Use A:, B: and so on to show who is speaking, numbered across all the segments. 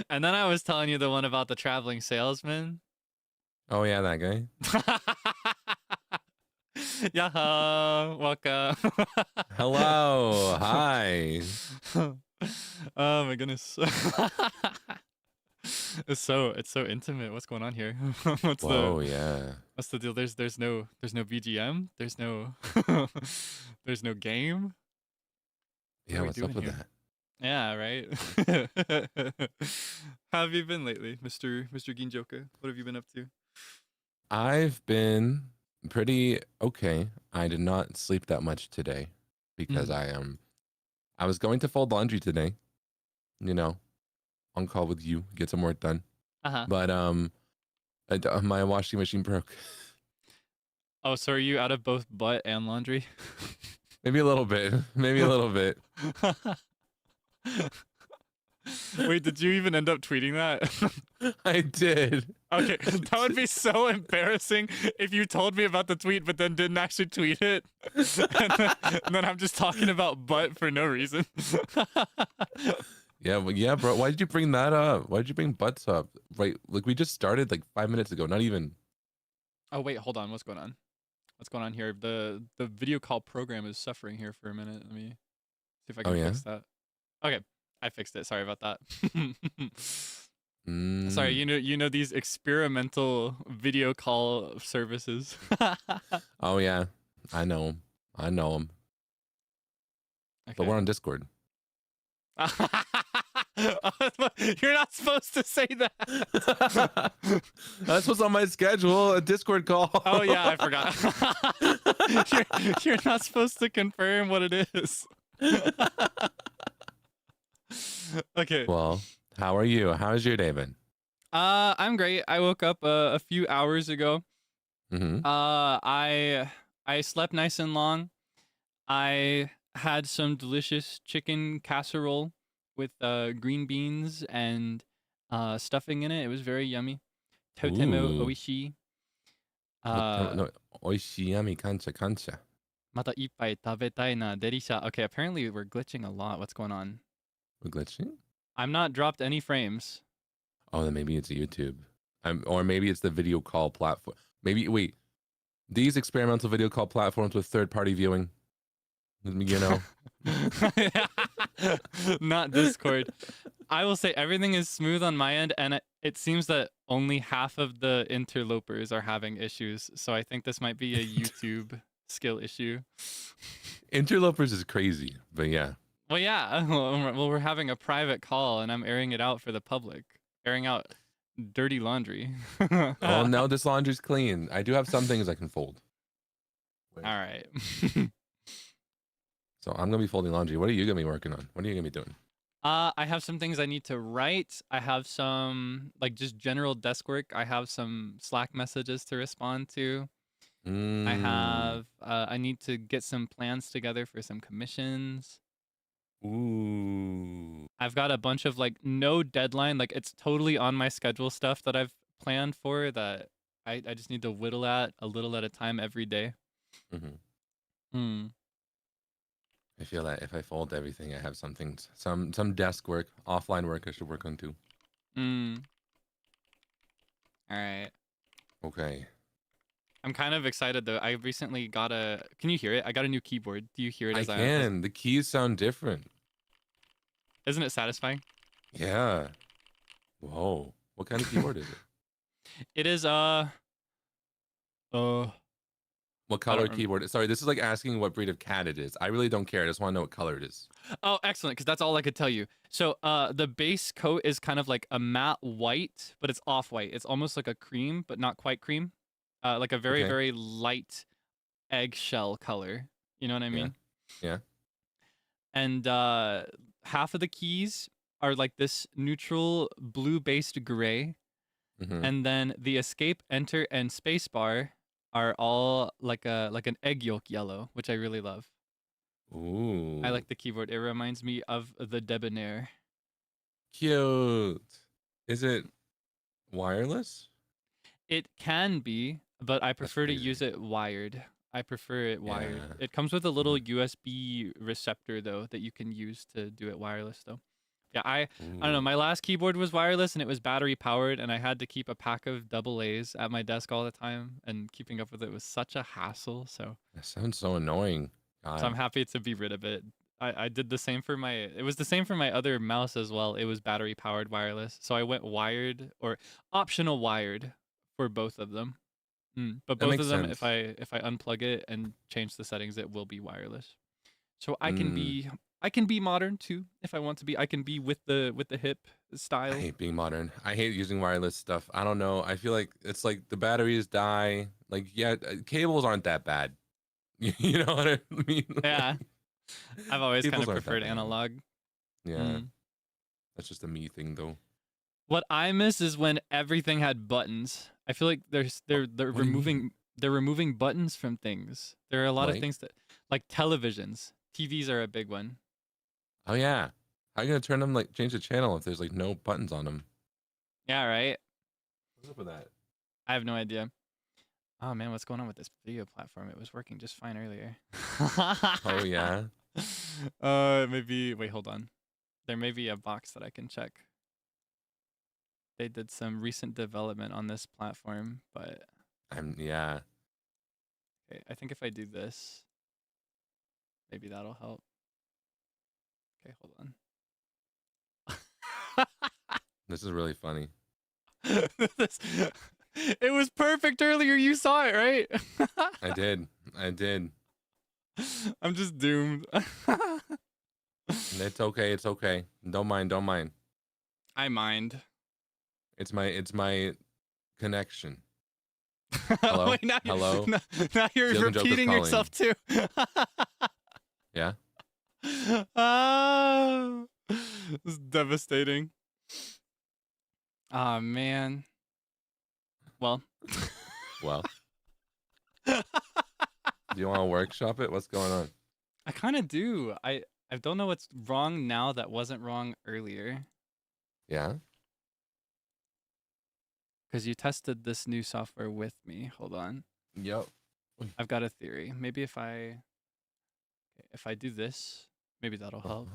A: And then I was telling you the one about the traveling salesman.
B: Oh yeah, that guy.
A: Yaha, welcome.
B: Hello, hi.
A: Oh my goodness. It's so intimate. What's going on here?
B: Whoa, yeah.
A: What's the deal? There's no BGM. There's no there's no game.
B: Yeah, what's up with
A: here?
B: that?
A: Yeah, right. How have you been lately, Mr. Ginjoka? What have you been up to?
B: I've been pretty okay. I did not sleep that much today because I was going to fold laundry today. You know, on call with you, get some work done. But my washing machine broke.
A: Oh, so are you out of both butt and laundry?
B: Maybe a little bit. Maybe a little bit.
A: Wait, did you even end up tweeting that?
B: I did.
A: Okay, that would be so embarrassing if you told me about the tweet but then didn't actually tweet it. And then I'm just talking about butt for no reason.
B: Yeah, well, yeah, bro. Why did you bring that up? Why did you bring butts up? Right, like we just started like 5 minutes ago. Not even.
A: Oh wait, hold on. What's going on? What's going on here? The video call program is suffering here for a minute. Let me see if I can fix that. Okay, I fixed it. Sorry about that. Sorry, you know these experimental video call services.
B: Oh yeah, I know them. Okay. But we're on Discord.
A: You're not supposed to say that.
B: That's what's on my schedule, a Discord call.
A: Oh yeah, I forgot. You're not supposed to confirm what it is. Okay.
B: Well, how are you? How's your day been?
A: I'm great. I woke up a few hours ago. I slept nice and long. I had some delicious chicken casserole with green beans and stuffing in it. It was very yummy. Totemo oishii.
B: No, oishii yummy, kancha kancha.
A: Mata ippai tabetai na derisha. Okay, apparently we're glitching a lot. What's going on?
B: We're glitching?
A: I'm not dropped any frames.
B: Oh, then maybe it's YouTube. Or maybe it's the video call platform. Maybe, wait. These experimental video call platforms with third-party viewing. You know?
A: Not Discord. I will say everything is smooth on my end, and it seems that only half of the interlopers are having issues. So I think this might be a YouTube skill issue.
B: Interlopers is crazy, but yeah.
A: Well, yeah. Well, we're having a private call, and I'm airing it out for the public. Airing out dirty laundry.
B: Oh, no, this laundry's clean. I do have some things I can fold.
A: Wait. All right.
B: So I'm going to be folding laundry. What are you going to be working on? What are you going to be doing?
A: I have some things I need to write. I have some, like, just general desk work. I have some Slack messages to respond to. I need to get some plans together for some commissions.
B: Ooh.
A: I've got a bunch of, like, no deadline. Like, it's totally on my schedule stuff that I've planned for that I just need to whittle at a little at a time every day.
B: I feel that if I fold everything, I have some things, some desk work, offline work I should work on too.
A: All right.
B: Okay.
A: I'm kind of excited though. I recently got a. Can you hear it? I got a new keyboard. Do you hear it?
B: I can. The keys sound different.
A: Isn't it satisfying?
B: Yeah. Whoa. What kind of keyboard is it?
A: It is
B: What color keyboard? Sorry, this is like asking what breed of cat it is. I really don't care. I just want to know what color it is.
A: Oh, excellent, because that's all I could tell you. So the base coat is kind of like a matte white, but it's off-white. It's almost like a cream, but not quite cream. Like a very, very light eggshell color. You know what I mean?
B: Yeah.
A: And half of the keys are like this neutral blue-based gray. And then the escape, enter, and spacebar are all like an egg yolk yellow, which I really love.
B: Ooh.
A: I like the keyboard. It reminds me of the Debonair.
B: Cute. Is it wireless?
A: It can be, but I prefer to use it wired. I prefer it wired. It comes with a little USB receptor though that you can use to do it wireless though. Yeah, I don't know. My last keyboard was wireless and it was battery powered, and I had to keep a pack of double A's at my desk all the time, and keeping up with it was such a hassle. So
B: That sounds so annoying.
A: I'm
B: God.
A: happy to be rid of it. I did the same for my. It was the same for my other mouse as well. It was battery powered wireless, so I went wired or optional wired for both of them. But
B: That
A: both
B: makes
A: of them,
B: sense.
A: if I unplug it and change the settings, it will be wireless. So I
B: Mm,
A: can be modern too if I want to be. I can be with the hip
B: I
A: style.
B: hate being modern. I hate using wireless stuff. I don't know. I feel like it's like the batteries die. Like, yeah, cables aren't that bad. You know what I mean?
A: Yeah, I've always kind
B: Cables
A: of
B: aren't that
A: preferred
B: bad.
A: analog.
B: Yeah, that's just a me thing though.
A: What I miss is when everything had buttons. I feel like they're
B: What do you mean?
A: removing buttons from things. There are a lot of
B: Like,
A: things that like televisions. TVs are a big one.
B: oh yeah, how you gonna turn them like change the channel if there's like no buttons on them?
A: Yeah, right.
B: What's up with that?
A: I have no idea. Oh man, what's going on with this video platform? It was working just fine earlier.
B: Oh yeah.
A: Maybe wait, hold on. There may be a box that I can check. They did some recent development on this platform, but
B: Yeah.
A: okay, I think if I do this, maybe that'll help. Okay, hold on.
B: This is really funny.
A: This- it was perfect earlier. You saw it, right?
B: I did. I did.
A: I'm just doomed.
B: It's okay. It's okay. Don't mind. Don't mind.
A: I mind.
B: It's my connection. Hello?
A: Wait, now
B: Hello?
A: now you're
B: Zeal Ginjoka's
A: repeating
B: calling.
A: yourself too.
B: Yeah.
A: Ah, this is devastating. Ah, man. Well.
B: Well. Do you want to workshop it? What's going on?
A: I kind of do. I don't know what's wrong now that wasn't wrong earlier.
B: Yeah.
A: Because you tested this new software with me. Hold on.
B: Yep.
A: I've got a theory. Maybe if I do this, maybe that'll help.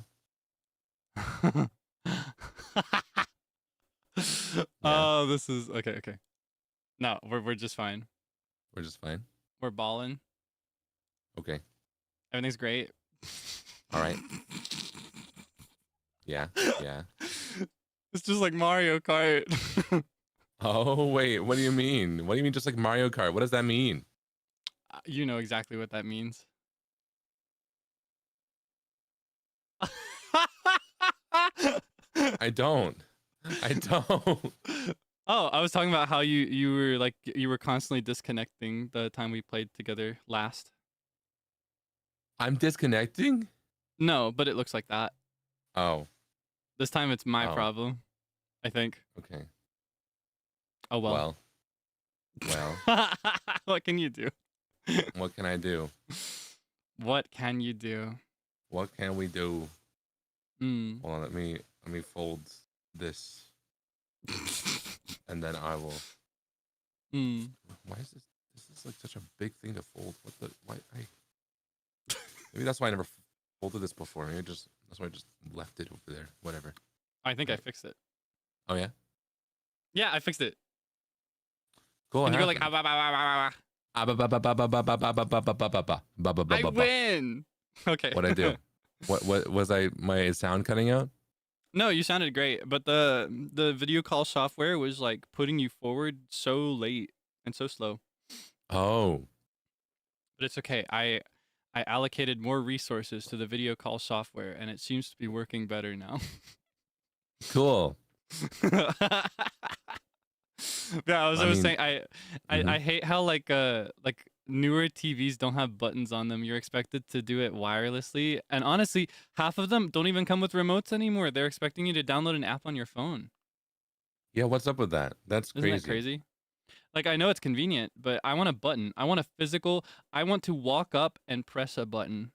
A: Oh, this is okay. Okay. No, we're just fine.
B: We're just fine.
A: We're balling.
B: Okay.
A: Everything's great.
B: All right. Yeah. Yeah.
A: It's just like Mario Kart.
B: Oh, wait. What do you mean? What do you mean just like Mario Kart? What does that mean?
A: You know exactly what that means.
B: I don't. I don't.
A: Oh, I was talking about how you were like you were constantly disconnecting the time we played together last.
B: I'm disconnecting?
A: No, but it looks like that.
B: Oh.
A: This time it's my
B: Oh.
A: problem, I think.
B: Okay.
A: Oh well.
B: Well.
A: What can you do?
B: What can I do?
A: What can you do?
B: What can we do?
A: Mm.
B: Hold on, let me fold this, and then I will.
A: Mm.
B: Why is this? This is like such a big thing to fold. What the? Why? Maybe that's why I never folded this before. Maybe that's why I just left it over there. Whatever.
A: I think I fixed it.
B: Oh yeah.
A: Yeah, I fixed it.
B: Cool.
A: Can you go like I win. Okay.
B: What I do? What was my sound cutting out?
A: No, you sounded great, but the video call software was like putting you forward so late and so slow.
B: Oh.
A: But it's okay. I allocated more resources to the video call software, and it seems to be working better now.
B: Cool.
A: Yeah, I was
B: mean,
A: saying I hate how like newer TVs don't have buttons on them. You're expected to do it wirelessly, and honestly, half of them don't even come with remotes anymore. They're expecting you to download an app on your phone.
B: Yeah, what's up with that? That's crazy.
A: Isn't that crazy? Like, I know it's convenient, but I want a button. I want a physical. I want to walk up and press a button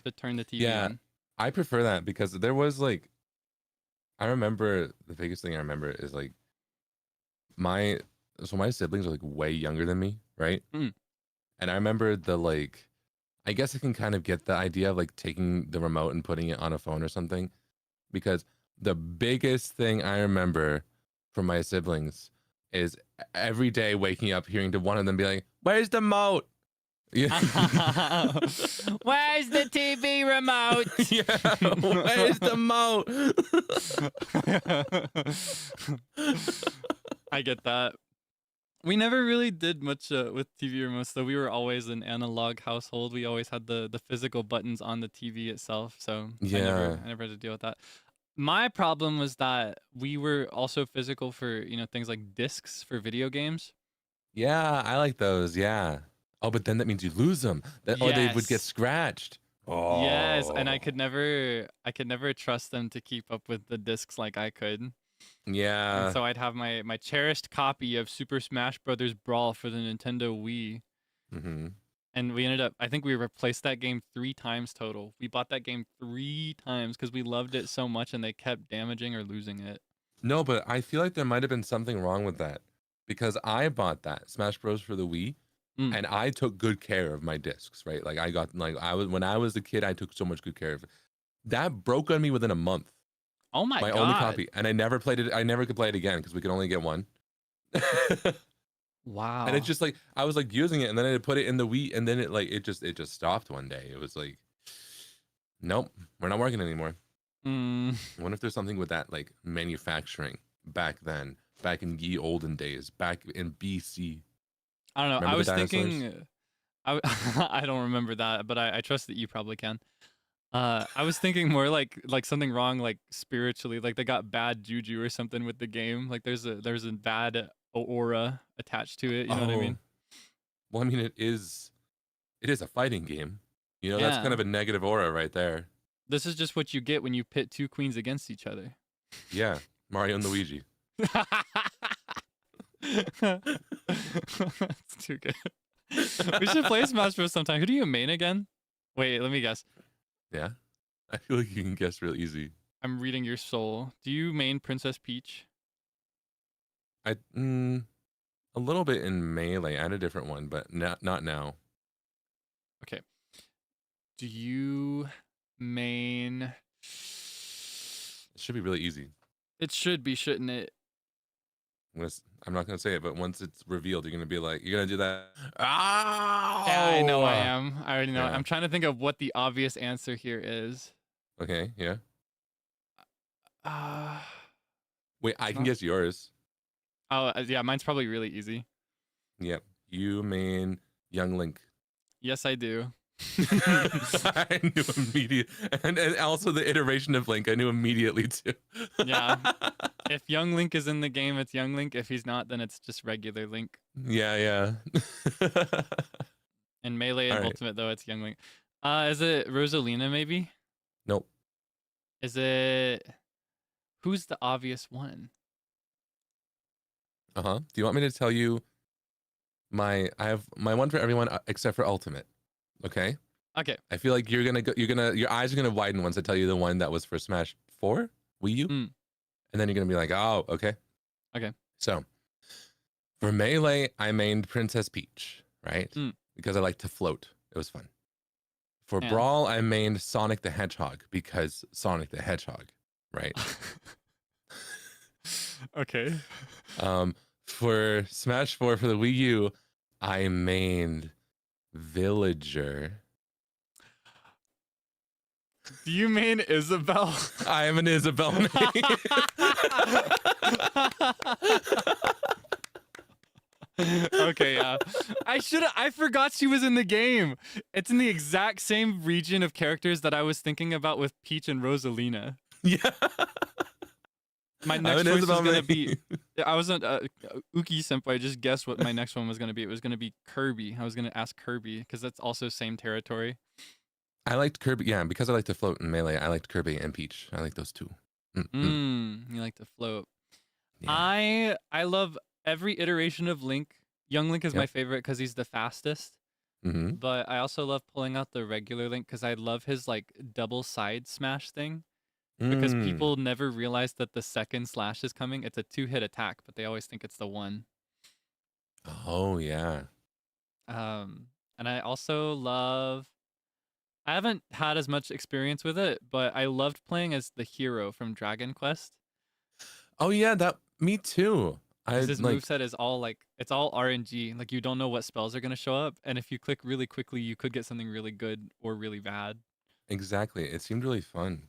A: to turn the TV on.
B: I prefer that because there was like, I remember the biggest thing I remember is like my siblings are like way younger than me, right?
A: Mm.
B: And I remember I guess I can kind of get the idea of like taking the remote and putting it on a phone or something, because the biggest thing I remember from my siblings is every day waking up hearing to one of them be like, "Where's the moat?" Yeah.
A: Where's the TV remote?
B: Yeah. Where's the moat?
A: I get that. We never really did much with TV remotes, though. We were always an analog household. We always had the physical buttons on the TV itself, so
B: Yeah.
A: I never had to deal with that. My problem was that we were also physical for, things like discs for video games.
B: Yeah, I like those. Yeah. Oh, but then that means you lose them. Or they would get
A: Yes.
B: scratched.
A: Yes, and I
B: Oh.
A: could never trust them to keep up with the discs like I could. And
B: Yeah.
A: so I'd have my cherished copy of Super Smash Brothers Brawl for the Nintendo Wii.
B: Mm-hmm.
A: And we ended up, I think we replaced that game 3 times total. We bought that game 3 times because we loved it so much and they kept damaging or losing it.
B: No, but I feel like there might have been something wrong with that because I bought that Smash Bros for the Wii and I took good care of my discs, right? Like when I was a kid, I took so much good care of it. That broke on me within a month.
A: Oh my God.
B: Only copy, and I never played it. I never could play it again because we could only get one.
A: Wow.
B: And it's just like I was like using it, and then I put it in the Wii, and then it just stopped one day. It was like, nope, we're not working anymore. I wonder if there's something with that, like manufacturing back then, back in ye olden days, back in BC.
A: I don't know.
B: Remember
A: I was
B: the dinosaurs?
A: thinking, I don't remember that, but I trust that you probably can. I was thinking more like something wrong, like spiritually, like they got bad juju or something with the game. Like there's a bad aura attached to it. You know what I mean?
B: Well, I mean it is a fighting game. You know, that's kind
A: Yeah.
B: of a negative aura right there.
A: This is just what you get when you pit 2 queens against each other.
B: Yeah, Mario and Luigi.
A: That's too good. We should play Smash Bros. Sometime. Who do you main again? Wait, let me guess.
B: Yeah, I feel like you can guess real easy.
A: I'm reading your soul. Do you main Princess Peach?
B: A little bit in Melee. I had a different one, but not now.
A: Okay. Do you main?
B: It should be really easy.
A: It should be, shouldn't it?
B: I'm not gonna say it, but once it's revealed, you're gonna be like, you're gonna do that. Ah,
A: Yeah, I know I am. I already know.
B: Yeah.
A: I'm trying to think of what the obvious answer here is.
B: Okay, yeah.
A: Uh,
B: Wait, I can guess yours.
A: oh, yeah, mine's probably really easy.
B: Yep, you main Young Link.
A: Yes, I do.
B: I knew immediately, and also the iteration of Link, I knew immediately too.
A: Yeah. If Young Link is in the game, it's Young Link. If he's not, then it's just regular Link.
B: Yeah.
A: In Melee and Ultimate, though, it's Young Link. Is it Rosalina, maybe?
B: Nope.
A: Is it... Who's the obvious one?
B: Do you want me to tell you I have my one for everyone except for Ultimate. Okay.
A: Okay.
B: I feel like your eyes are gonna widen once I tell you the one that was for Smash 4 Wii U, and then you're gonna be like, oh, okay.
A: Okay.
B: So for Melee, I mained Princess Peach, right? Because I like to float. It was fun. For Brawl, I mained Sonic the Hedgehog because Sonic the Hedgehog, right?
A: Okay.
B: For Smash 4 for the Wii U, I mained Villager.
A: Do you mean Isabelle?
B: I am an Isabelle main.
A: Okay, yeah. I forgot she was in the game. It's in the exact same region of characters that I was thinking about with Peach and Rosalina.
B: Yeah.
A: My next choice was gonna be. I wasn't Uki Senpai just guessed what my next one was gonna be. It was gonna be Kirby. I was gonna ask Kirby because that's also same territory.
B: I liked Kirby, yeah, because I like to float in Melee. I liked Kirby and Peach. I like those two.
A: You like to float.
B: Yeah.
A: I love every iteration of Link. Young Link is my favorite because he's the fastest. But I also love pulling out the regular Link because I love his like double side smash thing. Because people never realize that the second slash is coming. It's a 2-hit attack, but they always think it's the one.
B: Oh yeah.
A: And I also love I haven't had as much experience with it, but I loved playing as the hero from Dragon Quest.
B: Oh yeah, that me too. I
A: Because his
B: like
A: moveset is all like it's all RNG. Like you don't know what spells are gonna show up, and if you click really quickly, you could get something really good or really bad.
B: exactly. It seemed really fun.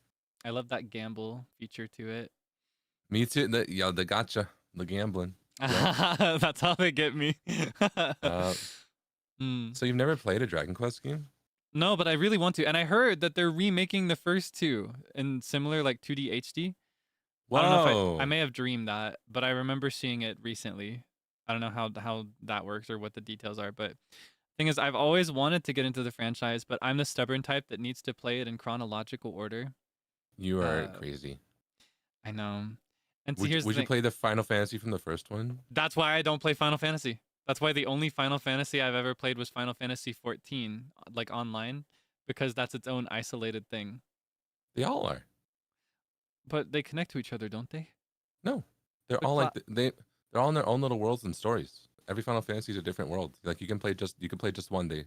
A: I love that gamble feature to it.
B: Me too. The gotcha, the gambling. Yeah.
A: That's how they get me.
B: Uh,
A: Mm.
B: so you've never played a Dragon Quest game?
A: No, but I really want to. And I heard that they're remaking the first two in similar like 2D HD. I don't know if I may have dreamed that, but I remember seeing it recently. I don't know how that works or what the details are, but thing is I've always wanted to get into the franchise, but I'm the stubborn type that needs to play it in chronological order.
B: You are
A: Uh,
B: crazy.
A: I know. And see,
B: Would
A: here's the
B: you
A: thing.
B: play the Final Fantasy from the first one?
A: That's why I don't play Final Fantasy. That's why the only Final Fantasy I've ever played was Final Fantasy 14, like online, because that's its own isolated thing.
B: They all are.
A: But they connect to each other, don't they?
B: No, they're
A: The
B: all
A: cla-
B: like they're all in their own little worlds and stories. Every Final Fantasy is a different world. Like you can play just one day.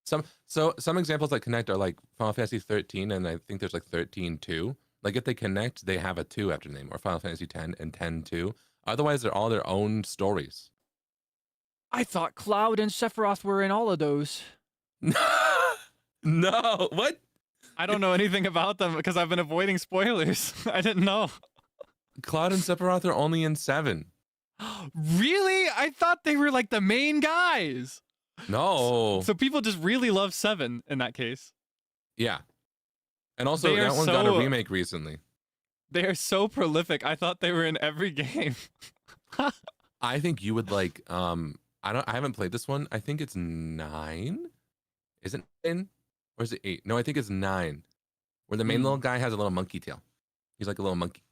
B: Some examples that connect are like Final Fantasy 13, and I think there's like 13-2. Like if they connect, they have a 2 after the name, or Final Fantasy 10 and 10-2. Otherwise, they're all their own stories.
A: I thought Cloud and Sephiroth were in all of those.
B: No, what?
A: I don't know anything about them because I've been avoiding spoilers. I didn't know.
B: Cloud and Sephiroth are only in 7.
A: Really? I thought they were like the main guys.
B: No.
A: So people just really love 7 in that case.
B: Yeah. And also,
A: They are
B: that one got a
A: so-
B: remake recently.
A: They are so prolific. I thought they were in every game.
B: I think you would like. I haven't played this one. I think it's 9. Is it 9? Or is it 8? No, I think it's 9. Where the main little guy has a little monkey tail. He's like a little monkey.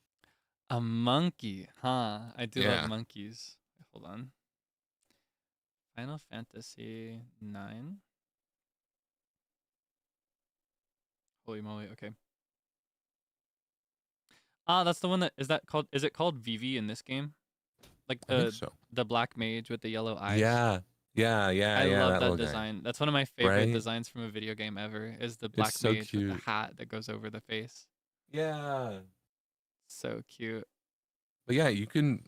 A: A monkey, huh? I do
B: Yeah.
A: love monkeys. Hold on. Final Fantasy 9. Holy moly, okay. Ah, that's the one that is it called Vivi in this game? Like
B: I think so.
A: the black mage with the yellow eyes.
B: Yeah.
A: I love that
B: little guy.
A: design. That's one of my favorite
B: Right?
A: designs from a video game ever. Is the black
B: so
A: mage with
B: cute.
A: the hat that goes over the face.
B: Yeah.
A: So cute.
B: But yeah, you can.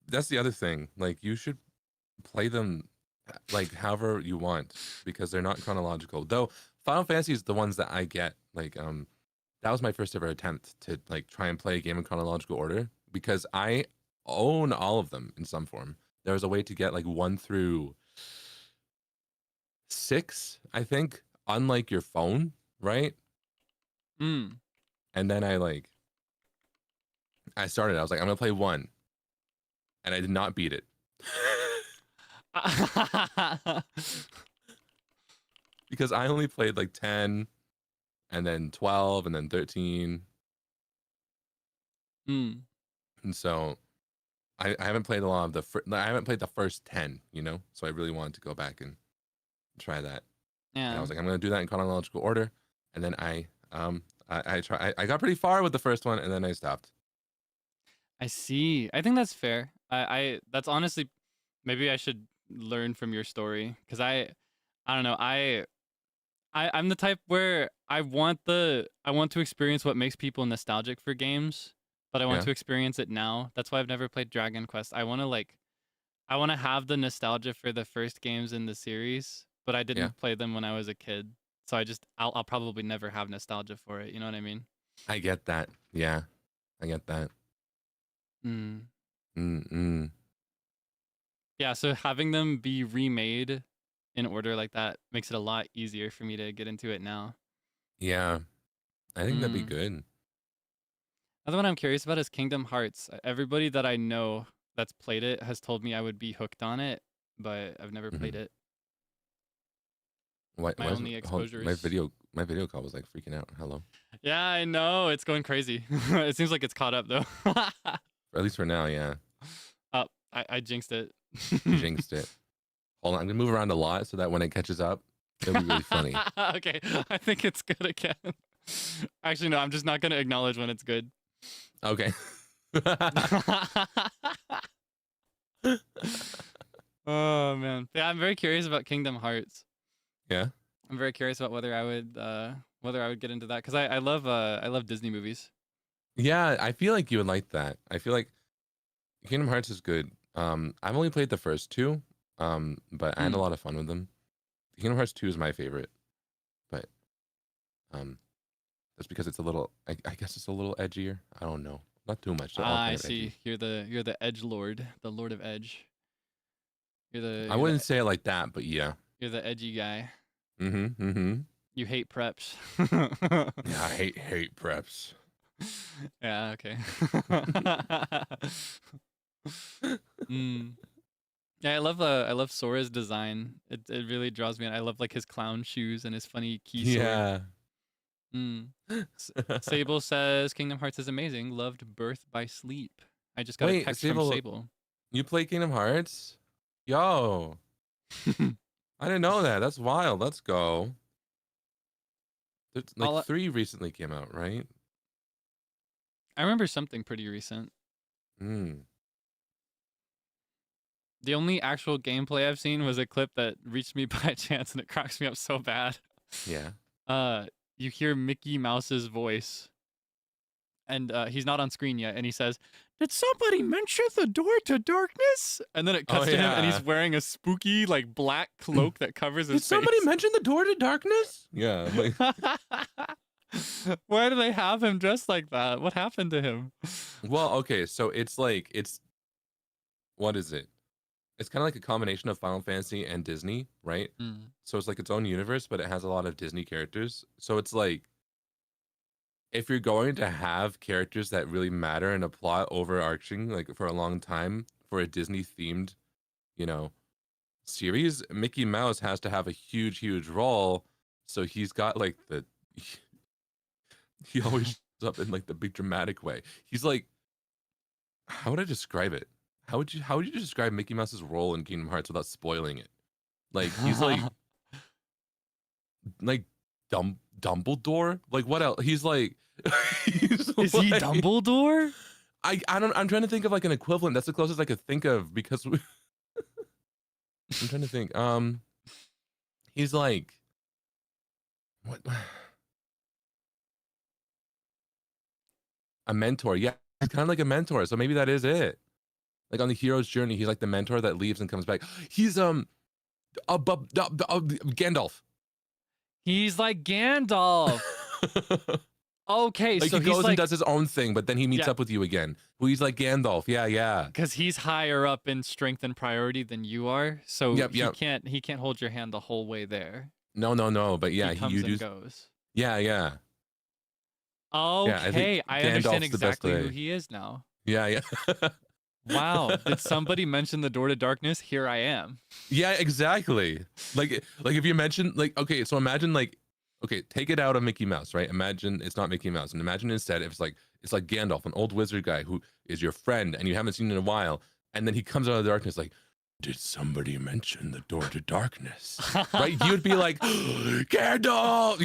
B: That's the other thing. Like you should play them like however you want because they're not chronological. Though Final Fantasy is the ones that I get. Like that was my first ever attempt to like try and play a game in chronological order because I own all of them in some form. There was a way to get like 1 through 6, I think, unlike your phone, right?
A: Mm.
B: And then I started. I was like, I'm gonna play 1, and I did not beat it because I only played like 10, and then 12, and then 13,
A: Mm.
B: and so I haven't played a lot of I haven't played the first 10, you know. So I really wanted to go back and try that. And I
A: Yeah.
B: was like, I'm gonna do that in chronological order, and then I got pretty far with the first one, and then I stopped.
A: I see. I think that's fair. I that's honestly maybe I should learn from your story because I don't know. I'm the type where I want to experience what makes people nostalgic for games, but I want
B: Yeah.
A: to experience it now. That's why I've never played Dragon Quest. I want to have the nostalgia for the first games in the series, but I didn't
B: Yeah.
A: play them when I was a kid. So I'll probably never have nostalgia for it. You know what I mean?
B: I get that. Yeah, I get that.
A: Mm. Yeah, so having them be remade in order like that makes it a lot easier for me to get into it now.
B: Yeah, I think that'd be
A: Mm.
B: good.
A: Another one I'm curious about is Kingdom Hearts. Everybody that I know that's played it has told me I would be hooked on it, but I've never played it.
B: Why
A: My
B: is
A: only
B: it- hold-
A: exposure
B: my
A: is-
B: video call was like freaking out. Hello.
A: Yeah, I know. It's going crazy. It seems like it's caught up though.
B: Or at least for now, yeah.
A: Oh, I jinxed it.
B: You jinxed it. Hold on, I'm gonna move around a lot so that when it catches up, it'll be really funny.
A: Okay, I think it's good again. Actually, no, I'm just not gonna acknowledge when it's good.
B: Okay.
A: Oh man, yeah, I'm very curious about Kingdom Hearts.
B: Yeah.
A: I'm very curious about whether I would get into that because I love Disney movies.
B: Yeah, I feel like you would like that. I feel like Kingdom Hearts is good. I've only played the first two, but I had a
A: Mm.
B: lot of fun with them. Kingdom Hearts 2 is my favorite, but that's because it's a little. I guess it's a little edgier. I don't know, not too much. They're all
A: Ah,
B: kind
A: I
B: of
A: see.
B: edgy.
A: You're the Edge Lord, the Lord of Edge.
B: I wouldn't say it like that, but yeah.
A: You're the edgy guy.
B: Mm-hmm.
A: You hate preps.
B: Yeah, I hate preps.
A: Yeah, okay. Yeah, I love Sora's design. It really draws me in. I love like his clown shoes and his funny key sword.
B: Yeah.
A: Seible says Kingdom Hearts is amazing. Loved Birth by Sleep. I just got a text from Seible.
B: You play Kingdom Hearts? Yo. I didn't know that. That's wild. Let's go. There's like 3 recently came out, right?
A: I remember something pretty recent. The only actual gameplay I've seen was a clip that reached me by chance and it cracks me up so bad.
B: Yeah.
A: You hear Mickey Mouse's voice. And he's not on screen yet, and he says, "Did somebody mention the door to darkness?" And then it cuts to him, and he's wearing a spooky, like, black cloak that covers his face.
B: Did somebody mention the door to darkness? Yeah.
A: Why do they have him dressed like that? What happened to him?
B: Well, okay, so it's what is it? It's kind of like a combination of Final Fantasy and Disney, right? So it's like its own universe, but it has a lot of Disney characters. So it's like, if you're going to have characters that really matter in a plot overarching, like for a long time, for a Disney themed, series, Mickey Mouse has to have a huge, huge role. So he's got like he always shows up in like the big dramatic way. He's like, how would I describe it? How would you describe Mickey Mouse's role in Kingdom Hearts without spoiling it? Like he's like Dumbledore? Like what else? He's like
A: Is he Dumbledore?
B: I'm trying to think of like an equivalent. That's the closest I could think of because I'm trying to think. He's like what? A mentor. Yeah, he's kind of like a mentor. So maybe that is it. Like on the hero's journey, he's like the mentor that leaves and comes back. He's Gandalf.
A: He's like Gandalf. Okay,
B: like
A: so
B: he goes
A: like,
B: and does his own thing, but then he meets up with you again. Well, he's like Gandalf. Yeah.
A: Because he's higher up in strength and priority than you are, so he can't hold your hand the whole way there.
B: No. But yeah,
A: he comes and goes.
B: Yeah.
A: Okay,
B: yeah,
A: I understand exactly who he is now.
B: Yeah.
A: Wow, did somebody mention the door to darkness? Here I am.
B: Yeah, exactly. Like if you mention okay, so imagine take it out of Mickey Mouse, right? Imagine it's not Mickey Mouse, and imagine instead if it's like Gandalf, an old wizard guy who is your friend and you haven't seen in a while, and then he comes out of the darkness like, did somebody mention the door to darkness? Right? You'd be like, Gandalf,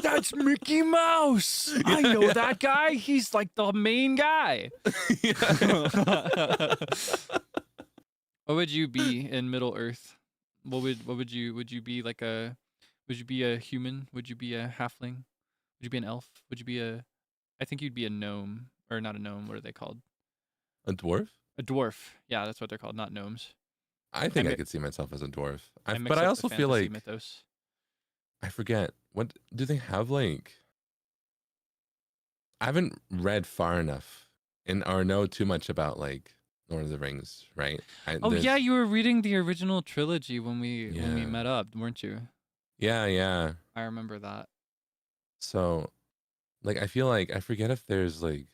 A: That's Mickey Mouse. I know that guy. He's like the main guy. What would you be in Middle Earth? Would you be like would you be a human? Would you be a halfling? Would you be an elf? Would you be I think you'd be a gnome, or not a gnome. What are they called?
B: A dwarf?
A: A dwarf. Yeah, that's what they're called, not gnomes.
B: I think I could see myself as a dwarf.
A: But
B: I also feel like
A: mythos.
B: I forget, what do they have like? I haven't read far enough or know too much about like Lord of the Rings, right?
A: Yeah, you were reading the original trilogy when we met up, weren't you?
B: Yeah.
A: I remember that.
B: So, like, I feel like I forget if there's like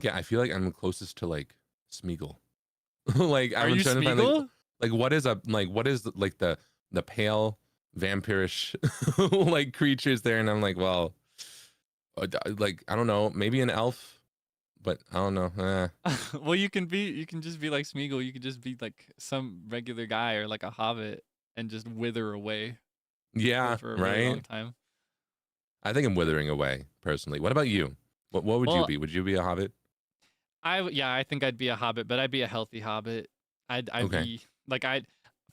B: yeah, I feel like I'm closest to like Smeagol. Like,
A: I'm trying to find
B: what is the pale vampirish like creatures there, and I'm like, well, like I don't know, maybe an elf, but I don't know.
A: Well, you can just be like Smeagol. You could just be like some regular guy or like a hobbit and just wither away.
B: Yeah,
A: for a really long time.
B: I think I'm withering away personally. What about you? What would you be? Would you be a hobbit?
A: I think I'd be a hobbit, but I'd be a healthy hobbit. I'd be like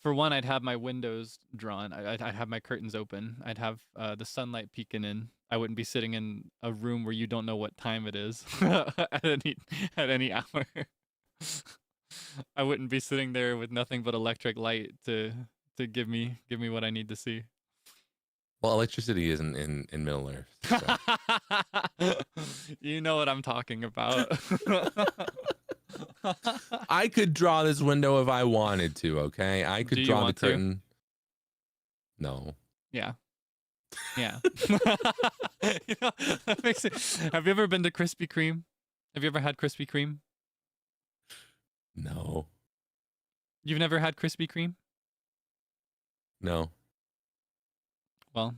A: for one, I'd have my windows drawn. I'd have my curtains open. I'd have the sunlight peeking in. I wouldn't be sitting in a room where you don't know what time it is at any hour. I wouldn't be sitting there with nothing but electric light to give me what I need to see.
B: Well, electricity isn't in Middle Earth. So.
A: You know what I'm talking about.
B: I could draw this window if I wanted to, okay? I could draw the curtain. No.
A: Yeah. Yeah. You know, that makes it... Have you ever been to Krispy Kreme? Have you ever had Krispy Kreme?
B: No.
A: You've never had Krispy Kreme?
B: No.
A: Well,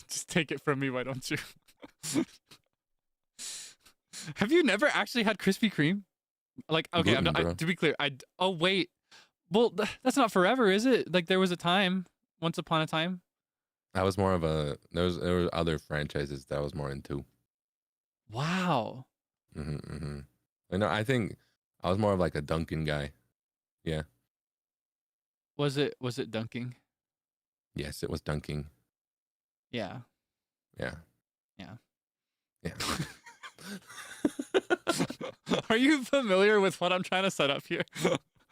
A: just take it from me, why don't you? Have you never actually had Krispy Kreme? Like, okay, to be clear, oh wait, well, that's not forever, is it? Like, there was a time, once upon a time.
B: I was more of a there were other franchises that I was more into.
A: Wow.
B: I know. I think I was more of like a Dunkin' guy. Yeah.
A: Was it dunking?
B: Yes, it was dunking.
A: Yeah.
B: Yeah.
A: Yeah.
B: Yeah.
A: Are you familiar with what I'm trying to set up here?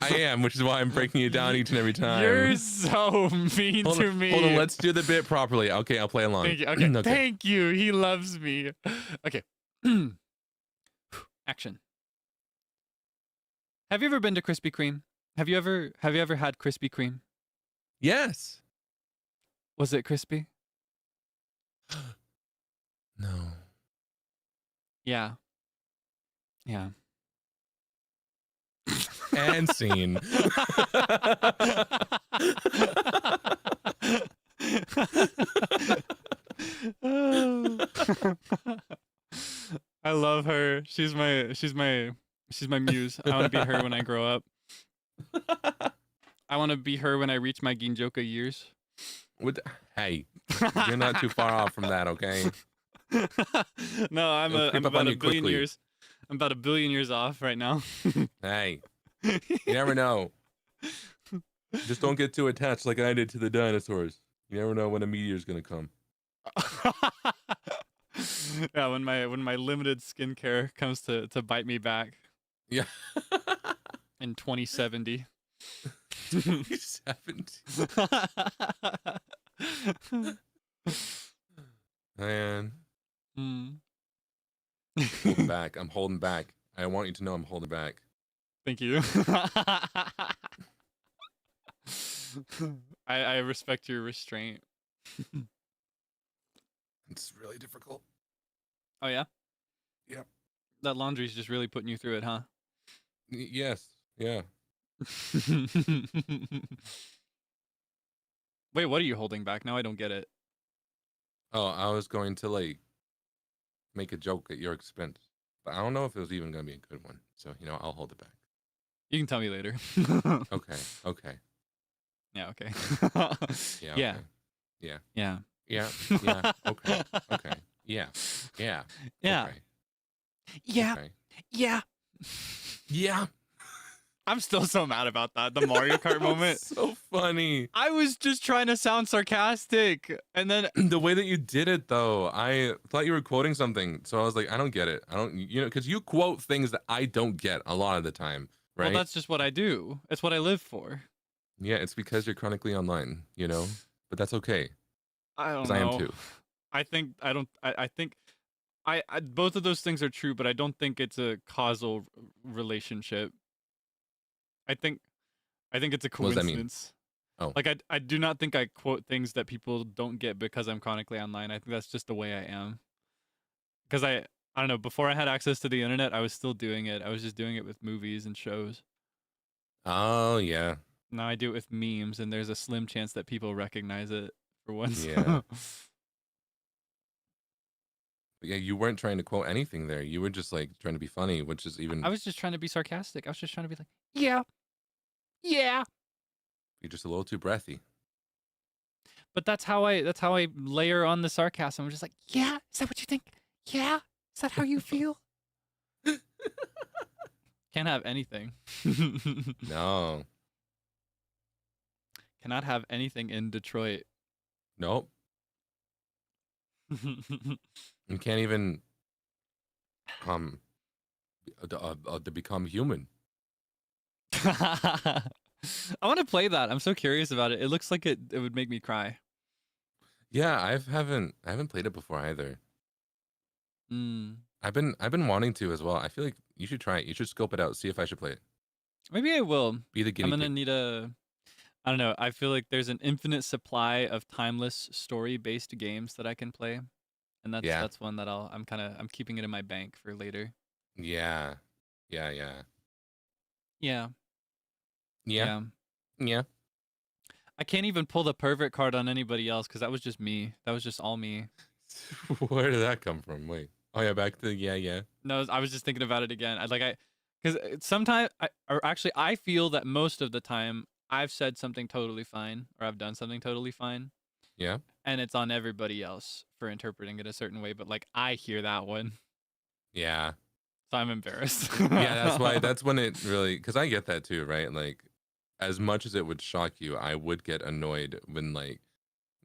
B: I am, which is why I'm breaking it down each and every time.
A: You're so mean to me.
B: Hold on, let's do the bit properly. Okay, I'll play along.
A: Thank you. Okay, okay. Thank you. He loves me. Okay. Action. Have you ever been to Krispy Kreme? Have you ever had Krispy Kreme?
B: Yes.
A: Was it crispy?
B: No.
A: Yeah. Yeah.
B: And scene.
A: I love her. She's my muse. I want to be her when I grow up. I want to be her when I reach my Ginjoka years.
B: Hey, you're not too far off from that, okay?
A: No, I'm about a billion years. I'm about a billion years off right now.
B: Hey, you never know. Just don't get too attached like I did to the dinosaurs. You never know when a meteor's gonna come.
A: Yeah, when my limited skincare comes to bite me back.
B: Yeah.
A: In 2070.
B: 2070. Man. Holding back. I'm holding back. I want you to know I'm holding back.
A: Thank you. I respect your restraint.
B: It's really difficult.
A: Oh yeah?
B: Yep.
A: That laundry's just really putting you through it, huh?
B: Yes. Yeah.
A: Wait, what are you holding back? Now I don't get it.
B: Oh, I was going to like make a joke at your expense, but I don't know if it was even going to be a good one. So, I'll hold it back.
A: You can tell me later.
B: Okay. Okay.
A: Yeah, okay.
B: Yeah.
A: Yeah.
B: Okay. Yeah.
A: Yeah.
B: Yeah. Yeah. Okay. Okay. Yeah. Yeah.
A: Yeah.
B: Okay.
A: Yeah.
B: Okay.
A: Yeah.
B: Yeah.
A: I'm still so mad about that. The Mario Kart moment.
B: So funny.
A: I was just trying to sound sarcastic, and then
B: the way that you did it, though, I thought you were quoting something. So I was like, I don't get it. I don't, because you quote things that I don't get a lot of the time, right?
A: Well, that's just what I do. It's what I live for.
B: Yeah, it's because you're chronically online, but that's okay.
A: I don't know.
B: I am too.
A: I think both of those things are true, but I don't think it's a causal relationship. I think it's a coincidence.
B: What does that mean? Oh.
A: Like I do not think I quote things that people don't get because I'm chronically online. I think that's just the way I am. Because I don't know, before I had access to the internet, I was still doing it. I was just doing it with movies and shows.
B: Oh, yeah.
A: Now I do it with memes, and there's a slim chance that people recognize it for once.
B: Yeah. Yeah, you weren't trying to quote anything there. You were just like trying to be funny, which is even.
A: I was just trying to be sarcastic. I was just trying to be like, yeah. Yeah.
B: You're just a little too breathy.
A: But that's how I layer on the sarcasm. I'm just like, yeah, is that what you think? Yeah, is that how you feel? Can't have anything.
B: No.
A: Cannot have anything in Detroit.
B: Nope. You can't even to become human.
A: I want to play that. I'm so curious about it. It looks like it would make me cry.
B: Yeah, I haven't played it before either.
A: Mm.
B: I've been wanting to as well. I feel like you should try it. You should scope it out, see if I should play it.
A: Maybe I will.
B: Be the guinea
A: I'm gonna
B: pig.
A: need a. I don't know. I feel like there's an infinite supply of timeless story-based games that I can play, and that's one that I'm keeping it in my bank for later.
B: Yeah.
A: Yeah. I can't even pull the pervert card on anybody else because that was just me. That was just all me.
B: Where did that come from? Wait. Oh yeah, back to yeah.
A: No, I was just thinking about it again. Because sometimes, I feel that most of the time I've said something totally fine or I've done something totally fine.
B: Yeah.
A: And it's on everybody else for interpreting it a certain way. But like I hear that one.
B: Yeah.
A: So I'm embarrassed.
B: Yeah, that's when it really, because I get that too, right? Like, as much as it would shock you, I would get annoyed when, like,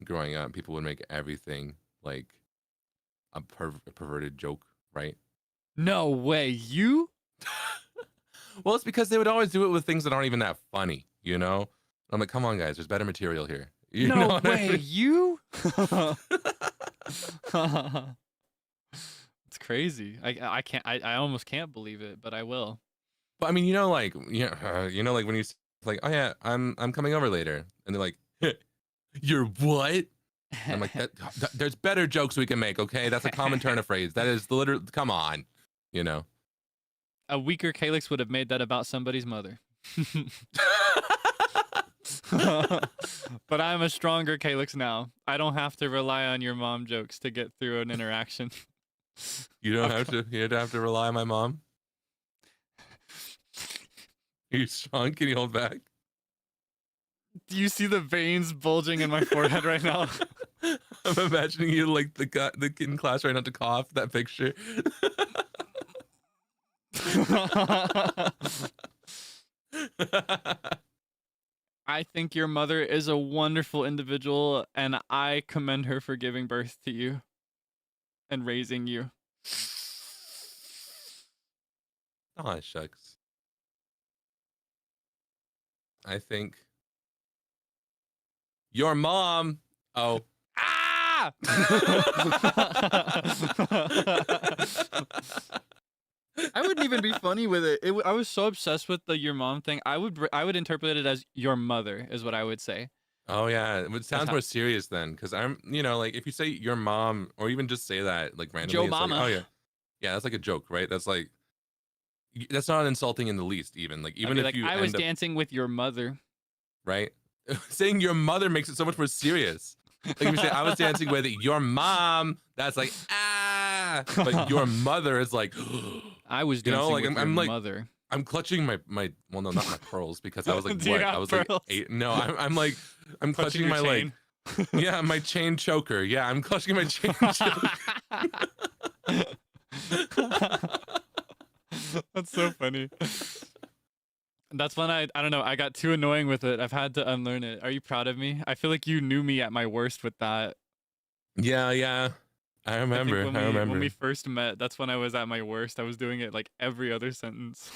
B: growing up, people would make everything like a perverted joke, right?
A: No way, you?
B: Well, it's because they would always do it with things that aren't even that funny, you know? I'm like, come on, guys, there's better material here. You know
A: No
B: what I
A: way,
B: mean?
A: you? It's crazy. I almost can't believe it, but I will.
B: But I mean, like when you like, oh yeah, I'm coming over later, and they're like, you're what? I'm like, there's better jokes we can make, okay? That's a common turn of phrase. That is literally, come on, you know.
A: A weaker Kaelix would have made that about somebody's mother. But I'm a stronger Kaelix now. I don't have to rely on your mom jokes to get through an interaction.
B: You don't have to. You don't have to rely on my mom. Are you strong? Can you hold back?
A: Do you see the veins bulging in my forehead right now?
B: I'm imagining you like the kid in class trying not to cough. That picture.
A: I think your mother is a wonderful individual, and I commend her for giving birth to you and raising you.
B: Aw, shucks. I think your mom. Oh.
A: Ah! I wouldn't even be funny with it. I was so obsessed with the your mom thing. I would interpret it as your mother is what I would say.
B: Oh yeah, it sounds more serious then, because I'm, like if you say your mom or even just say that like randomly,
A: Joe
B: it's
A: Mama.
B: like, oh yeah, that's like a joke, right? That's like, that's not insulting in the least, even like even if
A: like,
B: you
A: I was dancing with your mother,
B: right? Saying your mother makes it so much more serious. Like if you say I was dancing with your mom, that's like but your mother is like
A: I was dancing with your mother.
B: I'm clutching my well, no, not my pearls, because I was like,
A: what? I was pearls?
B: Like 8. No, I'm clutching my
A: chain.
B: Yeah, my chain choker. Yeah, I'm clutching my chain choker.
A: That's so funny. That's when I don't know, I got too annoying with it. I've had to unlearn it. Are you proud of me? I feel like you knew me at my worst with that.
B: Yeah. I remember.
A: When we first met, that's when I was at my worst. I was doing it like every other sentence.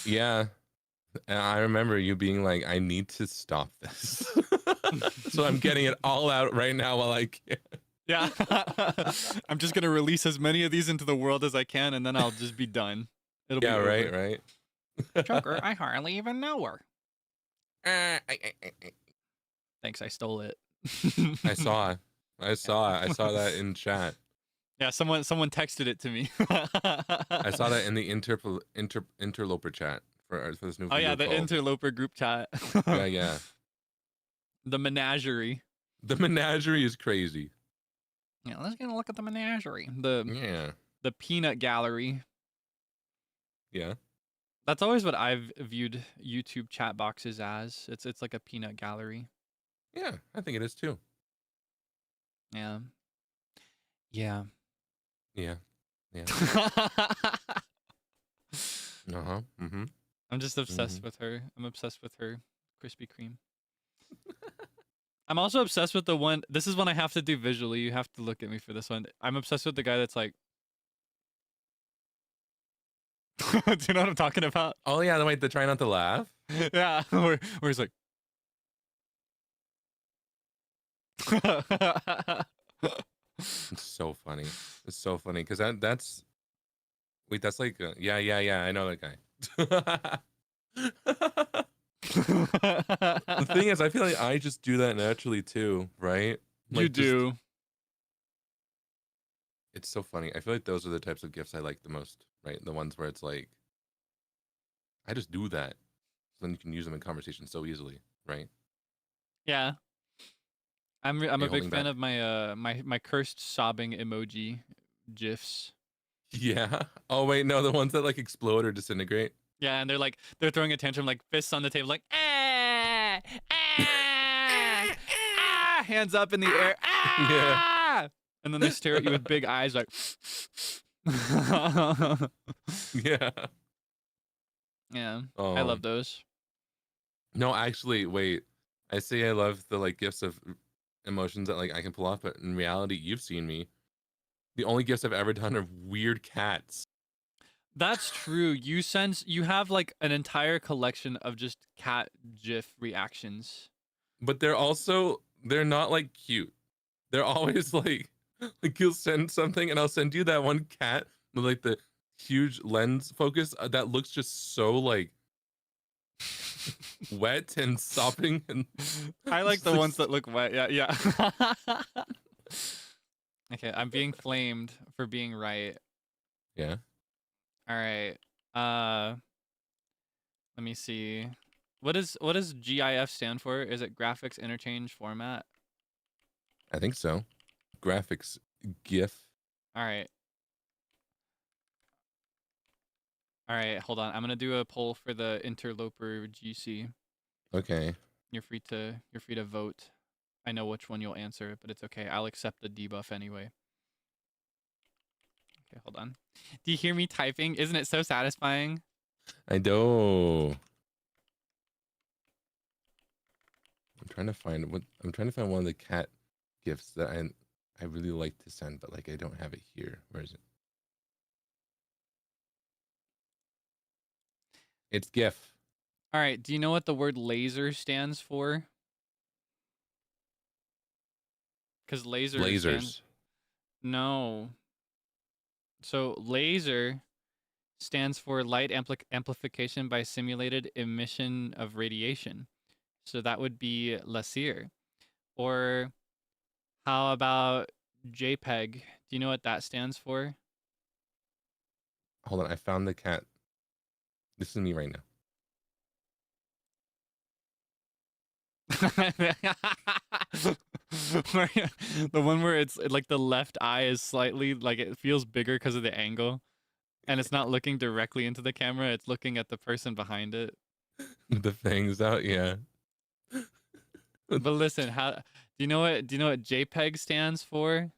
B: Yeah. And I remember you being like, I need to stop this. So I'm getting it all out right now while I can.
A: Yeah. I'm just going to release as many of these into the world as I can, and then I'll just be done. It'll be over.
B: Right.
A: Joker, I hardly even know her. Thanks, I stole it.
B: I saw that in chat.
A: Yeah, someone texted it to me.
B: I saw that in the interloper chat for this new video.
A: Oh yeah, the
B: called
A: interloper group chat.
B: Yeah.
A: The menagerie.
B: The menagerie is crazy.
A: Yeah, let's get a look at the menagerie. The peanut gallery.
B: Yeah.
A: That's always what I've viewed YouTube chat boxes as. It's like a peanut gallery.
B: Yeah, I think it is too.
A: Yeah.
B: Uh-huh. Mm-hmm.
A: I'm just obsessed with her. I'm obsessed with her Krispy Kreme. I'm also obsessed with the one. This is one I have to do visually. You have to look at me for this one. I'm obsessed with the guy that's like. Do you know what I'm talking about?
B: Oh yeah, wait, the try not to laugh.
A: Yeah, where he's like.
B: It's so funny. It's so funny because that's wait, that's like yeah. I know that guy. The thing is, I feel like I just do that naturally too, right? Like,
A: you do.
B: It's so funny. I feel like those are the types of gifts I like the most, right? The ones where it's like, I just do that. So then you can use them in conversation so easily, right?
A: Yeah. I'm a big
B: holding
A: fan
B: back?
A: of my my cursed sobbing emoji gifs.
B: Yeah. Oh wait, no, the ones that like explode or disintegrate.
A: Yeah, and they're throwing a tantrum, like fists on the table, like ah, ah, ah, hands up in the air, ah, and then they stare at you with big eyes, like
B: Yeah.
A: yeah. I love those.
B: No, actually, wait. I say I love the like gifts of emotions that like I can pull off, but in reality, you've seen me. The only gifts I've ever done are weird cats.
A: That's true. You have like an entire collection of just cat gif reactions.
B: But they're not like cute. They're always like you'll send something and I'll send you that one cat with like the huge lens focus that looks just so like wet and sopping and
A: I like the ones that look wet. Yeah. Okay, I'm being flamed for being right.
B: Yeah.
A: All right. Let me see. What does GIF stand for? Is it graphics interchange format?
B: I think so. Graphics GIF.
A: All right. All right, hold on. I'm going to do a poll for the interloper GC.
B: Okay.
A: You're free to vote. I know which one you'll answer, but it's okay. I'll accept the debuff anyway. Okay, hold on. Do you hear me typing? Isn't it so satisfying?
B: I do. I'm trying to find one of the cat gifts that I really like to send, but like I don't have it here. Where is it? It's GIF.
A: All right. Do you know what the word laser stands for? Because
B: Lasers.
A: No. So laser stands for light amplification by simulated emission of radiation. So that would be laser. Or how about JPEG? Do you know what that stands for?
B: Hold on, I found the cat. This is me right now.
A: The one where it's like the left eye is slightly like it feels bigger because of the angle, and it's not looking directly into the camera, it's looking at the person behind it.
B: The fangs out, yeah.
A: But listen, do you know what JPEG stands for?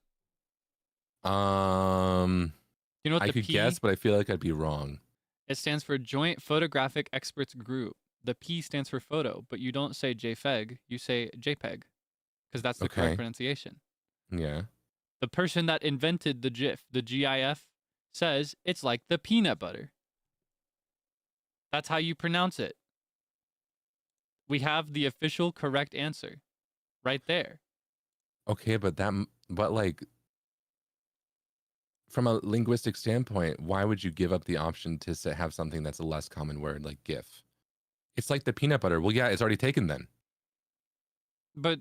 A: You know what
B: I could guess, but I feel like I'd be wrong.
A: It stands for Joint Photographic Experts Group. The P stands for photo, but you don't say JPEG, you say JPEG, because that's the correct pronunciation.
B: Yeah.
A: The person that invented the GIF, the GIF, says it's like the peanut butter. That's how you pronounce it. We have the official correct answer right there.
B: Okay, but like from a linguistic standpoint, why would you give up the option to have something that's a less common word like GIF? It's like the peanut butter. Well, yeah, it's already taken then.
A: But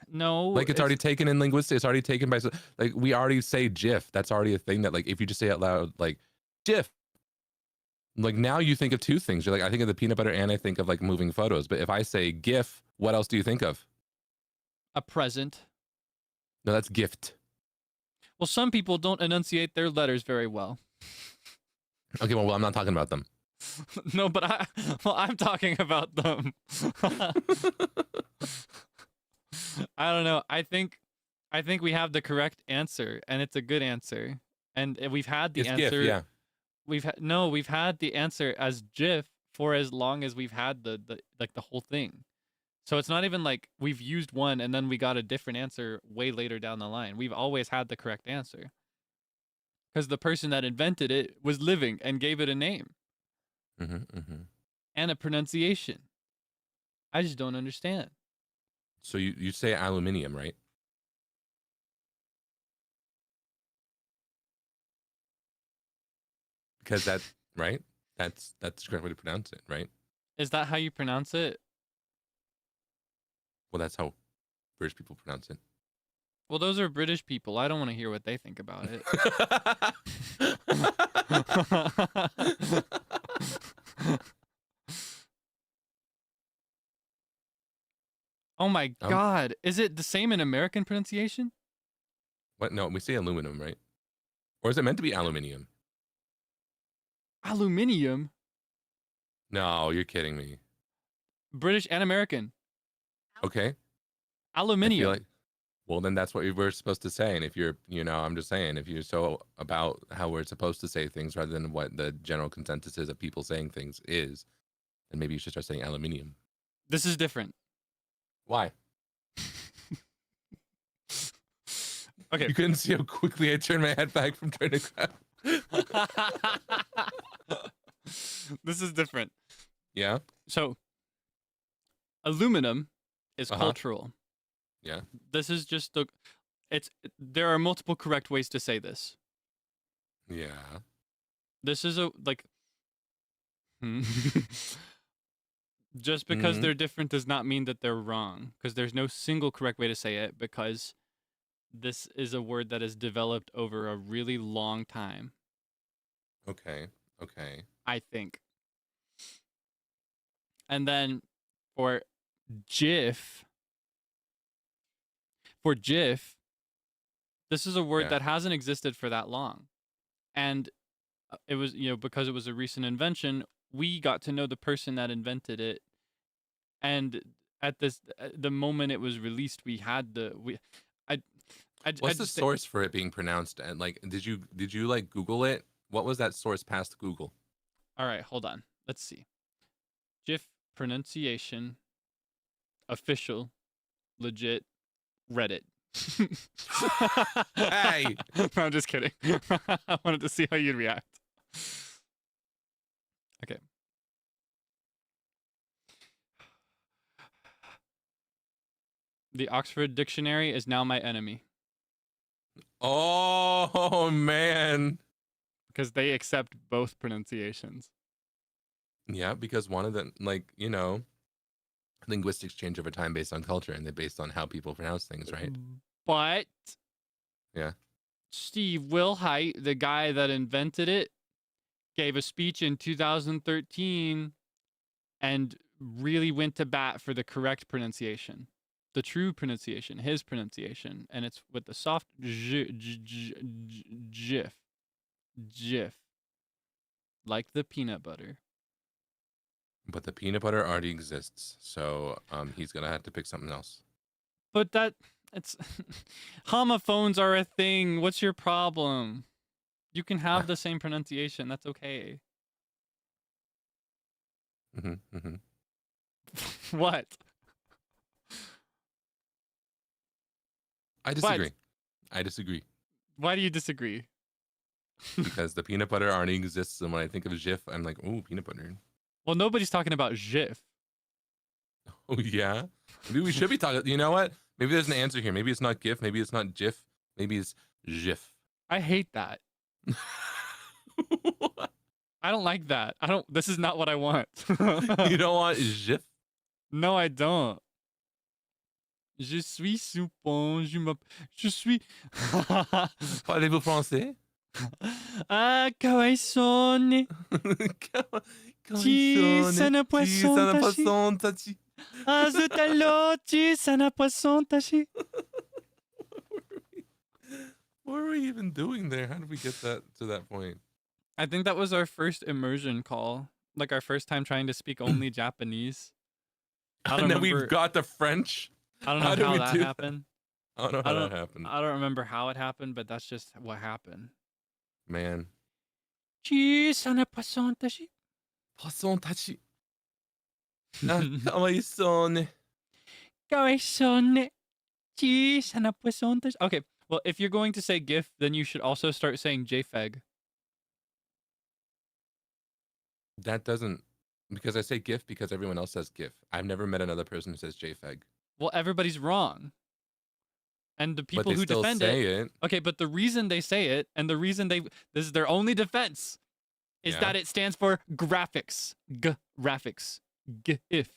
A: no.
B: Like it's already taken in linguistics. It's already taken by, like we already say GIF. That's already a thing that like if you just say it out loud, like GIF. Like now you think of two things. You're like, I think of the peanut butter and I think of like moving photos. But if I say GIF, what else do you think of?
A: A present.
B: No, that's gift.
A: Well, some people don't enunciate their letters very well.
B: Okay, well, I'm not talking about them.
A: No, but I'm talking about them. I don't know. I think we have the correct answer, and it's a good answer. And we've had the answer.
B: GIF, yeah.
A: we've had the answer as GIF for as long as we've had the like the whole thing. So it's not even like we've used one and then we got a different answer way later down the line. We've always had the correct answer. Because the person that invented it was living and gave it a name and a pronunciation. I just don't understand.
B: So you say aluminium, right? Because that's right. That's the correct way to pronounce it, right?
A: Is that how you pronounce it?
B: Well, that's how British people pronounce it.
A: Well, those are British people. I don't want to hear what they think about it. Oh my God. Is it the same in American pronunciation?
B: What? No, we say aluminum, right? Or is it meant to be aluminium?
A: Aluminium?
B: No, you're kidding me.
A: British and American.
B: Okay.
A: Aluminium.
B: Well, then that's what we were supposed to say. And if you're, I'm just saying, if you're so about how we're supposed to say things rather than what the general consensus is of people saying things is, then maybe you should start saying aluminium.
A: This is different.
B: Why?
A: Okay.
B: You couldn't see how quickly I turned my head back from trying to grab.
A: This is different.
B: Yeah.
A: So, aluminum is cultural.
B: Yeah.
A: This is just there are multiple correct ways to say this.
B: Yeah.
A: This is just because they're different does not mean that they're wrong, because there's no single correct way to say it, because this is a word that is developed over a really long time.
B: Okay.
A: I think. And then for GIF, this is a word that hasn't existed for that long. And it was, because it was a recent invention, we got to know the person that invented it. And at the moment it was released, we had
B: what's the source for it being pronounced? And like, did you like Google it? What was that source past Google?
A: All right, hold on. Let's see. GIF pronunciation, official, legit, Reddit.
B: Hey!
A: No, I'm just kidding. I wanted to see how you'd react. Okay. The Oxford Dictionary is now my enemy.
B: Oh, man.
A: Because they accept both pronunciations.
B: Yeah, because one of them, linguistics change over time based on culture, and they're based on how people pronounce things, right?
A: But
B: yeah,
A: Steve Wilhite, the guy that invented it, gave a speech in 2013 and really went to bat for the correct pronunciation, the true pronunciation, his pronunciation, and it's with the soft GIF, like the peanut butter.
B: But the peanut butter already exists, so he's gonna have to pick something else.
A: But it's homophones are a thing. What's your problem? You can have the same pronunciation. That's okay. What?
B: I disagree.
A: Why do you disagree?
B: Because the peanut butter already exists, and when I think of GIF, I'm like, ooh, peanut butter.
A: Well, nobody's talking about GIF.
B: Oh, yeah? Maybe we should be talking. You know what? Maybe there's an answer here. Maybe it's not GIF. Maybe it's not GIF. Maybe it's GIF.
A: I hate that. I don't like that. This is not what I want.
B: You don't want GIF?
A: No, I don't. Je suis soupon, je suis...
B: Parlez-vous français?
A: Ah, cabeçon. Ça n'a poisson tachi. Ah, zutalochi, ça n'a poisson tachi.
B: What were we even doing there? How did we get to that point?
A: I think that was our first immersion call. Like our first time trying to speak only Japanese.
B: And then we've got the French.
A: I don't know how that happened.
B: I don't know how that happened.
A: I don't remember how it happened, but that's just what happened.
B: Man.
A: 小さなパソンたち。
B: パソンたち。あ、かわいそうね。
A: かわいそうね。小さなパソンたち. Okay, well, if you're going to say GIF, then you should also start saying JPEG.
B: That doesn't, because I say GIF because everyone else says GIF. I've never met another person who says JPEG.
A: Well, everybody's wrong. And the
B: But
A: people
B: they
A: who
B: still
A: defend
B: say
A: it.
B: it.
A: Okay, but the reason they say it and the reason this is their only defense is that it stands for graphics. Graphics. GIF.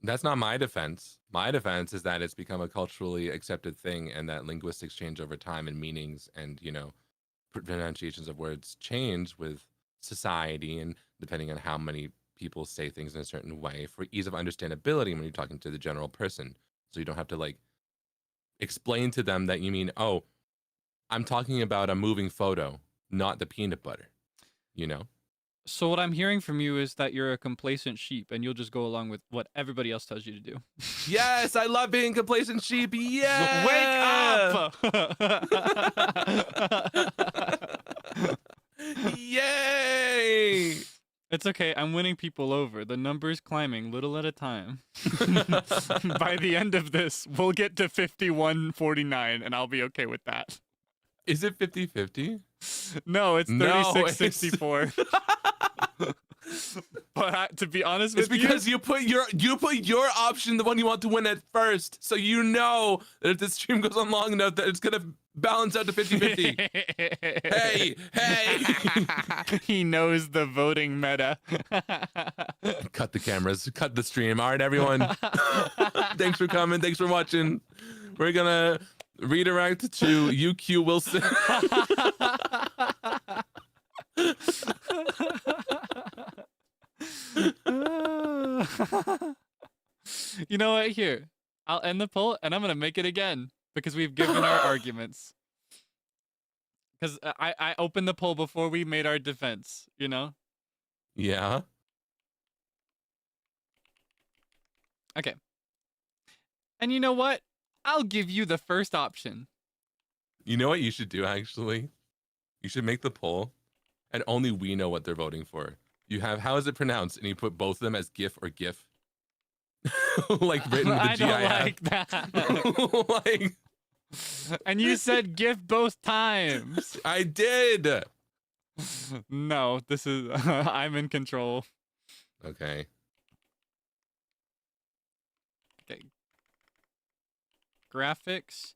B: That's not my defense. My defense is that it's become a culturally accepted thing and that linguistics change over time and meanings and, you know, pronunciations of words change with society and depending on how many people say things in a certain way for ease of understandability when you're talking to the general person. So you don't have to like explain to them that you mean, oh, I'm talking about a moving photo, not the peanut butter, you know?
A: So what I'm hearing from you is that you're a complacent sheep and you'll just go along with what everybody else tells you to do.
B: Yes, I love being complacent sheep. Yeah.
A: Wake up!
B: Yay!
A: It's okay. I'm winning people over. The number's climbing little at a time. By the end of this, we'll get to 51-49 and I'll be okay with that.
B: Is it 50-50?
A: No, it's
B: No,
A: 36-64. But to be honest with
B: it's because you put your option, the one you want to win at first, so you know that if this stream goes on long enough that it's gonna balance out to 50-50. Hey!
A: He knows the voting meta.
B: Cut the cameras, cut the stream. All right, everyone. Thanks for coming. Thanks for watching. We're gonna redirect to UQ Wilson.
A: You know what? Here, I'll end the poll and I'm gonna make it again because we've given our arguments. Because I opened the poll before we made our defense, you know?
B: Yeah.
A: Okay. And you know what? I'll give you the first option.
B: You know what you should do, actually? You should make the poll, and only we know what they're voting for. You have, how is it pronounced? And you put both of them as GIF or GIF. Like written with the GIF.
A: I don't like that.
B: Like...
A: And you said GIF both times.
B: I did.
A: No, this is, I'm in control.
B: Okay.
A: Okay. Graphics,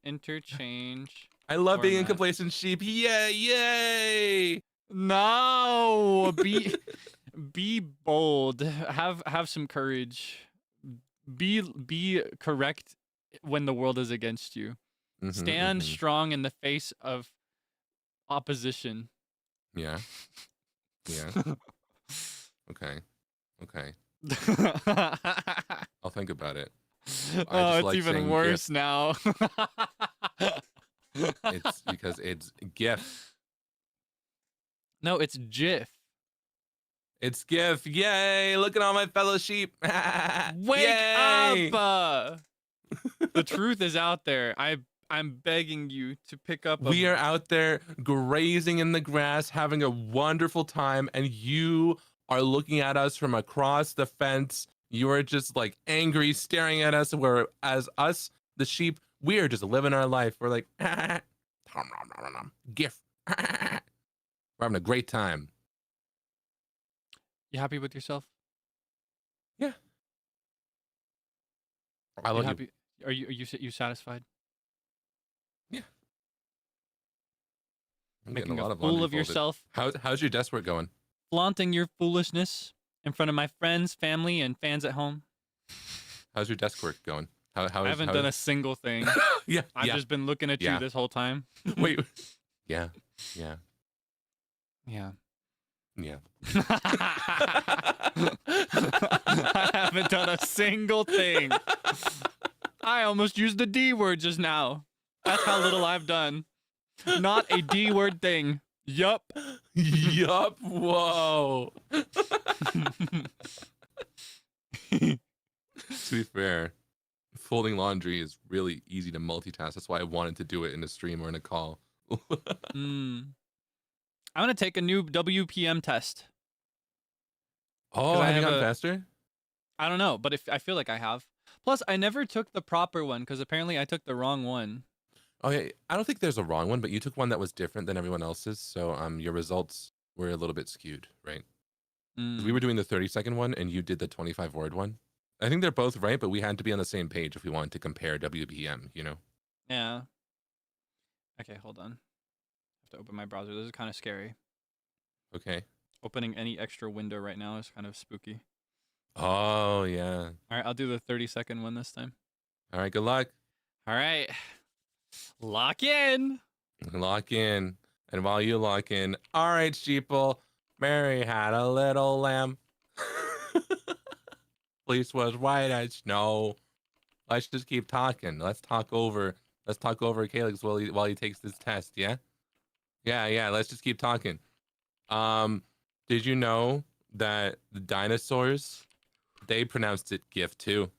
A: interchange.
B: I love being a
A: format.
B: complacent sheep. Yeah, yay!
A: No, be bold. Have some courage. Be correct when the world is against you. Stand strong in the face of opposition.
B: Yeah. Yeah. Okay. Okay. I'll think about it.
A: Oh, it's even worse now.
B: It's because it's GIF.
A: No, it's GIF.
B: It's GIF. Yay! Look at all my fellow sheep.
A: Wake up! The truth is out there. I'm begging you to pick up.
B: We are out there grazing in the grass, having a wonderful time, and you are looking at us from across the fence. You are just like angry, staring at us. Whereas us, the sheep, we are just living our life. We're like, GIF. We're having a great time.
A: You happy with yourself?
B: Yeah. I love you.
A: Happy? Are you satisfied?
B: Yeah. I'm
A: Making
B: getting a lot
A: fool of
B: folded.
A: yourself.
B: How's your desk work going?
A: Flaunting your foolishness in front of my friends, family, and fans at home.
B: How's your desk work going?
A: I haven't done a single thing.
B: Yeah.
A: I've just been looking at you this whole time.
B: Wait. Yeah. Yeah.
A: Yeah.
B: Yeah.
A: I haven't done a single thing. I almost used the D word just now. That's how little I've done. Not a D word thing. Yup.
B: Yup. Whoa. To be fair, folding laundry is really easy to multitask. That's why I wanted to do it in a stream or in a call.
A: I'm gonna take a new WPM test.
B: Oh,
A: I
B: have you
A: have
B: gone
A: a-
B: faster?
A: I don't know, but if I feel like I have. Plus, I never took the proper one because apparently I took the wrong one.
B: Oh yeah, I don't think there's a wrong one, but you took one that was different than everyone else's, so your results were a little bit skewed, right? 'Cause we were doing the 30-second one, and you did the 25-word one. I think they're both right, but we had to be on the same page if we wanted to compare WPM, you know?
A: Yeah. Okay, hold on. I have to open my browser. This is kind of scary.
B: Okay.
A: Opening any extra window right now is kind of spooky.
B: Oh yeah.
A: All right, I'll do the 30-second one this time.
B: All right. Good luck.
A: All right. Lock in.
B: Lock in, and while you lock in, all right, sheeple. Mary had a little lamb. Fleece was white as snow. Let's just keep talking. Let's talk over Kaelix while he takes this test. Yeah. Let's just keep talking. Did you know that the dinosaurs, they pronounced it gift too?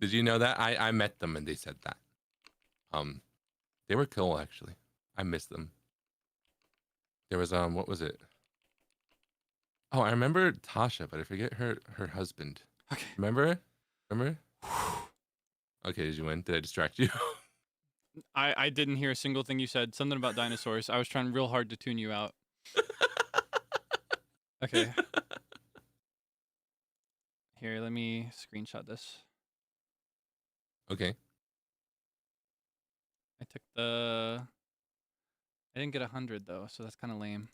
B: Did you know that? I met them and they said that. They were cool actually. I miss them. There was what was it? Oh, I remember Tasha, but I forget her husband.
A: Okay.
B: Remember? Okay, did you win? Did I distract you?
A: I didn't hear a single thing you said. Something about dinosaurs. I was trying real hard to tune you out. Okay. Here, let me screenshot this.
B: Okay.
A: I took the... I didn't get 100 though, so that's kind of lame.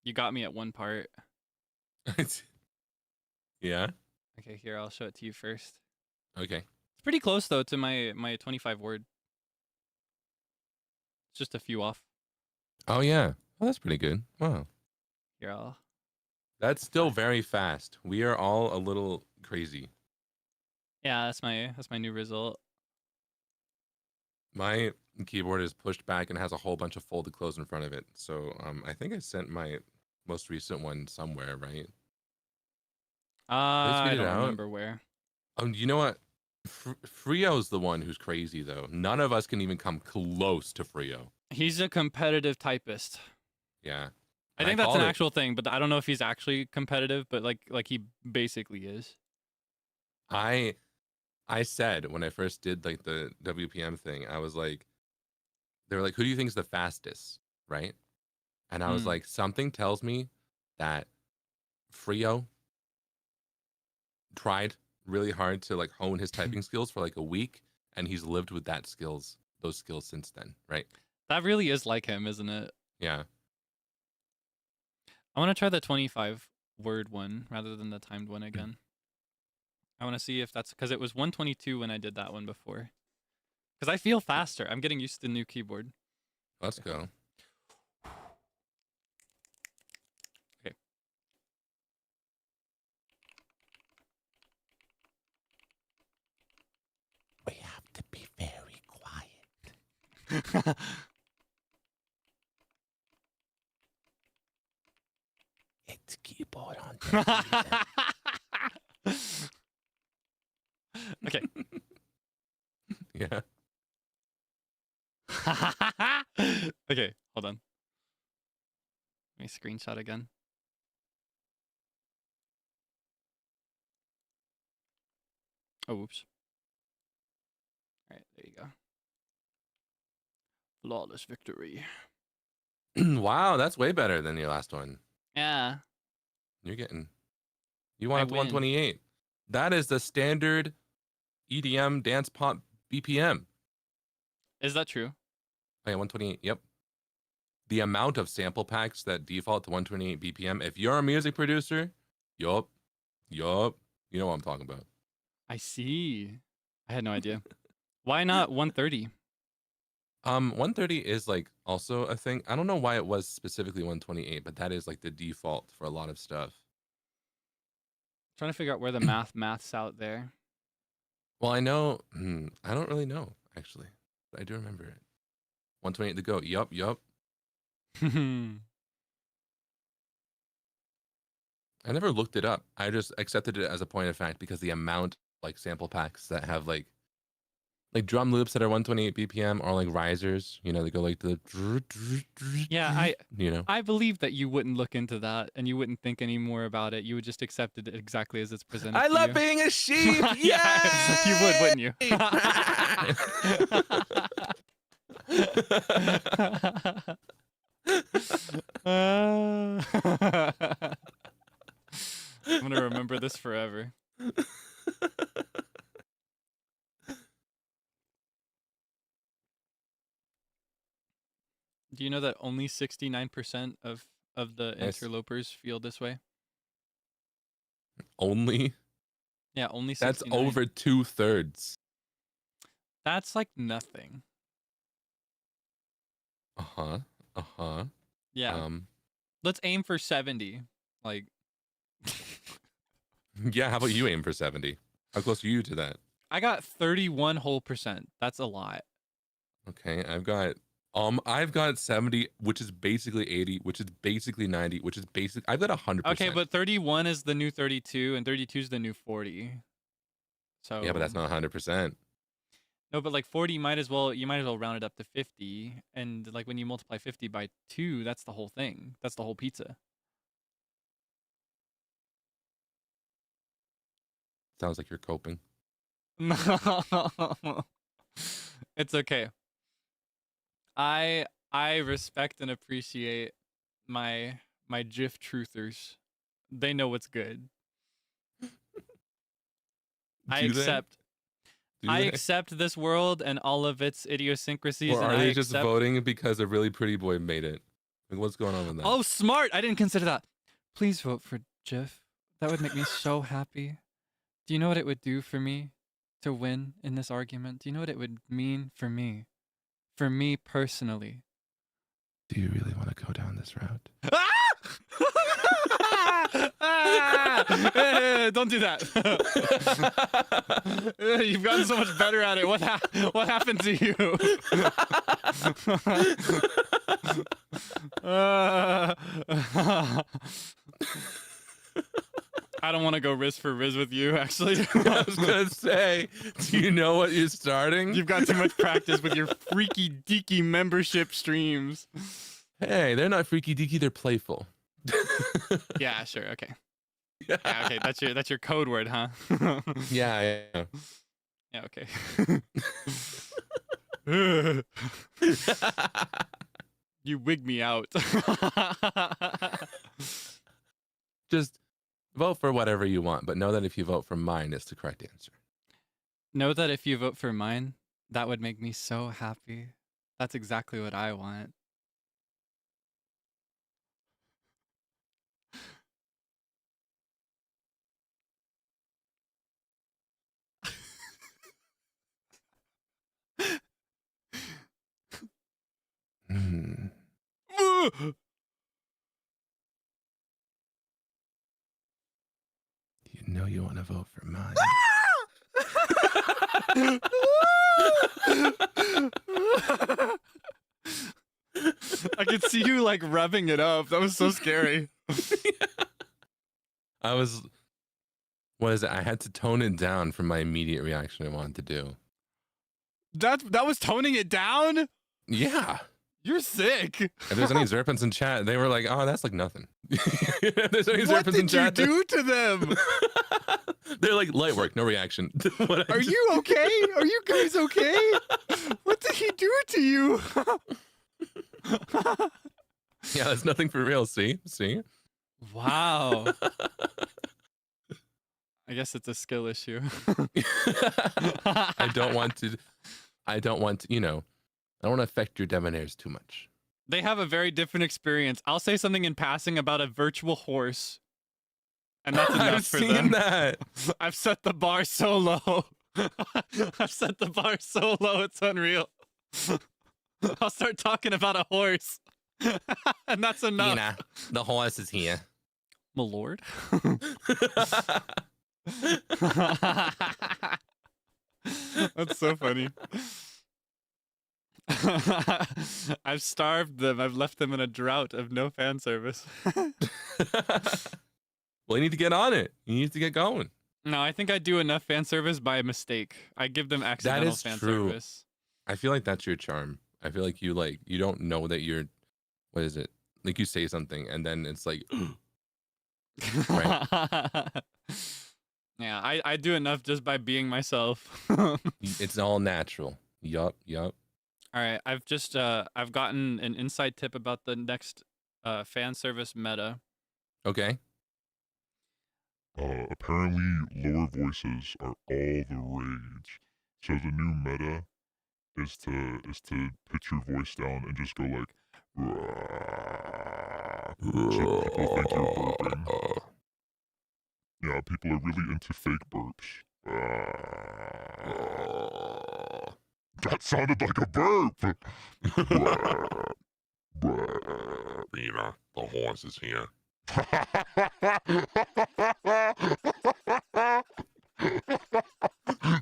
A: You got me at one part.
B: Yeah.
A: Okay, here, I'll show it to you first.
B: Okay.
A: It's pretty close though to my 25 word. It's just a few off.
B: Oh yeah. Well, that's pretty good. Wow.
A: Here, I'll...
B: That's still very fast. We are all a little crazy.
A: Yeah, that's my new result.
B: My keyboard is pushed back and has a whole bunch of folded clothes in front of it. So I think I sent my most recent one somewhere, right?
A: I
B: tweet it
A: don't
B: out.
A: remember where.
B: You know what? Frio's the one who's crazy though. None of us can even come close to Frio.
A: He's a competitive typist.
B: Yeah.
A: I think that's an actual thing, but I don't know if he's actually competitive, but like he basically is.
B: I said when I first did like the WPM thing, I was like, they were like, who do you think is the fastest? Right. And I was like, something tells me that Frio tried really hard to like hone his typing skills for like a week, and he's lived with those skills since then. Right.
A: That really is like him, isn't it?
B: Yeah.
A: I want to try the 25 word one rather than the timed one again. I want to see if that's because it was 122 when I did that one before. Because I feel faster. I'm getting used to the new keyboard.
B: Let's go.
A: Okay.
B: We have to be very quiet. It's keyboard on television.
A: Okay.
B: Yeah.
A: Okay, hold on. Let me screenshot again. Oh, whoops. All right, there you go. Flawless victory.
B: Wow, that's way better than your last one.
A: Yeah.
B: You want up to 128. That is the standard EDM dance pop BPM.
A: Is that true?
B: Oh, yeah, 128. Yep. The amount of sample packs that default to 128 BPM. If you're a music producer, yup. You know what I'm talking about.
A: I see. I had no idea. Why not 130?
B: 130 is like also a thing. I don't know why it was specifically 128, but that is like the default for a lot of stuff.
A: Trying to figure out where the math's out there.
B: Well, I know. I don't really know actually, but I do remember it. 128 to go. Yup. I never looked it up. I just accepted it as a point of fact because the amount like sample packs that have like like drum loops that are 128 BPM or like risers, you know, they go like the
A: Yeah,
B: you know.
A: I believe that you wouldn't look into that and you wouldn't think any more about it. You would just accept it exactly as it's presented
B: I
A: to
B: love
A: you.
B: being a sheep.
A: Yeah, you would, wouldn't you? I'm gonna remember this forever. Do you know that only 69% of the
B: Nice.
A: interlopers feel this way?
B: Only?
A: Yeah, only 69.
B: That's over 2/3.
A: That's like nothing.
B: Uh-huh. Uh-huh.
A: Yeah. Let's aim for 70. Like
B: yeah, how about you aim for 70? How close are you to that?
A: I got 31%. That's a lot.
B: Okay, I've got 70, which is basically 80, which is basically 90, which is basic. I've got 100%.
A: Okay, but 31 is the new 32 and 32 is the new 40. So
B: yeah, but that's not 100%.
A: No, but like 40 you might as well round it up to 50, and like when you multiply 50 by 2, that's the whole thing. That's the whole pizza.
B: Sounds like you're coping.
A: No. It's okay. I respect and appreciate my GIF truthers. They know what's good. I accept this world and all of its idiosyncrasies.
B: Or are they just voting because a really pretty boy made it? Like, what's going on with that?
A: Oh, smart! I didn't consider that. Please vote for GIF. That would make me so happy. Do you know what it would do for me to win in this argument? Do you know what it would mean for me? For me personally.
B: Do you really want to go down this route?
A: Don't do that. You've gotten so much better at it. What happened to you? I don't want to go Riz for Riz with you, actually.
B: I was going to say, do you know what you're starting?
A: You've got too much practice with your freaky deaky membership streams.
B: Hey, they're not freaky deaky, they're playful.
A: Yeah, sure, okay. Yeah, okay, that's your code word, huh?
B: Yeah.
A: Yeah, okay. You wig me out.
B: Just vote for whatever you want, but know that if you vote for mine, it's the correct answer.
A: Know that if you vote for mine, that would make me so happy. That's exactly what I want.
B: You know you want to vote for mine.
A: I could see you like rubbing it up. That was so scary.
B: What is it? I had to tone it down from my immediate reaction I wanted to do.
A: That was toning it down?
B: Yeah.
A: You're sick.
B: If there's any Zerpents in chat, they were like, oh, that's like nothing. If there's any
A: What
B: Zerpents in
A: did you
B: chat,
A: do to them?
B: they're like, light work, no reaction.
A: Are you okay? Are you guys okay? What did he do to you?
B: Yeah, that's nothing for real. See?
A: Wow. I guess it's a skill issue.
B: I don't want to, I don't want to affect your debonhairs too much.
A: They have a very different experience. I'll say something in passing about a virtual horse, and that's enough
B: I've
A: for
B: seen
A: them.
B: that.
A: I've set the bar so low. I've set the bar so low, it's unreal. I'll start talking about a horse, and that's enough.
B: The horse is here.
A: My lord. That's so funny. I've starved them. I've left them in a drought of no fan service.
B: Well, you need to get on it. You need to get going.
A: No, I think I do enough fan service by mistake. I give them accidental
B: is
A: fan
B: true.
A: service.
B: I feel like that's your charm. I feel like you don't know that you're, what is it? Like you say something and then it's like, right?
A: Yeah, I do enough just by being myself.
B: It's all natural. Yup.
A: All right, I've gotten an inside tip about the next fan service meta.
B: Okay.
C: Apparently, lower voices are all the rage. So the new meta is to pitch your voice down and just go like, so people think you're burping. Yeah, people are really into fake burps. That sounded like a burp.
D: Nina, the horse is here.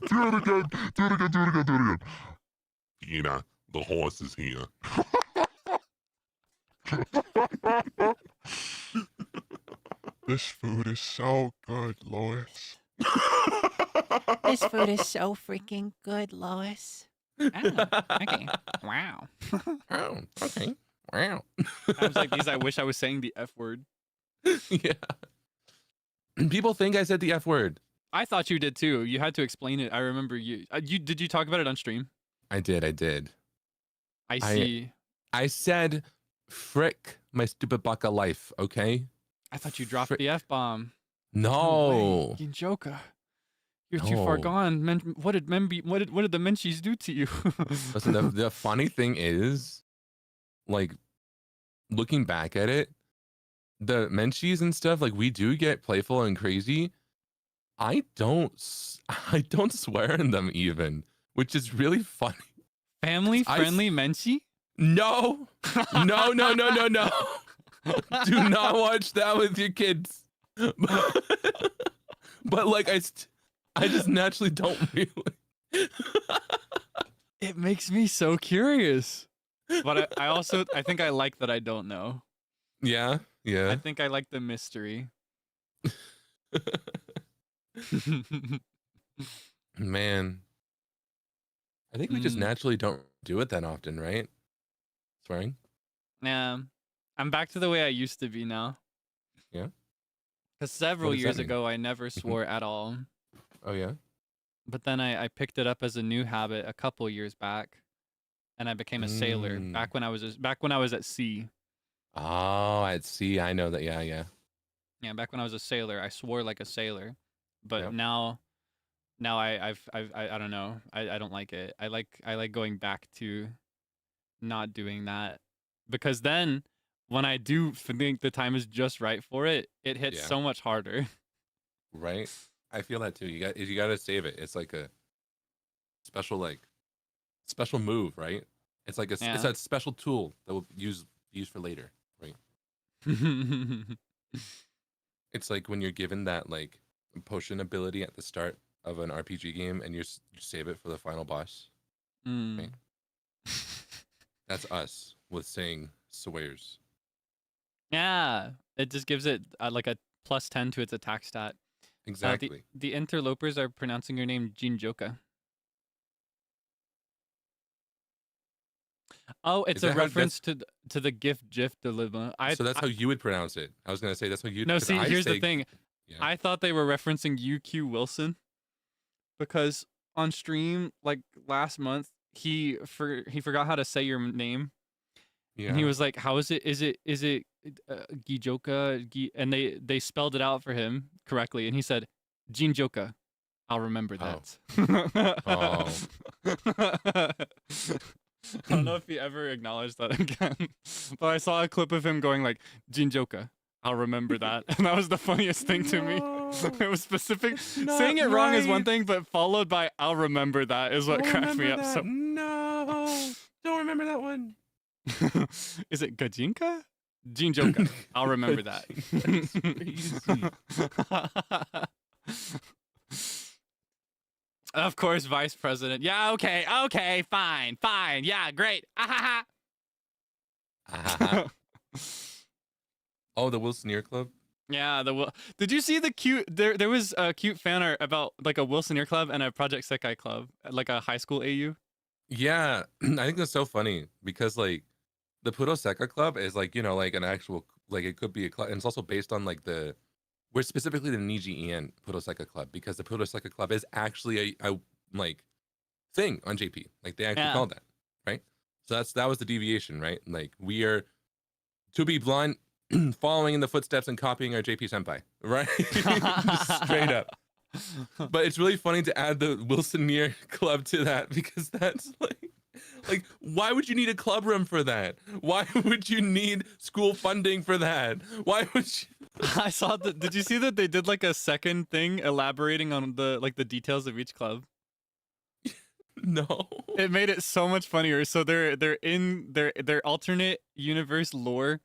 C: Do it again.
D: Nina, the horse is here.
C: This food is so good, Lois.
E: This food is so freaking good, Lois.
A: Oh, okay. Wow.
B: Oh, okay. Wow.
A: I was like these. I wish I was saying the F word.
B: Yeah. People think I said the F word.
A: I thought you did too. You had to explain it. I remember you. Did you talk about it on stream?
B: I did.
A: I see.
B: I said, frick my stupid bucka life, okay?
A: I thought you dropped the F bomb.
B: No.
A: Ginjoka. You're too far
B: No.
A: gone. What did the Menchies do to you?
B: Listen, the funny thing is, like, looking back at it, the Menchies and stuff, like, we do get playful and crazy. I don't swear in them even, which is really funny.
A: Family friendly Menchie?
B: No. No. Do not watch that with your kids. But like, I just naturally don't really.
A: It makes me so curious. But I think I like that I don't know.
B: Yeah.
A: I think I like the mystery.
B: Man. I think we just
A: Mm.
B: naturally don't do it that often, right? Swearing?
A: Yeah. I'm back to the way I used to be now.
B: Yeah?
A: Because several
B: does that
A: years
B: mean?
A: ago, I never swore at all.
B: Oh, yeah?
A: But then I picked it up as a new habit a couple years back, and I became a sailor
B: Mm.
A: back when I was at sea.
B: Oh, at sea. I know that. Yeah.
A: Yeah, back when I was a sailor, I swore like a sailor. But
B: Yep.
A: now I don't know. I don't like it. I like going back to not doing that, because then when I do think the time is just right for it, it hits
B: Yeah.
A: so much harder.
B: Right? I feel that too. You got to save it. It's like a special move, right? It's like it's
A: Yeah.
B: a special tool that we'll use for later, right? It's like when you're given that like potion ability at the start of an RPG game and you save it for the final boss.
A: Mm.
B: Right. That's us with saying swears.
A: Yeah, it just gives it like a +10 to its attack stat.
B: Exactly.
A: The interlopers are pronouncing your name Ginjoka. Oh, it's
B: Is
A: a
B: that how-
A: reference to the gift GIF dilemma.
B: So that's how you would pronounce it. I was gonna say that's how you.
A: No, see, here's the thing.
B: Yeah.
A: I thought they were referencing UQ Wilson, because on stream like last month he forgot how to say your name,
B: Yeah.
A: and he was like, "How is it? Is it Gijoka?" And they spelled it out for him correctly, and he said, "Ginjoka." I'll remember that. I don't know if he ever acknowledged that again, but I saw a clip of him going like, "Ginjoka." I'll remember that. And that was the funniest thing to me. It was specific. Saying it wrong is one thing, but followed by "I'll remember that" is what cracked me up. So
B: No, don't remember that one.
A: is it Gajinka? Ginjoka. I'll remember that. Of course, vice president. Yeah, okay, fine. Yeah, great. Ah, ha, ha.
B: Oh, the Will Sneer Club.
A: Yeah, did you see the cute there was a cute fan art about like a Wilsoneer club and a Project Sekai club, like a high school AU?
B: Yeah, I think that's so funny because like the Puroseka Club is like, you know, like an actual, like it could be a club, and it's also based on like we're specifically the NIJISANJI EN Puroseka Club, because the Puroseka Club is actually a like thing on JP, like they actually call that, right? So that was the deviation, right? Like we are, to be blunt, following in the footsteps and copying our JP senpai, right? Just straight up. But it's really funny to add the Wilsoneer Club to that, because that's like why would you need a club room for that? Why would you need school funding for that? Why would you?
A: I saw that. Did you see that they did like a second thing elaborating on the details of each club?
B: No.
A: It made it so much funnier. So they're in their alternate universe lore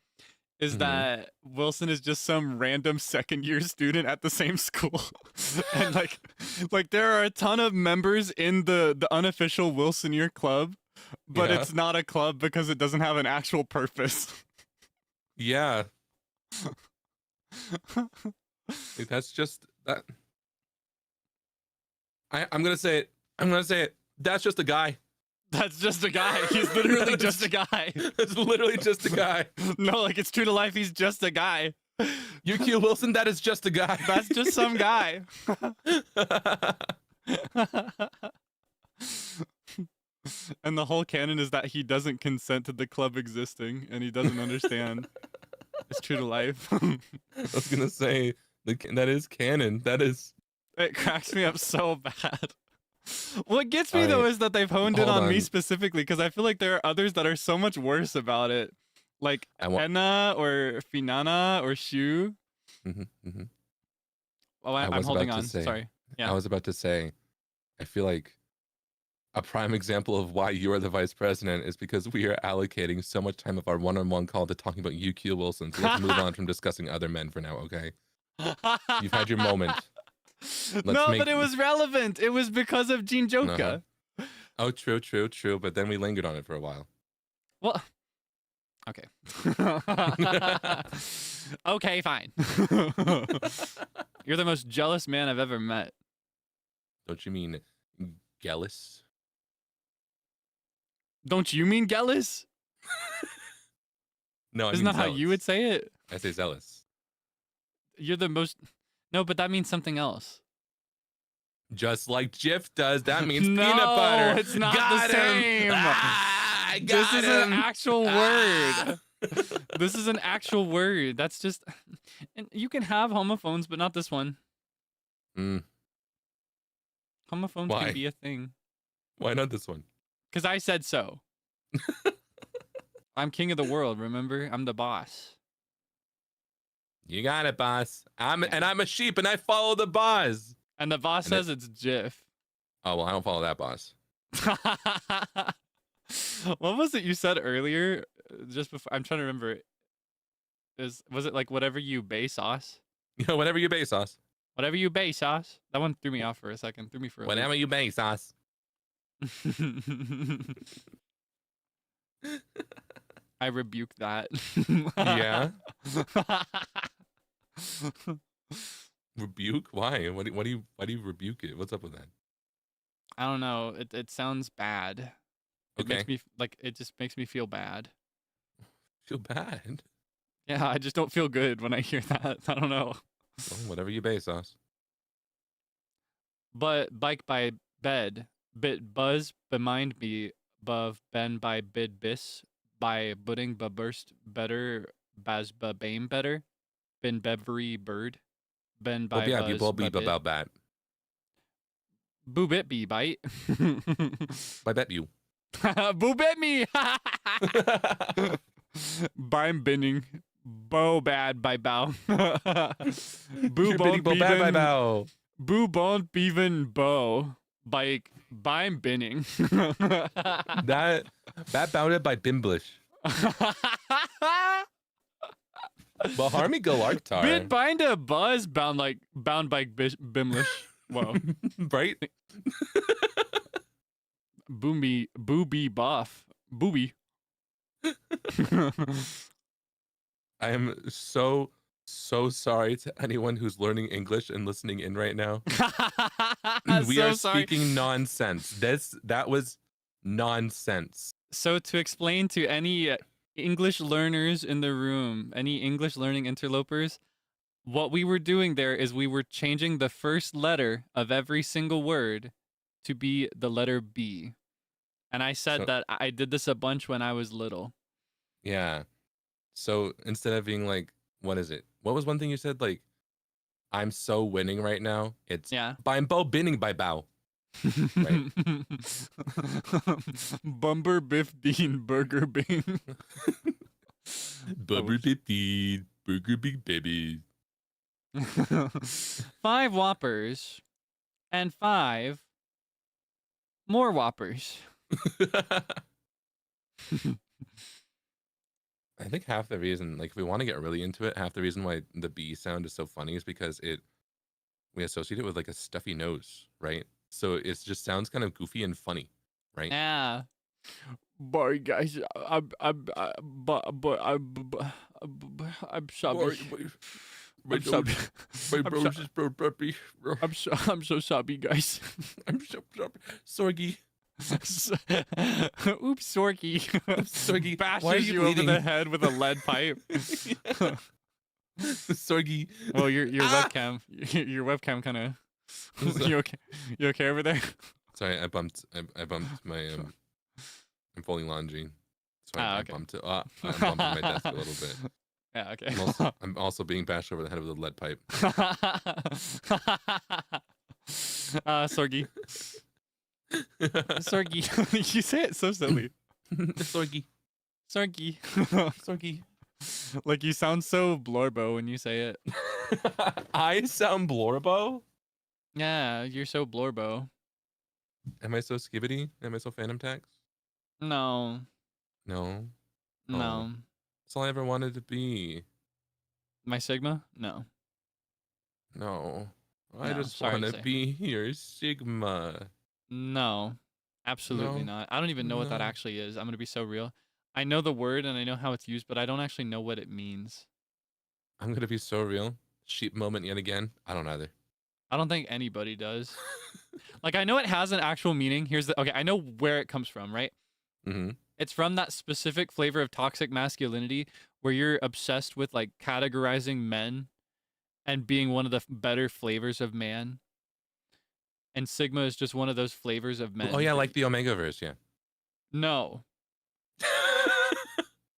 A: is that Wilson is just some random second year student at the same school. And like there are a ton of members in the unofficial Wilsoneer club, but it's not a club because it doesn't have an actual purpose.
B: Yeah. Like, that's just that. I'm gonna say it. That's just a guy.
A: That's just a guy. He's literally just a guy.
B: That's literally just a guy.
A: No, like it's true to life. He's just a guy.
B: UQ Wilson, that is just a guy.
A: That's just some guy. And the whole canon is that he doesn't consent to the club existing, and he doesn't understand. It's true to life.
B: I was gonna say that is canon. That is.
A: It cracks me up so bad. What gets me though is that they've honed it on me specifically, because I feel like there are others that are so much worse about it, like Enna or Finana or Shu. Oh, I'm holding on. Sorry. Yeah.
B: I was about to say, I feel like a prime example of why you are the vice president is because we are allocating so much time of our one-on-one call to talking about UQ Wilson. So let's move on from discussing other men for now, okay? You've had your moment.
A: But it was relevant. It was because of Ginjoka.
B: Oh, true. But then we lingered on it for a while.
A: Well, okay. Okay, fine. You're the most jealous man I've ever met.
B: Don't you mean jealous?
A: Don't you mean jealous?
B: No,
A: isn't that how you would say it?
B: I say zealous.
A: You're the most. No, but that means something else.
B: Just like Jif does, that means
A: no,
B: peanut butter.
A: It's not the same. This is an actual word. This is an actual word. That's just. And you can have homophones, but not this one. Homophones can be a thing.
B: Why not this one?
A: Because I said so. I'm king of the world, remember? I'm the boss.
B: You got it, boss. I'm a sheep, and I follow the boss.
A: And the boss says it's Jif.
B: Oh, well, I don't follow that boss.
A: What was it you said earlier? Just before, I'm trying to remember. Was it like whatever you bay sauce?
B: Yeah, whatever you bay sauce.
A: Whatever you bay sauce. That one threw me off for a second. Threw me for a
B: whatever you bay sauce.
A: I rebuke that.
B: Yeah. Rebuke? Why? Why do you rebuke it? What's up with that?
A: I don't know. It sounds bad. It makes me it just makes me feel bad.
B: Feel bad?
A: Yeah, I just don't feel good when I hear that. I don't know.
B: Well, whatever you bay sauce.
A: But bike by bed, bit buzz bemind me above ben by bid bis by budding ba burst better baz ba bame better ben bevery bird ben by buzz ba
B: bat.
A: Boo bit be bite.
B: I bet you.
A: Boo bit me. Bime binning. Bow bad by bow. Boo bone
B: bad by bow.
A: Boo bone beaven bow. Bike bime binning.
B: that bounded by Bimblish. Baharmi Galarktar.
A: Bit bind a buzz bound by Bimlish. Whoa.
B: Right?
A: Booby buff. Booby.
B: I am so so sorry to anyone who's learning English and listening in right now. We
A: So
B: are
A: sorry.
B: speaking nonsense. That was nonsense.
A: So to explain to any English learners in the room, any English learning interlopers, what we were doing there is we were changing the first letter of every single word to be the letter B. And I said
B: So-
A: that I did this a bunch when I was little.
B: Yeah. So instead of being like, what is it? What was one thing you said? Like, I'm so winning right now. It's
A: Yeah.
B: I'm bo binning by bow. Right.
A: Bumber Biff Dean Burger Bing.
B: Bubber Bippy, Burger Big Baby.
A: 5 Whoppers and 5 more Whoppers.
B: I think half the reason, like if we want to get really into it, half the reason why the B sound is so funny is because we associate it with like a stuffy nose, right? So it just sounds kind of goofy and funny, right?
A: Yeah. Boy, guys, I'm sorry. I'm sorry.
B: My
A: I'm
B: bros is bro puppy.
A: I'm so sorry, guys.
B: I'm so sorry.
A: Oops, Sorky.
B: Sorky,
A: Bashes
B: why are you
A: you over the
B: bleeding?
A: head with a lead pipe.
B: Sorgy.
A: Well, your
B: Ah!
A: webcam, your webcam kind of. You okay? You okay over there?
B: Sorry, I bumped my I'm folding laundry. So I
A: Okay.
B: bumped it. I'm bumping my desk a little bit.
A: Yeah. Okay.
B: I'm also being bashed over the head with a lead pipe.
A: Sorgy. Sorgy. You say it so silly.
B: Sorgy.
A: Sorgy.
B: Sorgy.
A: Like you sound so blorbo when you say it.
B: I sound blorbo?
A: Yeah, you're so blorbo.
B: Am I so skibbity? Am I so phantom tax?
A: No.
B: No.
A: No.
B: That's all I ever wanted to be.
A: My Sigma? No.
B: No. I
A: No,
B: just
A: sorry to
B: want to
A: say.
B: be your Sigma.
A: No. Absolutely
B: No?
A: not. I don't even know what that
B: No.
A: actually is. I'm going to be so real. I know the word and I know how it's used, but I don't actually know what it means.
B: I'm going to be so real. Sheep moment yet again. I don't either.
A: I don't think anybody does. Like, I know it has an actual meaning. Okay, I know where it comes from, right?
B: Mm-hmm.
A: It's from that specific flavor of toxic masculinity where you're obsessed with like categorizing men and being one of the better flavors of man. And Sigma is just one of those flavors of men.
B: Oh, yeah,
A: that
B: like the Omegaverse, yeah.
A: No,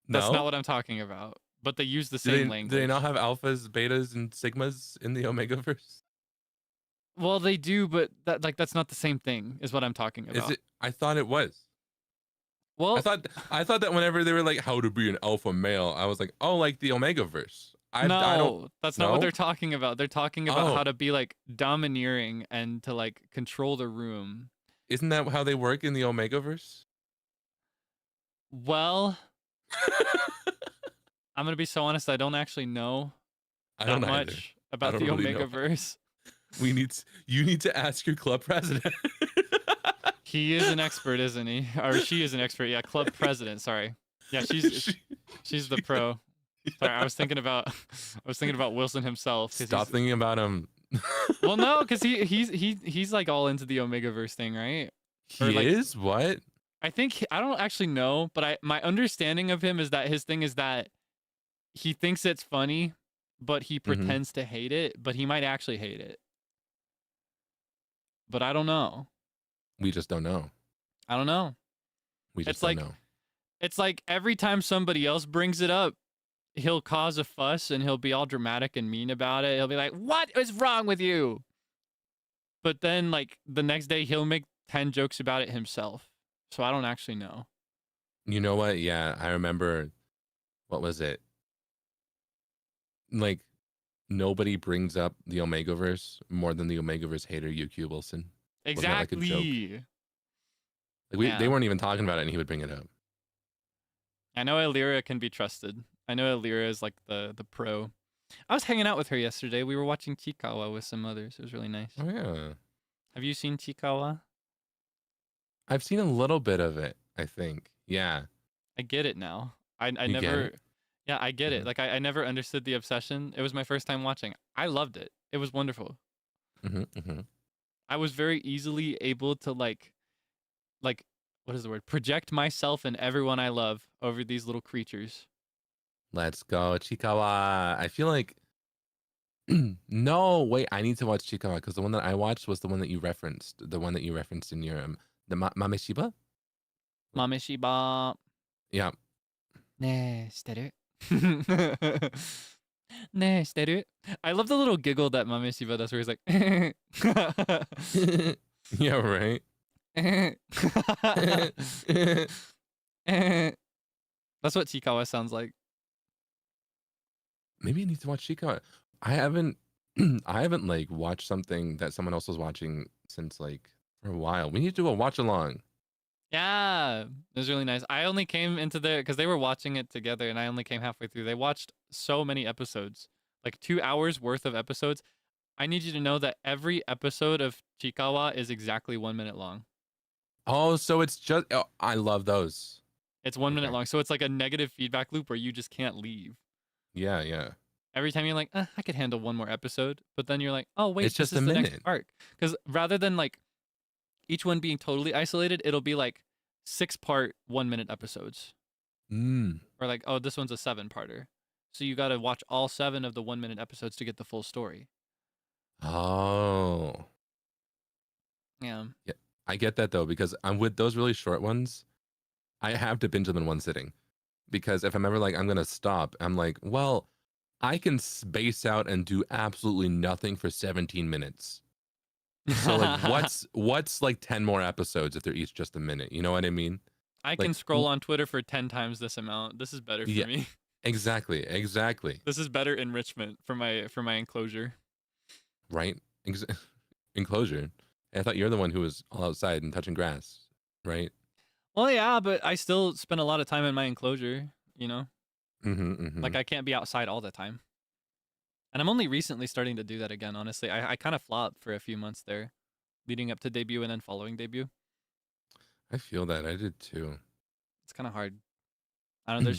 B: No?
A: that's not what I'm talking about. But they use the same language.
B: Do they not have alphas, betas, and sigmas in the Omegaverse?
A: Well, they do, but that's not the same thing, is what I'm talking about.
B: Is it? I thought it was.
A: Well,
B: I thought that whenever they were like, how to be an alpha male, I was like, oh, like the Omegaverse. I don't.
A: That's not what
B: No?
A: they're talking about. They're talking about
B: Oh.
A: how to be like domineering and to like control the room.
B: Isn't that how they work in the Omegaverse?
A: Well, I'm gonna be so honest. I don't actually know
B: I
A: that
B: don't either.
A: much about
B: don't
A: the
B: really know.
A: Omegaverse.
B: You need to ask your club president.
A: He is an expert, isn't he? Or she is an expert. Yeah, club president. Sorry. Yeah, she's the pro. Sorry, I was thinking about Wilson himself. 'Cause
B: Stop thinking about him.
A: Well, no, because he's like all into the Omegaverse thing, right?
B: He
A: or, like-
B: is what?
A: I think I don't actually know, but my understanding of him is that his thing is that he thinks it's funny, but he pretends to hate it, but he might actually hate it. But I don't know.
B: We just don't know.
A: I don't know.
B: We just
A: It's
B: don't
A: like-
B: know.
A: It's like every time somebody else brings it up, he'll cause a fuss and he'll be all dramatic and mean about it. He'll be like, "What is wrong with you?" But then like the next day he'll make 10 jokes about it himself. So I don't actually know.
B: You know what? Yeah, I remember. What was it? Like, nobody brings up the Omegaverse more than the Omegaverse hater UQ Wilson. Wasn't that like a joke?
A: Exactly.
B: Like they
A: Yeah.
B: weren't even talking about it, and he would bring it up.
A: I know Illyria can be trusted. I know Illyria is like the pro. I was hanging out with her yesterday. We were watching Chikawa with some others. It was really nice.
B: Oh yeah,
A: Have you seen Chikawa?
B: I've seen a little bit of it. I think. Yeah.
A: I get it now. I
B: You get
A: never.
B: it?
A: Yeah, I get it.
B: Mhm.
A: Like I never understood the obsession. It was my first time watching. I loved it. It was wonderful. I was very easily able to like what is the word? Project myself and everyone I love over these little creatures.
B: Let's go, Chikawa. I feel like no, wait, I need to watch Chikawa because the one that I watched was the one that you referenced. The one that you referenced in your the Mameshiba?
A: Mameshiba.
B: Yeah.
A: ねえ、してる? Ne, steru. I love the little giggle that Mameshiba does where he's like
B: Yeah, right.
A: That's what Chikawa sounds like.
B: Maybe I need to watch Chikawa. I haven't I haven't like watched something that someone else was watching since like for a while. We need to do a watch along.
A: Yeah, it was really nice. I only came into there because they were watching it together and I only came halfway through. They watched so many episodes, like 2 hours worth of episodes. I need you to know that every episode of Chikawa is exactly 1 minute long.
B: Oh, so it's just I love those.
A: It's 1 minute
B: Okay.
A: long. So it's like a negative feedback loop where you just can't leave.
B: Yeah, yeah.
A: Every time you're like, I could handle one more episode. But then you're like, oh, wait,
B: It's
A: this
B: just
A: is
B: a
A: the next
B: minute.
A: arc. Because rather than like each one being totally isolated, it'll be like 6-part 1 minute episodes. Or like, oh, this one's a 7-parter. So you got to watch all 7 of the 1 minute episodes to get the full story.
B: Oh.
A: Yeah.
B: Yeah. I get that though, because I'm with those really short ones, I have to binge them in one sitting. Because if I'm ever like, I'm going to stop, I'm like, well, I can space out and do absolutely nothing for 17 minutes. So like what's like 10 more episodes if they're each just a minute? You know what I mean?
A: I
B: Like,
A: can scroll on Twitter for 10 times this amount. This is better for
B: Yeah.
A: me.
B: Exactly.
A: This is better enrichment for my enclosure.
B: Right? Enclosure. I thought you're the one who was all outside and touching grass, right?
A: Well, yeah, but I still spend a lot of time in my enclosure, you know?
B: Mm-hmm.
A: Like I can't be outside all the time. And I'm only recently starting to do that again, honestly. I kind of flopped for a few months there, leading up to debut and then following debut.
B: I feel that. I did too.
A: It's kind of hard. I don't know,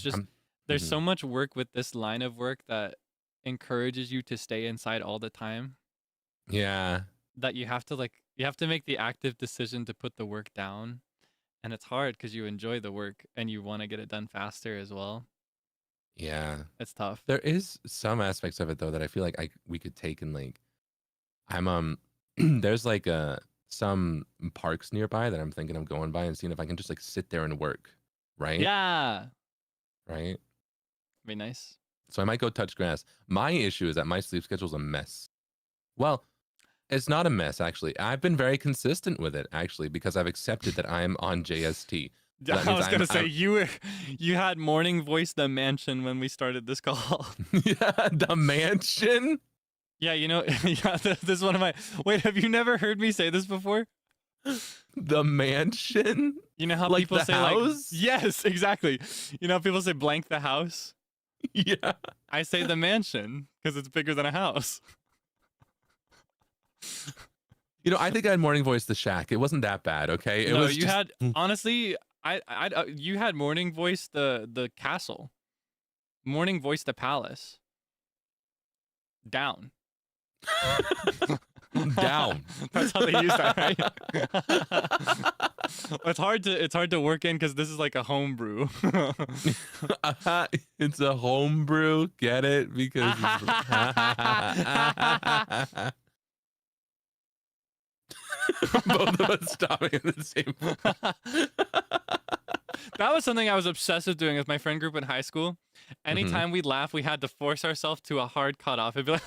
A: there's so much work with this line of work that encourages you to stay inside all the time
B: Yeah.
A: that you have to make the active decision to put the work down. And it's hard because you enjoy the work and you want to get it done faster as well.
B: Yeah.
A: It's tough.
B: There is some aspects of it though that I feel like we could take and like I'm there's like some parks nearby that I'm thinking of going by and seeing if I can just like sit there and work. Right?
A: Yeah.
B: Right?
A: Be nice.
B: So I might go touch grass. My issue is that my sleep schedule is a mess. Well, it's not a mess, actually. I've been very consistent with it, actually, because I've accepted that I'm on JST. So that
A: I
B: means
A: was gonna say you had morning voice the mansion when we started this call.
B: Yeah, the mansion.
A: Yeah, you know, yeah, this is one of my. Wait, have you never heard me say this before?
B: The mansion.
A: You know how
B: Like
A: people
B: the
A: say
B: house?
A: like, yes, exactly. You know how people say blank the house.
B: Yeah.
A: I say the mansion because it's bigger than a house.
B: You know, I think I had morning voice the shack. It wasn't that bad. Okay. It
A: No,
B: was
A: you
B: just,
A: had honestly. You had morning voice the castle. Morning voice the palace. Down.
B: down.
A: That's how they use that, right? It's hard to work in because this is like a homebrew.
B: It's a homebrew. Get it? Because both of us stopping at the same point.
A: That was something I was obsessive doing with my friend group in high school. Anytime we'd laugh, we had to force ourselves to a hard cutoff. It'd be like,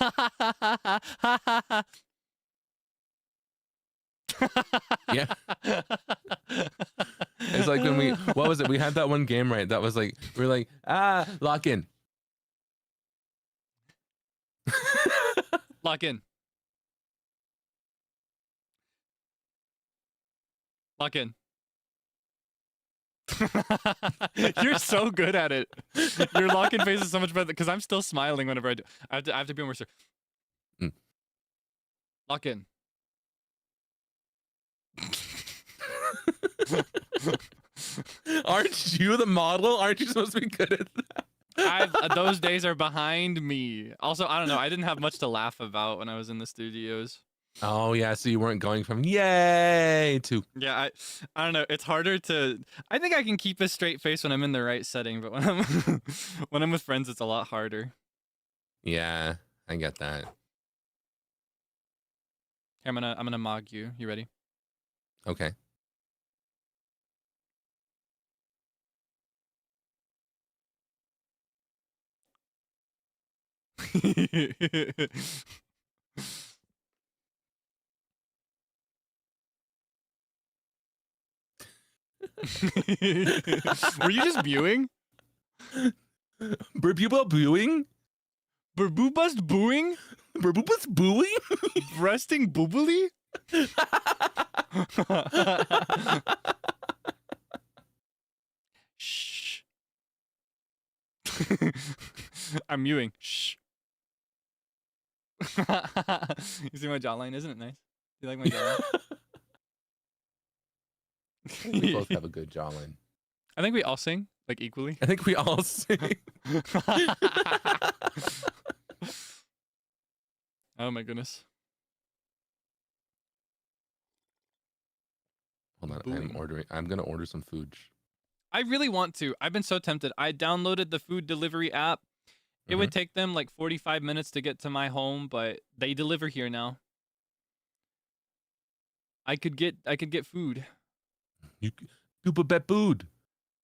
B: Yeah. It's like when what was it? We had that one game, right? That was like, we were like, lock in.
A: Lock in. Lock in. You're so good at it. Your lock in face is so much better because I'm still smiling whenever I do. I have to be more serious. Lock in.
B: Aren't you the model? Aren't you supposed to be good at that?
A: Those days are behind me. Also, I don't know. I didn't have much to laugh about when I was in the studios.
B: Oh yeah, so you weren't going from yay to
A: Yeah, I don't know. It's harder to. I think I can keep a straight face when I'm in the right setting, but when I'm when I'm with friends, it's a lot harder.
B: yeah. I get that.
A: Here, I'm gonna mog you. You ready?
B: Okay.
A: Were you just viewing?
B: Were people booing?
A: Burboobas booing?
B: Burboobas booing?
A: Breasting boobily? Shh. I'm mewing. Shh. You see my jawline? Isn't it nice? You like my jawline?
B: We both have a good jawline.
A: I think we all sing like equally.
B: I think we all sing.
A: Oh my goodness.
B: Hold on,
A: Booing.
B: I'm gonna order some food.
A: I really want to. I've been so tempted. I downloaded the food delivery app. It would take them like 45 minutes to get to my home, but they deliver here now. I could get food.
B: You super bet food.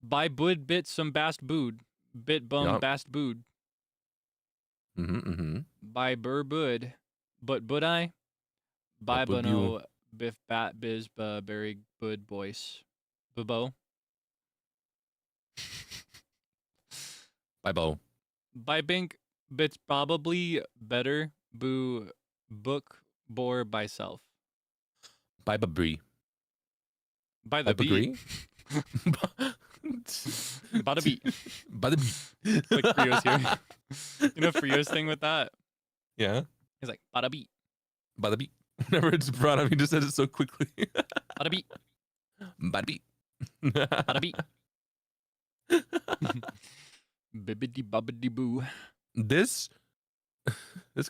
A: Buy bud bit some bast bood. Bit bum
B: Yup.
A: bast bood.
B: Mm-hmm.
A: Buy bur bud. But bud I? Buy
B: But bud
A: bono biff bat biz berry bud boys. Bubo.
B: Bye, Bo.
A: By bink bits probably better boo book bore by self.
B: Bye, Babri.
A: By the beat. Bada beat.
B: By the beat.
A: Like Frio's here. You know Frio's thing with that?
B: Yeah.
A: He's like, bada beat.
B: By the beat. Whenever it's brought up, he just says it so quickly.
A: Bada beat.
B: By the beat.
A: Bada beat. Bibbidi bobbidi boo.
B: This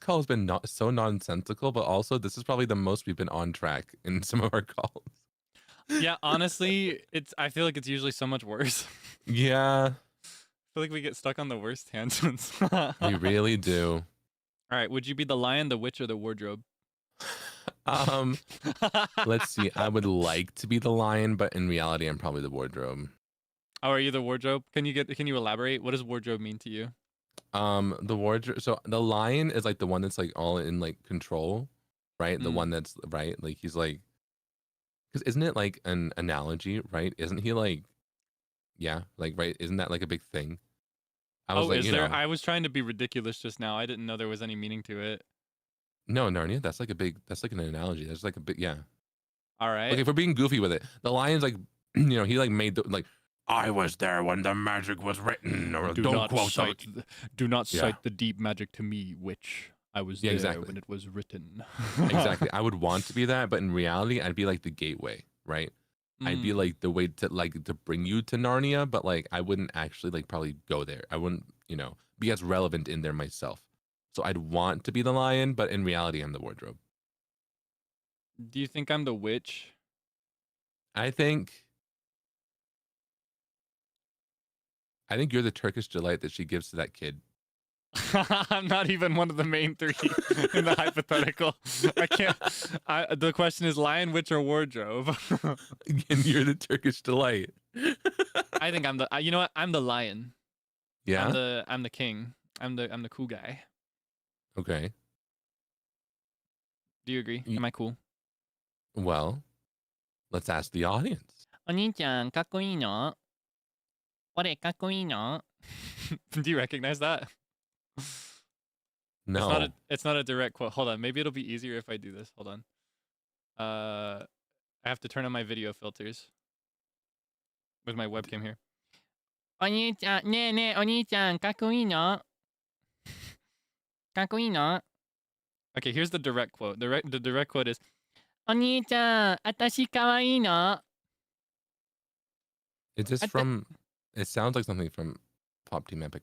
B: call has been so nonsensical, but also this is probably the most we've been on track in some of our calls.
A: Yeah, honestly, I feel like it's usually so much worse.
B: Yeah,
A: I feel like we get stuck on the worst tangents.
B: we really do.
A: All right, would you be the lion, the witch, or the wardrobe?
B: Let's see. I would like to be the lion, but in reality, I'm probably the wardrobe.
A: Oh, are you the wardrobe? Can you elaborate? What does wardrobe mean to you?
B: The wardrobe. So the lion is like the one that's like all in like control, right? The
A: Mm.
B: one that's right. Like he's like, because isn't it like an analogy, right? Isn't he like, yeah, like right? Isn't that like a big thing? I was
A: Oh,
B: like,
A: is
B: you
A: there?
B: know,
A: I was trying to be ridiculous just now. I didn't know there was any meaning to it.
B: no, Narnia. That's like a big. That's like an analogy. That's like a big. Yeah.
A: All right.
B: Okay, if we're being goofy with it, the lion's like, you know, he like made the like. I was there when the magic was written, or
A: Do
B: don't
A: not
B: quote
A: cite do not
B: Yeah.
A: cite the deep magic to me, witch. I was
B: Yeah,
A: there
B: exactly.
A: when it was written.
B: Exactly. I would want to be that, but in reality, I'd be like the gateway, right? I'd be
A: Mm.
B: like the way to bring you to Narnia, but like I wouldn't actually like probably go there. I wouldn't, you know, be as relevant in there myself. So I'd want to be the lion, but in reality, I'm the wardrobe.
A: Do you think I'm the witch?
B: I think you're the Turkish delight that she gives to that kid.
A: I'm not even one of the main three in the hypothetical. I can't. The question is lion, witch, or wardrobe.
B: And you're the Turkish delight.
A: I think I'm the. You know what? I'm the lion.
B: Yeah.
A: I'm the king. I'm the cool guy.
B: Okay.
A: Do you agree?
B: Ye-
A: Am I cool?
B: Well, let's ask the audience.
E: お兄ちゃん、かっこいいの俺、かっこいいの
A: Do you recognize that?
B: No.
A: It's not a direct quote. Hold on. Maybe it'll be easier if I do this. Hold on. I have to turn on my video filters with my webcam here.
E: お兄ちゃん、ねえねえ、お兄ちゃん、かっこいいのかっこいいの
A: Okay, here's the direct quote. The direct quote is,
E: お兄ちゃん、あたしかわいいの
B: Is this
E: I thi-
B: from? It sounds like something from Pop Team Epic.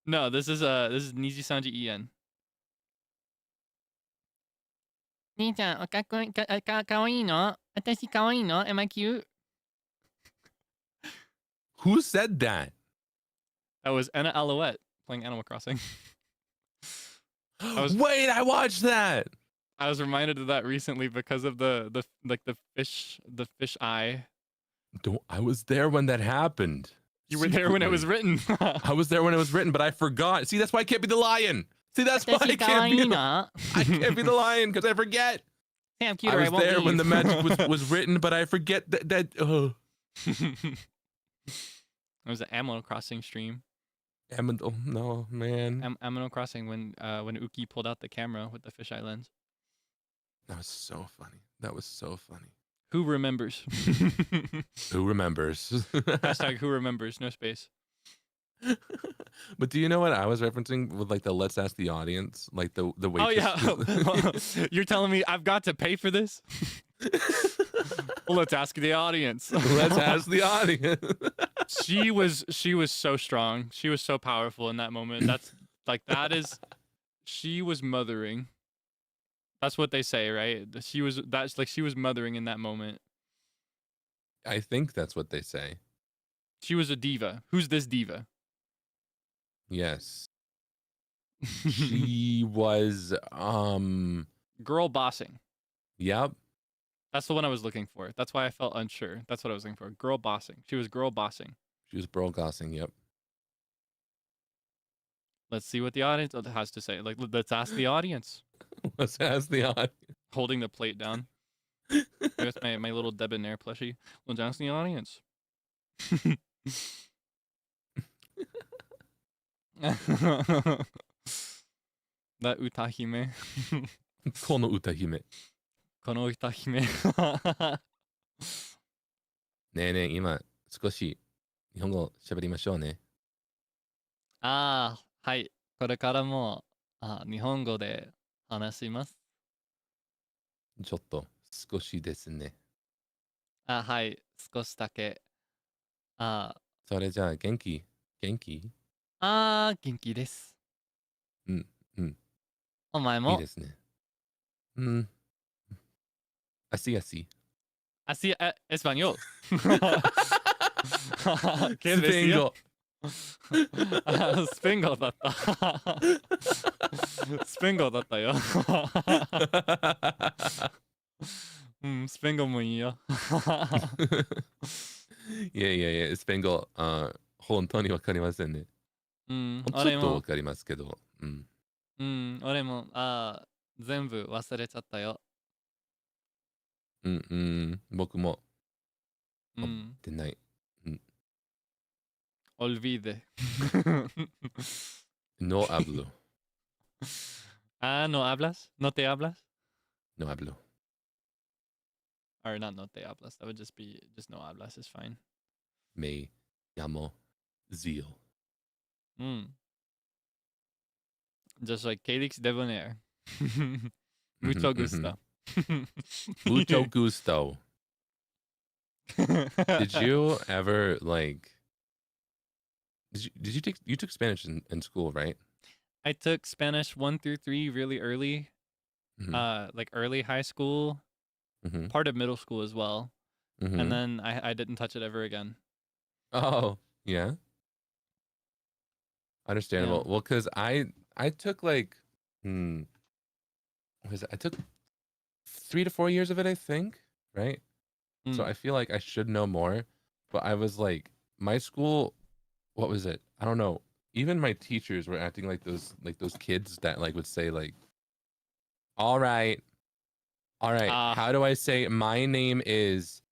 A: No, this is NIJISANJI EN.
E: 兄ちゃん、かわいいの私かわいいの Am I cute?
B: Who said that?
A: That was Anna Alouette playing Animal Crossing.
B: Wait, I watched that.
A: I was reminded of that recently because of the fish eye.
B: I was there when that happened.
A: You were there when it was
B: Secretly.
A: written.
B: I was there when it was written, but I forgot. See, that's why I can't be the lion. See, that's why I
E: 私かわ
B: can't
E: い
B: be
E: い
B: the,
E: の
B: I can't be the lion because I forget.
E: Say I'm cute
B: I
E: or I
B: was
E: won't
B: there when the
E: leave.
B: magic was written, but I forget that.
A: It was an Animal Crossing stream.
B: Oh, no, man.
A: Animal Crossing when Uki pulled out the camera with the fisheye lens.
B: That was so funny. That was so funny.
A: Who remembers?
B: Who remembers?
A: Hashtag who remembers, no space.
B: But do you know what I was referencing with like the let's ask the audience, like the
A: Oh
B: waitress?
A: yeah. You're telling me I've got to pay for this? Well, let's ask the audience.
B: Let's ask the audience.
A: She was so strong. She was so powerful in that moment. She was mothering. That's what they say, right? She was mothering in that moment.
B: I think that's what they say.
A: She was a diva. Who's this diva?
B: Yes. She was
A: Girl bossing.
B: Yep.
A: That's the one I was looking for. That's why I felt unsure. That's what I was looking for. Girl bossing. She was girl bossing.
B: She was bro gossing, yep.
A: Let's see what the audience has to say. Like, let's ask the audience.
B: Let's ask the audience.
A: Holding the plate down. With my little debonair plushie. Let's ask the audience. That utahime.
B: この歌姫。
A: このutahime.
B: ねえねえ、今少し日本語喋りましょうね。
A: ああ、はい。これからも日本語で話します。
B: ちょっと少しですね。
A: はい。少しだけ。
B: それじゃあ元気元気
A: 元気です。
B: うんうん。
A: お前も。
B: いいですね。うん。Así, así.
A: Así, español. ¿Qué
B: スペイン語。
A: スペイン語だった。スペイン語だったよ。うん、スペイン語もいいよ。
B: いやいやいや、スペイン語、本当にわかりませんね。
A: うん、
B: ちょっとわかりますけど。うん。
A: うん、俺も、全部忘れちゃったよ。
B: うんうん、僕も。
A: うん。
B: ってない。うん。
A: Olvide.
B: No hablo.
A: ¿no hablas? ¿No te hablas?
B: No hablo.
A: Or not no te hablas. That would just be, just no hablas is fine.
B: Me llamo Zeal.
A: Just like Kaelix Debonair. Mucho gusto.
B: Mucho gusto. Did you ever like? Did you take you took Spanish in school, right?
A: I took Spanish 1 through 3 really early.
B: Mhm.
A: Like early high school, part of middle school as well. And then I didn't touch it ever again.
B: Oh, yeah. Understandable.
A: Yeah.
B: Well, because I took like I took 3 to 4 years of it, I think, right? So I feel like I should know more, but I was like, my school, what was it? I don't know. Even my teachers were acting like those kids that like would say like, all right, how do I say my name is,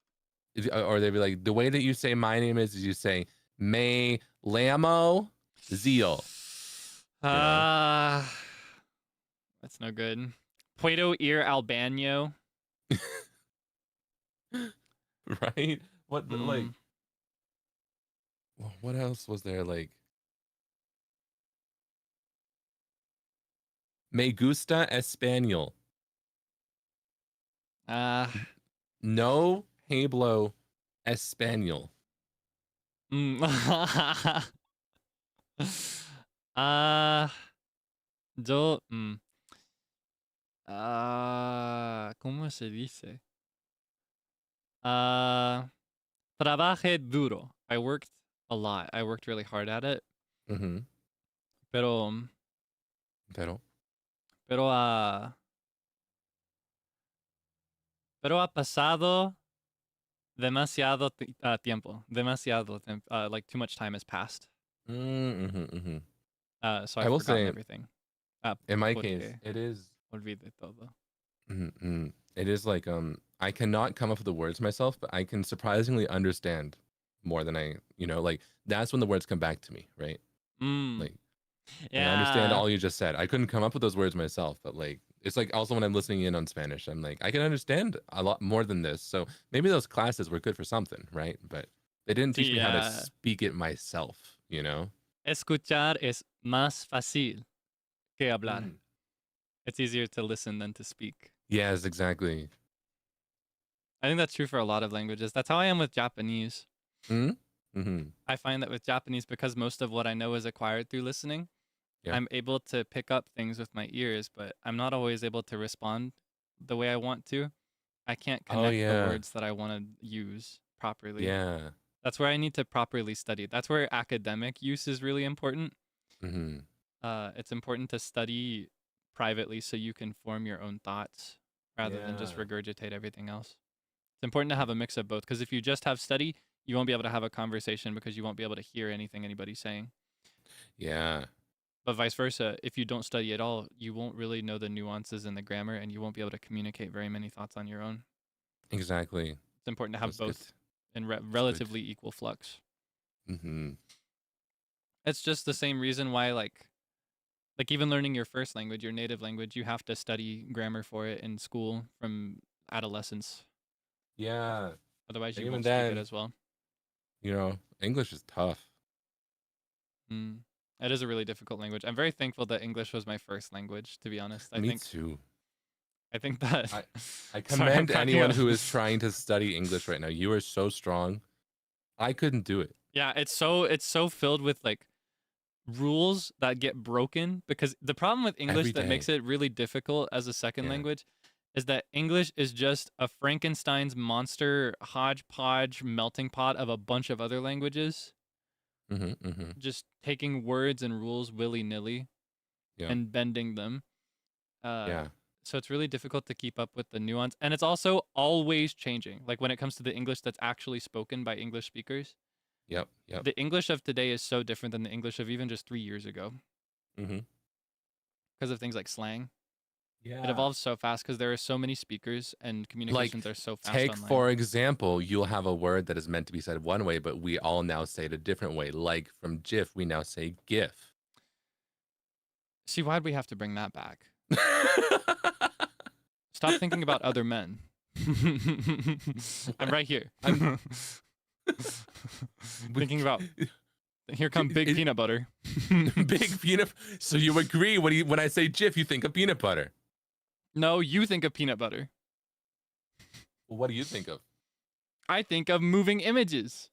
B: or they'd be like, the way that you say my name is you say me llamo Zeal.
A: That's no good. Puedo ir al baño.
B: Right? What like? What else was there? Like, me gusta español. No hablo español.
A: Ah, yo, ¿cómo se dice? Trabajé duro. I worked a lot. I worked really hard at it.
B: Mm-hmm.
A: Pero,
B: Pero.
A: pero, pero ha pasado demasiado tiempo. Demasiado tiempo. Like too much time has passed.
B: Mm-hmm, mm-hmm.
A: So
B: I
A: I've
B: will
A: forgotten
B: say,
A: everything.
B: in my
A: Porque
B: case, it is.
A: olvidé todo.
B: Mm-hmm. It is like I cannot come up with the words myself, but I can surprisingly understand more than I, like that's when the words come back to me, right? Like, and I understand all you just said. I couldn't come up with those words myself, but like it's like also when I'm listening in on Spanish, I'm like I can understand a lot more than this. So maybe those classes were good for something, right? But they didn't teach me how to speak it myself,
A: Escuchar es más fácil que hablar.
B: Mm.
A: It's easier to listen than to speak.
B: Yes, exactly.
A: I think that's true for a lot of languages. That's how I am with Japanese.
B: Mm-hmm.
A: I find that with Japanese, because most of what I know is acquired through listening, I'm able to pick up things with my ears, but I'm not always able to respond the way I want to. I can't connect the words that I want to use properly.
B: Yeah.
A: That's where I need to properly study. That's where academic use is really important.
B: Mm-hmm.
A: It's important to study privately so you can form your own thoughts rather than just regurgitate everything else. It's important to have a mix of both, because if you just have study, you won't be able to have a conversation because you won't be able to hear anything anybody's saying.
B: Yeah.
A: But vice versa, if you don't study at all, you won't really know the nuances in the grammar and you won't be able to communicate very many thoughts on your own.
B: Exactly.
A: It's important to have both in relatively equal flux.
B: Mm-hmm.
A: It's just the same reason why, like even learning your first language, your native language, you have to study grammar for it in school from adolescence.
B: Yeah.
A: Otherwise, you won't speak it as well.
B: English is tough.
A: It is a really difficult language. I'm very thankful that English was my first language, to be honest.
B: Me too.
A: I think that
B: I commend anyone who is trying to study English right now. You are so strong. I couldn't do it.
A: Yeah, it's so filled with like rules that get broken, because the problem with English that makes it really difficult as a second language is that English is just a Frankenstein's monster hodgepodge melting pot of a bunch of other languages. Just taking words and rules willy-nilly and bending them. So it's really difficult to keep up with the nuance. And it's also always changing. Like when it comes to the English that's actually spoken by English speakers.
B: Yep.
A: The English of today is so different than the English of even just 3 years ago. Because of things like slang. Yeah. It evolves so fast because there are so many speakers and communications are so fast
B: Take,
A: online.
B: for example, you'll have a word that is meant to be said one way, but we all now say it a different way. Like from GIF, we now say GIF.
A: See, why'd we have to bring that back? Stop thinking about other men. I'm right here. Thinking about... Here come big peanut butter.
B: Big peanut... So you agree when I say GIF, you think of peanut butter?
A: No, you think of peanut butter.
B: Well, what do you think of?
A: I think of moving images.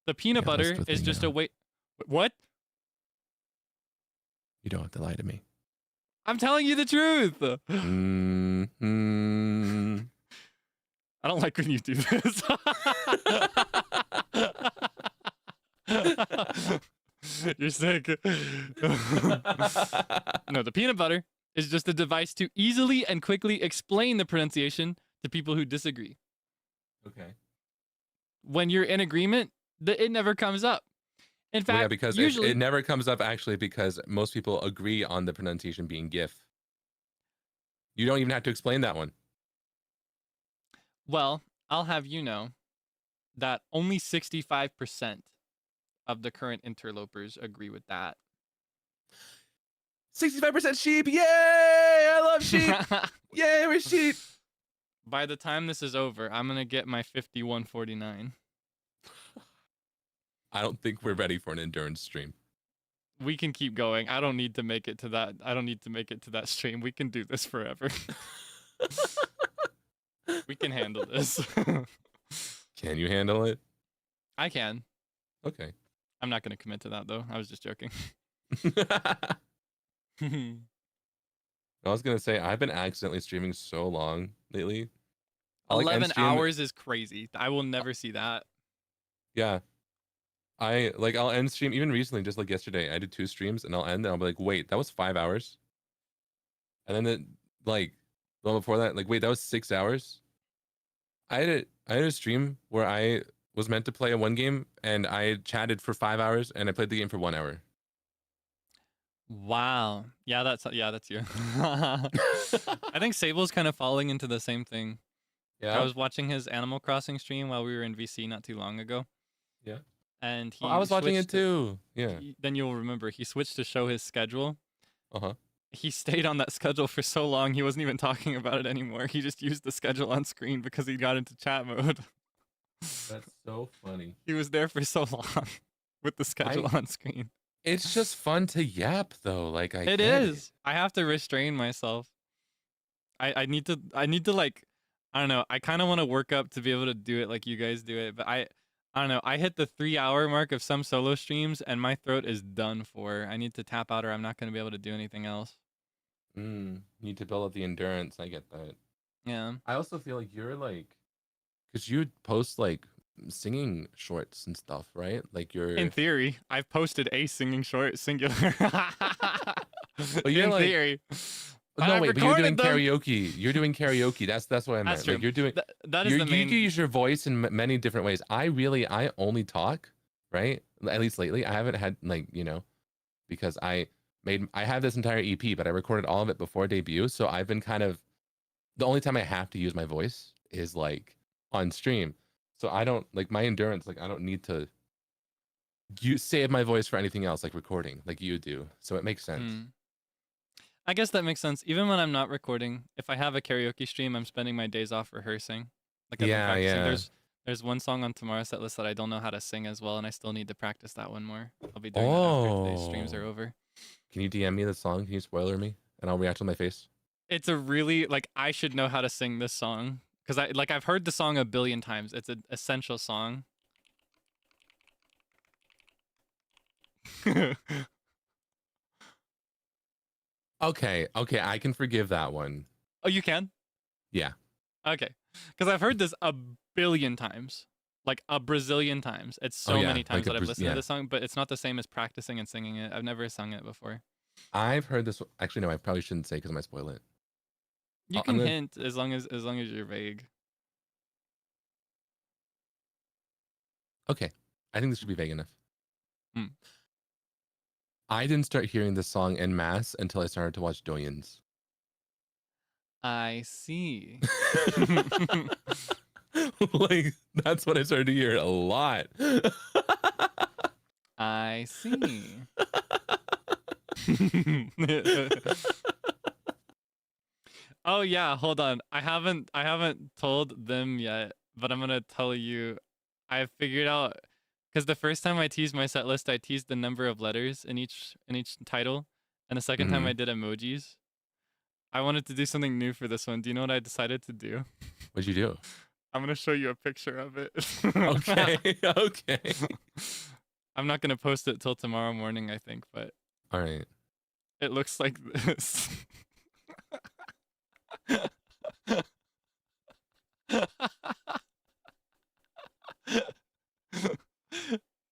A: The peanut butter is just a way... What?
B: You don't have to lie to me.
A: I'm telling you the truth. I don't like when you do this. You're sick. No, the peanut butter is just a device to easily and quickly explain the pronunciation to people who disagree.
B: Okay.
A: When you're in agreement, it never comes up. In fact,
B: because
A: usually
B: it never comes up actually because most people agree on the pronunciation being GIF. You don't even have to explain that one.
A: Well, I'll have you know that only 65% of the current interlopers agree with that.
B: 65% sheep! Yay! I love sheep! Yay, we're sheep!
A: By the time this is over, I'm gonna get my 5149.
B: I don't think we're ready for an endurance stream.
A: We can keep going. I don't need to make it to that. I don't need to make it to that stream. We can do this forever. We can handle this.
B: Can you handle it?
A: I can.
B: Okay.
A: I'm not gonna commit to that though. I was just joking.
B: I was gonna say I've been accidentally streaming so long lately. I'll, like, end
A: 11
B: stream-
A: hours is crazy. I will never see that.
B: Yeah. I'll end stream even recently, just like yesterday. I did 2 streams and I'll end and I'll be like, wait, that was 5 hours. And then well before that, like, wait, that was 6 hours. I had a stream where I was meant to play a 1 game and I chatted for 5 hours and I played the game for 1 hour.
A: Wow. Yeah, that's you. I think Seible's kind of falling into the same thing.
B: Yeah.
A: I was watching his Animal Crossing stream while we were in VC not too long ago.
B: Yeah.
A: And he
B: I was watching it
A: switched
B: too. Yeah.
A: Then you'll remember he switched to show his schedule.
B: Uh-huh.
A: He stayed on that schedule for so long he wasn't even talking about it anymore. He just used the schedule on screen because he got into chat mode.
B: That's so funny.
A: He was there for so long with the schedule on screen.
B: It's just fun to yap though. Like
A: It
B: get
A: is. I have to restrain myself. I need to like, I don't know. I kind of want to work up to be able to do it like you guys do it, but I don't know. I hit the 3-hour mark of some solo streams and my throat is done for. I need to tap out or I'm not going to be able to do anything else.
B: Need to build up the endurance. I get that.
A: Yeah.
B: I also feel like you're like, because you post like singing shorts and stuff, right? Like you're
A: In theory, I've posted a singing short singular.
B: you're
A: In
B: like-
A: theory.
B: no
A: I've
B: wait, but you're doing
A: recorded them.
B: karaoke. You're doing karaoke. That's what I meant.
A: That's
B: Like
A: true.
B: you're doing.
A: That is the
B: You
A: main.
B: can use your voice in many different ways. I only talk, right? At least lately, I haven't had because I have this entire EP, but I recorded all of it before debut. So I've been kind of the only time I have to use my voice is like on stream. So I don't like my endurance. Like I don't need to save my voice for anything else, like recording, like you do. So it makes sense.
A: I guess that makes sense. Even when I'm not recording, if I have a karaoke stream, I'm spending my days off rehearsing. Like I've been practicing.
B: Yeah.
A: There's one song on tomorrow's set list that I don't know how to sing as well, and I still need to practice that one more. I'll be doing that after the streams are over.
B: Can you DM me the song? Can you spoiler me? And I'll react with my face.
A: It's a really I should know how to sing this song because I've heard the song a billion times. It's an essential song.
B: Okay, I can forgive that one.
A: Oh, you can?
B: Yeah.
A: Okay. Because I've heard this a billion times. Like a Brazilian times. It's so
B: yeah,
A: many times
B: like
A: that I've listened
B: yeah.
A: to this song, but it's not the same as practicing and singing it. I've never sung it before.
B: I've heard this. Actually, no, I probably shouldn't say because I might spoil it.
A: You
B: I'm
A: can
B: gonna-
A: hint as long as you're vague.
B: Okay, I think this should be vague enough.
A: Hmm.
B: I didn't start hearing this song en masse until I started to watch Doyens.
A: I see.
B: Like that's what I started to hear a lot.
A: I see. Oh yeah, hold on. I haven't told them yet, but I'm gonna tell you. I figured out because the first time I teased my set list, I teased the number of letters in each title, and the second time I did emojis. I wanted to do something new for this one. Do you know what I decided to do?
B: What'd you do?
A: I'm gonna show you a picture of it.
B: Okay, okay.
A: I'm not gonna post it till tomorrow morning, I think, but
B: All right.
A: it looks like this.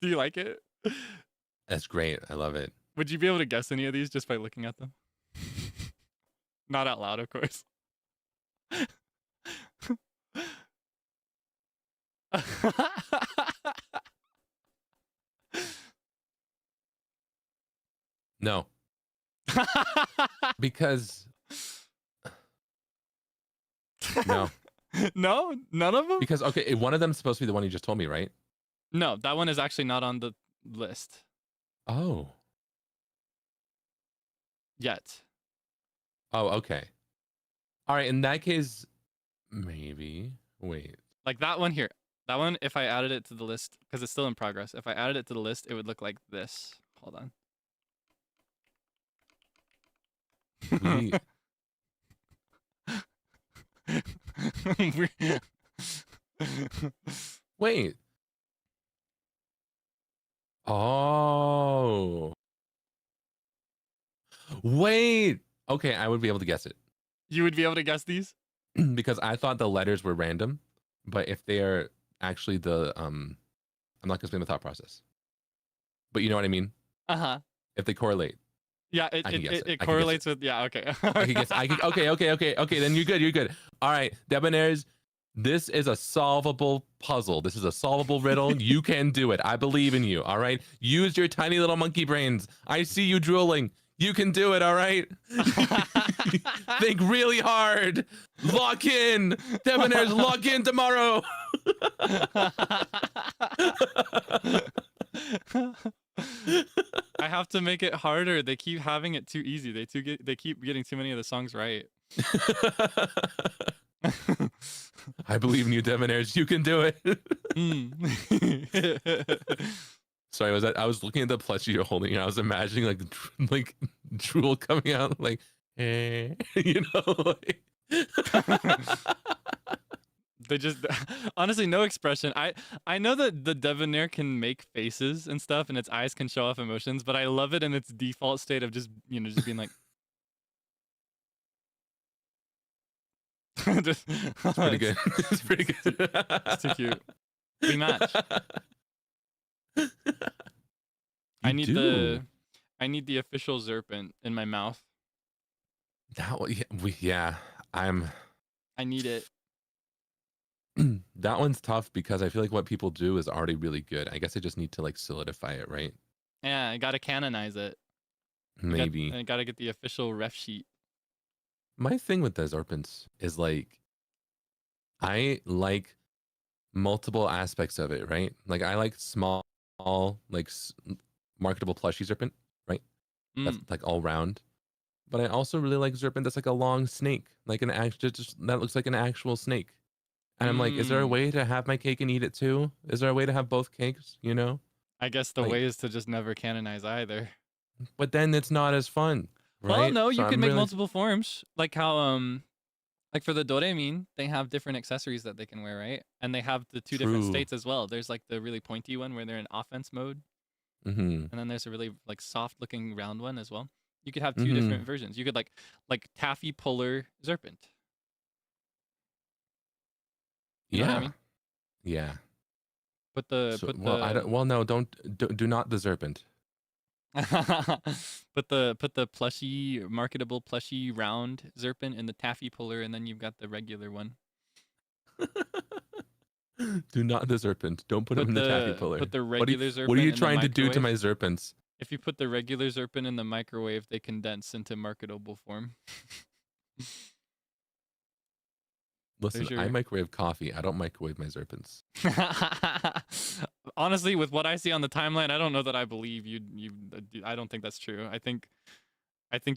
A: Do you like it?
B: That's great. I love it.
A: Would you be able to guess any of these just by looking at them? Not out loud, of course.
B: No, because no,
A: No, none of them.
B: because okay, one of them's supposed to be the one you just told me, right?
A: No, that one is actually not on the list
B: Oh.
A: yet.
B: Oh, okay. All right. In that case, maybe. Wait.
A: Like that one here. That one, if I added it to the list, because it's still in progress, if I added it to the list, it would look like this. Hold on.
B: We, wait. Oh. Wait. Okay, I would be able to guess it.
A: You would be able to guess these?
B: Because I thought the letters were random, but if they are actually the I'm not gonna explain the thought process. But you know what I mean?
A: Uh-huh.
B: If they correlate.
A: Yeah,
B: I can guess it.
A: it
B: I can guess
A: correlates with yeah, okay.
B: I can guess. Okay. Then you're good. All right, Debonhairs, this is a solvable puzzle. This is a solvable riddle. You can do it. I believe in you. All right. Use your tiny little monkey brains. I see you drooling. You can do it. All right. Think really hard. Lock in. Debonhairs, lock in tomorrow.
A: I have to make it harder. They keep having it too easy. They keep getting too many of the songs right.
B: I believe in you, Debonhairs. You can do it. Sorry, I was looking at the plushie you're holding, and I was imagining like drool coming out, like, you know, like.
A: They just honestly no expression. I know that the Debonair can make faces and stuff, and its eyes can show off emotions, but I love it in its default state of just just being like.
B: It's pretty good. It's pretty good.
A: It's too cute. We match. I need the official Zerpent in my mouth.
B: I
A: need it.
B: That one's tough because I feel like what people do is already really good. I guess I just need to like solidify it, right?
A: Yeah, I gotta canonize it.
B: Maybe.
A: I gotta get the official ref sheet.
B: My thing with the Zerpents is like, I like multiple aspects of it, right? Like I like small, like marketable plushie Zerpent, right? That's like all round. But I also really like Zerpent that's like a long snake, like an actual, that looks like an actual snake. And I'm like, is there a way to have my cake and eat it too? Is there a way to have both cakes, you know?
A: I guess the way is to just never canonize either.
B: But then it's not as fun, right?
A: Well, no, you
B: So
A: can make multiple forms. Like how, like for the Doraemon, they have different accessories that they can wear, right? And they have the two different states as well. There's like the really pointy one where they're in offense mode. And then there's a really like soft looking round one as well. You could have two different versions. You could like taffy puller Zerpent. You know what I mean?
B: Yeah.
A: But
B: do not the Zerpent.
A: put the plushy marketable plushy round Zerpent in the taffy puller, and then you've got the regular one.
B: Do not the Zerpent. Don't put them in the taffy puller.
A: Put the regular Zerpent.
B: What are you trying to do to my Zerpents?
A: If you put the regular Zerpent in the microwave, they condense into marketable form.
B: Listen, I microwave coffee. I don't microwave my Zerpents.
A: Honestly, with what I see on the timeline, I don't know that I believe you. I don't think that's true. I think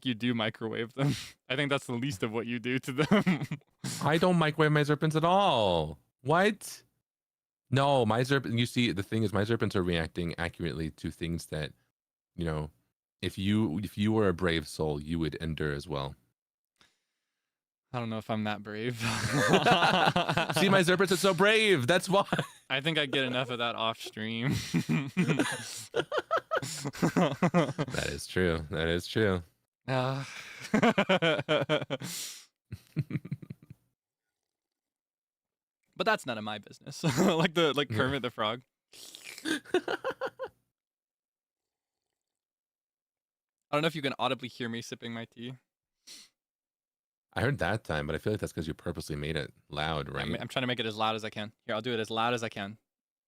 A: you do microwave them. I think that's the least of what you do to them.
B: I don't microwave my Zerpents at all. What? No, my Zerpent. You see, the thing is, my Zerpents are reacting accurately to things that, you know, if you were a brave soul, you would endure as well.
A: I don't know if I'm that brave.
B: See, my Zerpents are so brave. That's why.
A: I think I get enough of that off stream.
B: That is true. That is true.
A: But that's none of my business. like Kermit the Frog. I don't know if you can audibly hear me sipping my tea.
B: I heard that time, but I feel like that's because you purposely made it loud, right?
A: I'm trying to make it as loud as I can. Here, I'll do it as loud as I can.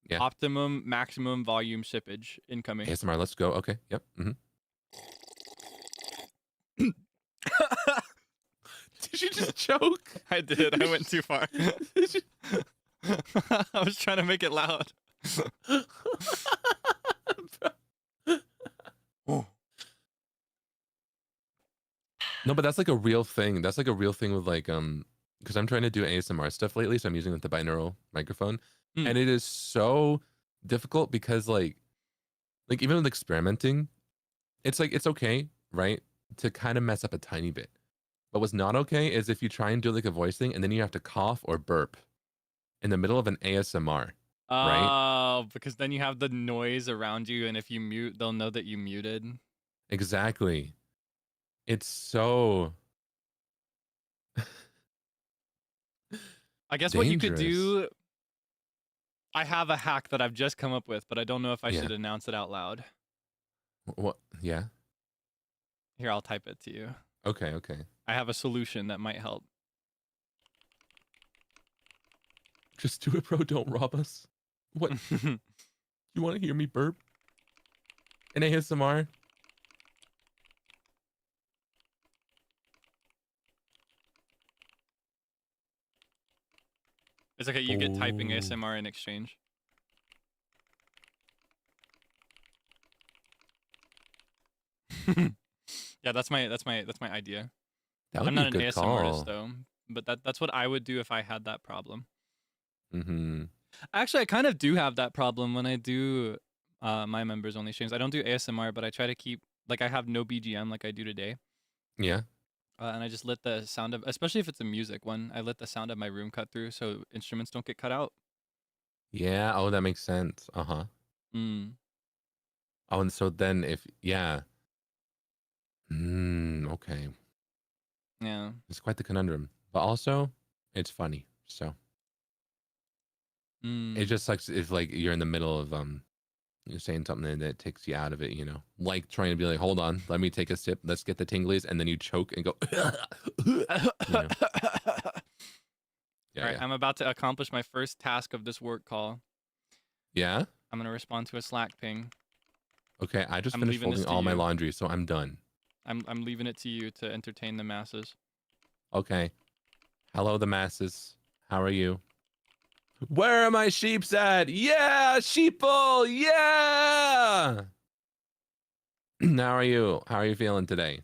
B: Yeah.
A: Optimum, maximum volume sippage incoming.
B: ASMR, let's go. Okay. Yep. Did you just choke?
A: I did. I went too far. I was trying to make it loud.
B: No, but that's like a real thing. That's like a real thing with like because I'm trying to do ASMR stuff lately, so I'm using like the binaural microphone, and it is so difficult because like even with experimenting, it's like it's okay, right, to kind of mess up a tiny bit, but what's not okay is if you try and do like a voice thing and then you have to cough or burp in the middle of an ASMR.
A: Oh, because then you have the noise around you, and if you mute, they'll know that you muted.
B: Exactly. It's so
A: I guess what you could
B: dangerous.
A: do. I have a hack that I've just come up with, but I don't know if I
B: Yeah.
A: should announce it out loud.
B: What? Yeah.
A: Here, I'll type it to you.
B: Okay. Okay.
A: I have a solution that might help.
B: Just do it, bro. Don't rob us. What? You want to hear me burp? An ASMR?
A: It's okay. You get typing
B: Oh.
A: ASMR in exchange. Yeah, that's my idea.
B: That would
A: I'm
B: be
A: not
B: a
A: an
B: good
A: ASMR
B: call.
A: artist though, but that's what I would do if I had that problem.
B: Mm-hmm.
A: Actually, I kind of do have that problem when I do my members only streams. I don't do ASMR, but I try to keep like I have no BGM like I do today,
B: Yeah.
A: and I just let the sound of, especially if it's a music one, I let the sound of my room cut through so instruments don't get cut out.
B: Yeah. Oh, that makes sense. Uh-huh.
A: Mm.
B: Oh, and so then yeah. Okay.
A: Yeah.
B: It's quite the conundrum. But also, it's funny. So it
A: Mm.
B: just sucks if like you're in the middle of you're saying something that takes you out of it, you know. Like trying to be like, hold on, let me take a sip, let's get the tinglies, and then you choke and go you know.
A: All
B: Yeah,
A: right,
B: yeah.
A: I'm about to accomplish my first task of this work call.
B: Yeah?
A: I'm gonna respond to a Slack ping.
B: Okay, I just
A: I'm
B: finished
A: leaving this
B: folding
A: to
B: all my
A: you.
B: laundry, so I'm done.
A: I'm leaving it to you to entertain the masses.
B: Okay. Hello, the masses. How are you? Where are my sheeps at? Yeah, sheeple! Yeah! How are you? How are you feeling today?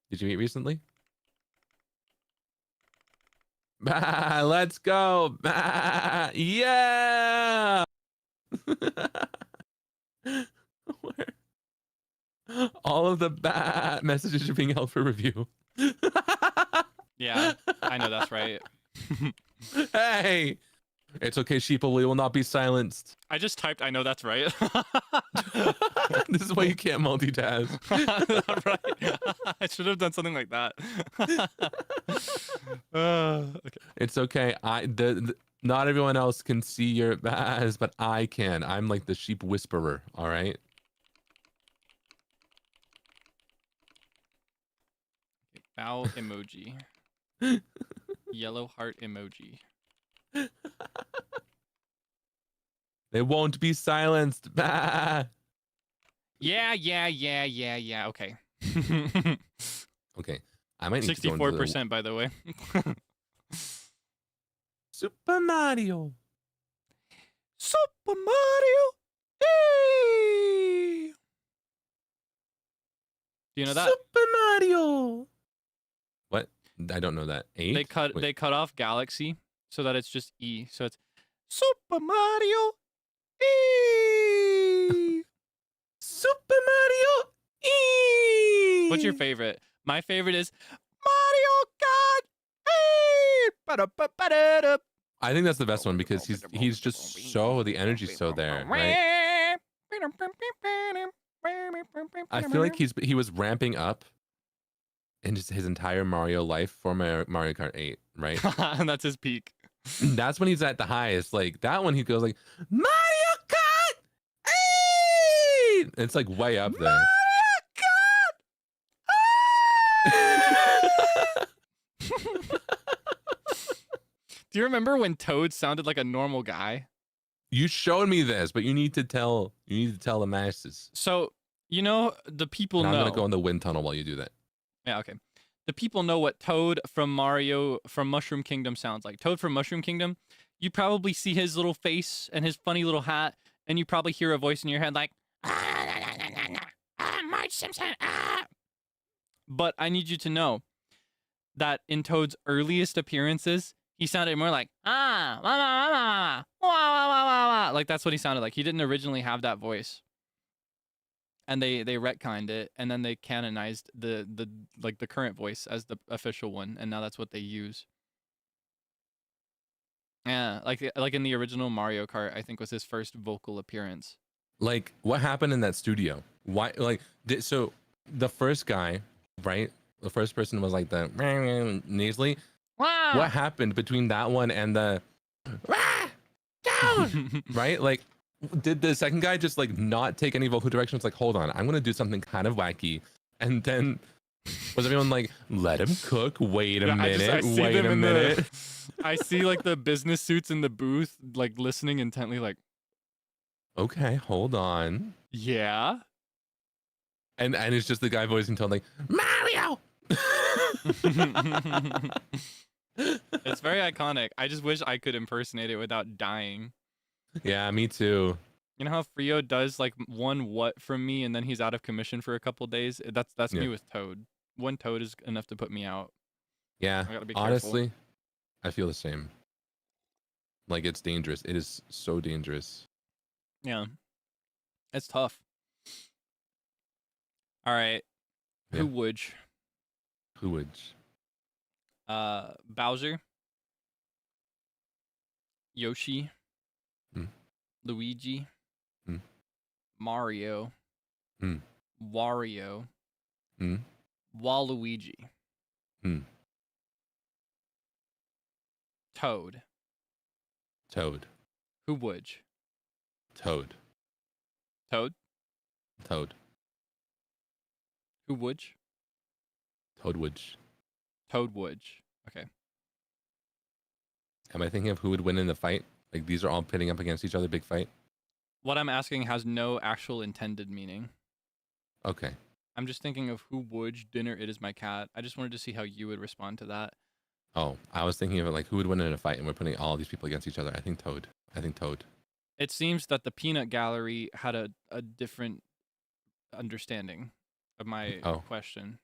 B: Did you eat recently? Bah, let's go! Bah, yeah! Where? All of the messages are being held for review.
A: Yeah, I know that's right.
B: Hey, it's okay, sheeple. We will not be silenced.
A: I just typed, I know that's right.
B: This is why you can't multitask.
A: Right. I should have done something like that. Okay.
B: It's okay. Not everyone else can see your bahs, but I can. I'm like the sheep whisperer. All right.
A: Bow emoji. Yellow heart emoji.
B: They won't be silenced. Bah.
A: Yeah. Okay.
B: Okay. I might need to go into
A: 64%, by the way.
B: Super Mario.
A: Super Mario. Hey! Do you know that?
B: Super Mario. What? I don't know that. 8?
A: They cut off Galaxy so that it's just E. So it's Super Mario. E.
B: Super Mario. E.
A: What's your favorite? My favorite is Mario Kart. Hey! Ba-da-ba-ba-da-da.
B: I think that's the best one because he's just so the energy's so there, right? I feel like he was ramping up in just his entire Mario life for Mario Kart 8, right?
A: And that's his peak.
B: That's when he's at the highest. Like that one, he goes like Mario Kart 8. It's like way up there.
A: Mario Kart. Do you remember when Toad sounded like a normal guy?
B: You showed me this, but you need to tell the masses.
A: So, you know, the people
B: And I'm
A: know.
B: gonna go in the wind tunnel while you do that.
A: Yeah, okay. The people know what Toad from Mushroom Kingdom sounds like. Toad from Mushroom Kingdom, you probably see his little face and his funny little hat, and you probably hear a voice in your head like, Marge Simpson, But I need you to know that in Toad's earliest appearances, he sounded more like, like that's what he sounded like. He didn't originally have that voice. And they retconned it, and then they canonized the current voice as the official one, and now that's what they use. Yeah, like in the original Mario Kart, I think was his first vocal appearance.
B: Like, what happened in that studio? Why? Like, so the first guy, right? The first person was like the nasally.
E: Wow.
B: What happened between that one and the down? Right? Like, did the second guy just like not take any vocal direction? It's like, hold on, I'm gonna do something kind of wacky, and then was everyone like, let him cook? Wait a
A: Yeah,
B: minute.
A: see
B: Wait
A: them
B: a
A: in
B: minute.
A: I see like the business suits in the booth, like listening intently, like,
B: Okay, hold on.
A: yeah.
B: And it's just the guy voicing tone like Mario.
A: It's very iconic. I just wish I could impersonate it without dying.
B: Yeah, me too.
A: You know how Frio does like one what from me and then he's out of commission for a couple days? That's
B: Yeah.
A: me with Toad. One Toad is enough to put me out.
B: Yeah,
A: I gotta be careful.
B: honestly, I feel the same. Like, it's dangerous. It is so dangerous.
A: Yeah. It's tough. All right.
B: Yeah.
A: Who would?
B: Who would?
A: Bowser, Yoshi,
B: Hmm.
A: Luigi,
B: Hmm.
A: Mario,
B: Hmm.
A: Wario,
B: Hmm.
A: Waluigi,
B: Hmm.
A: Toad.
B: Toad.
A: Who would?
B: Toad.
A: Toad.
B: Toad.
A: Who would?
B: Toad would.
A: Toad would. Okay.
B: Am I thinking of who would win in the fight? Like, these are all pitting up against each other, big fight?
A: What I'm asking has no actual intended meaning.
B: Okay.
A: I'm just thinking of who would dinner it is my cat. I just wanted to see how you would respond to that.
B: Oh, I was thinking of it like, who would win in a fight, and we're putting all these people against each other. I think Toad.
A: It seems that the peanut gallery had a different understanding of my
B: Oh.
A: question.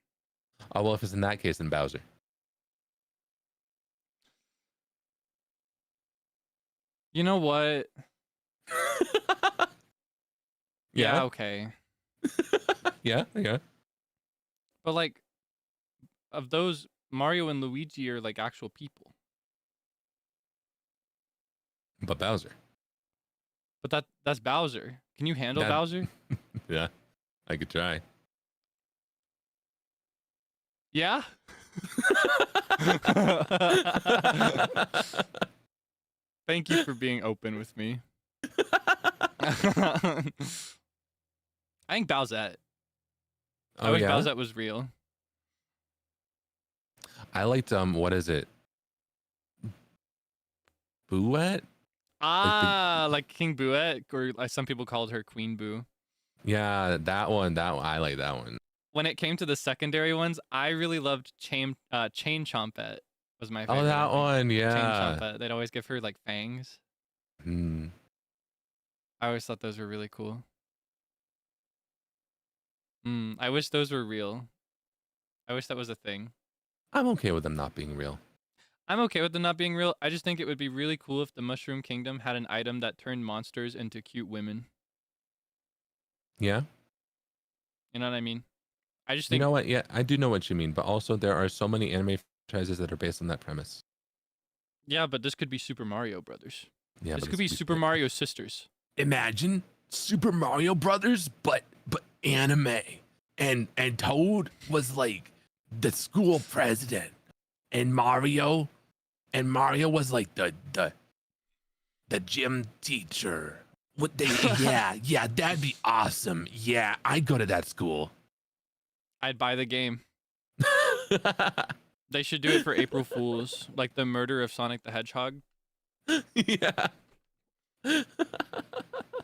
B: Oh, well, if it's in that case, then Bowser.
A: You know what? Yeah,
B: Yeah.
A: okay.
B: Yeah.
A: But like of those, Mario and Luigi are like actual people.
B: But Bowser.
A: But that's Bowser. Can you handle
B: That-
A: Bowser?
B: Yeah. I could try.
A: Yeah? Thank you for being open with me. I think Bowsette. I
B: Oh,
A: wish
B: yeah?
A: Bowsette was real.
B: I liked, what is it? Bouette?
A: Like King Bouette, or like some people called her Queen Boo.
B: Yeah, that one. I like that one.
A: When it came to the secondary ones, I really loved Chain Chompette was my favorite.
B: Oh,
A: I
B: that
A: think.
B: one.
A: Chain
B: Yeah.
A: Chompette. They'd always give her like fangs.
B: Hmm.
A: I always thought those were really cool. I wish those were real. I wish that was a thing.
B: I'm okay with them not being real.
A: I'm okay with them not being real. I just think it would be really cool if the Mushroom Kingdom had an item that turned monsters into cute women.
B: Yeah.
A: You know what I mean? I just
B: You
A: think
B: know what? Yeah, I do know what you mean. But also, there are so many anime franchises that are based on that premise.
A: yeah, but this could be Super Mario Brothers.
B: Yeah.
A: This
B: but
A: could be
B: it's-
A: Super Mario Sisters.
B: Imagine Super Mario Brothers, but anime, and Toad was like the school president, and Mario was like the gym teacher. What they? yeah, that'd be awesome. Yeah, I'd go to that school.
A: I'd buy the game. They should do it for April Fools, like the murder of Sonic the Hedgehog.
B: Yeah.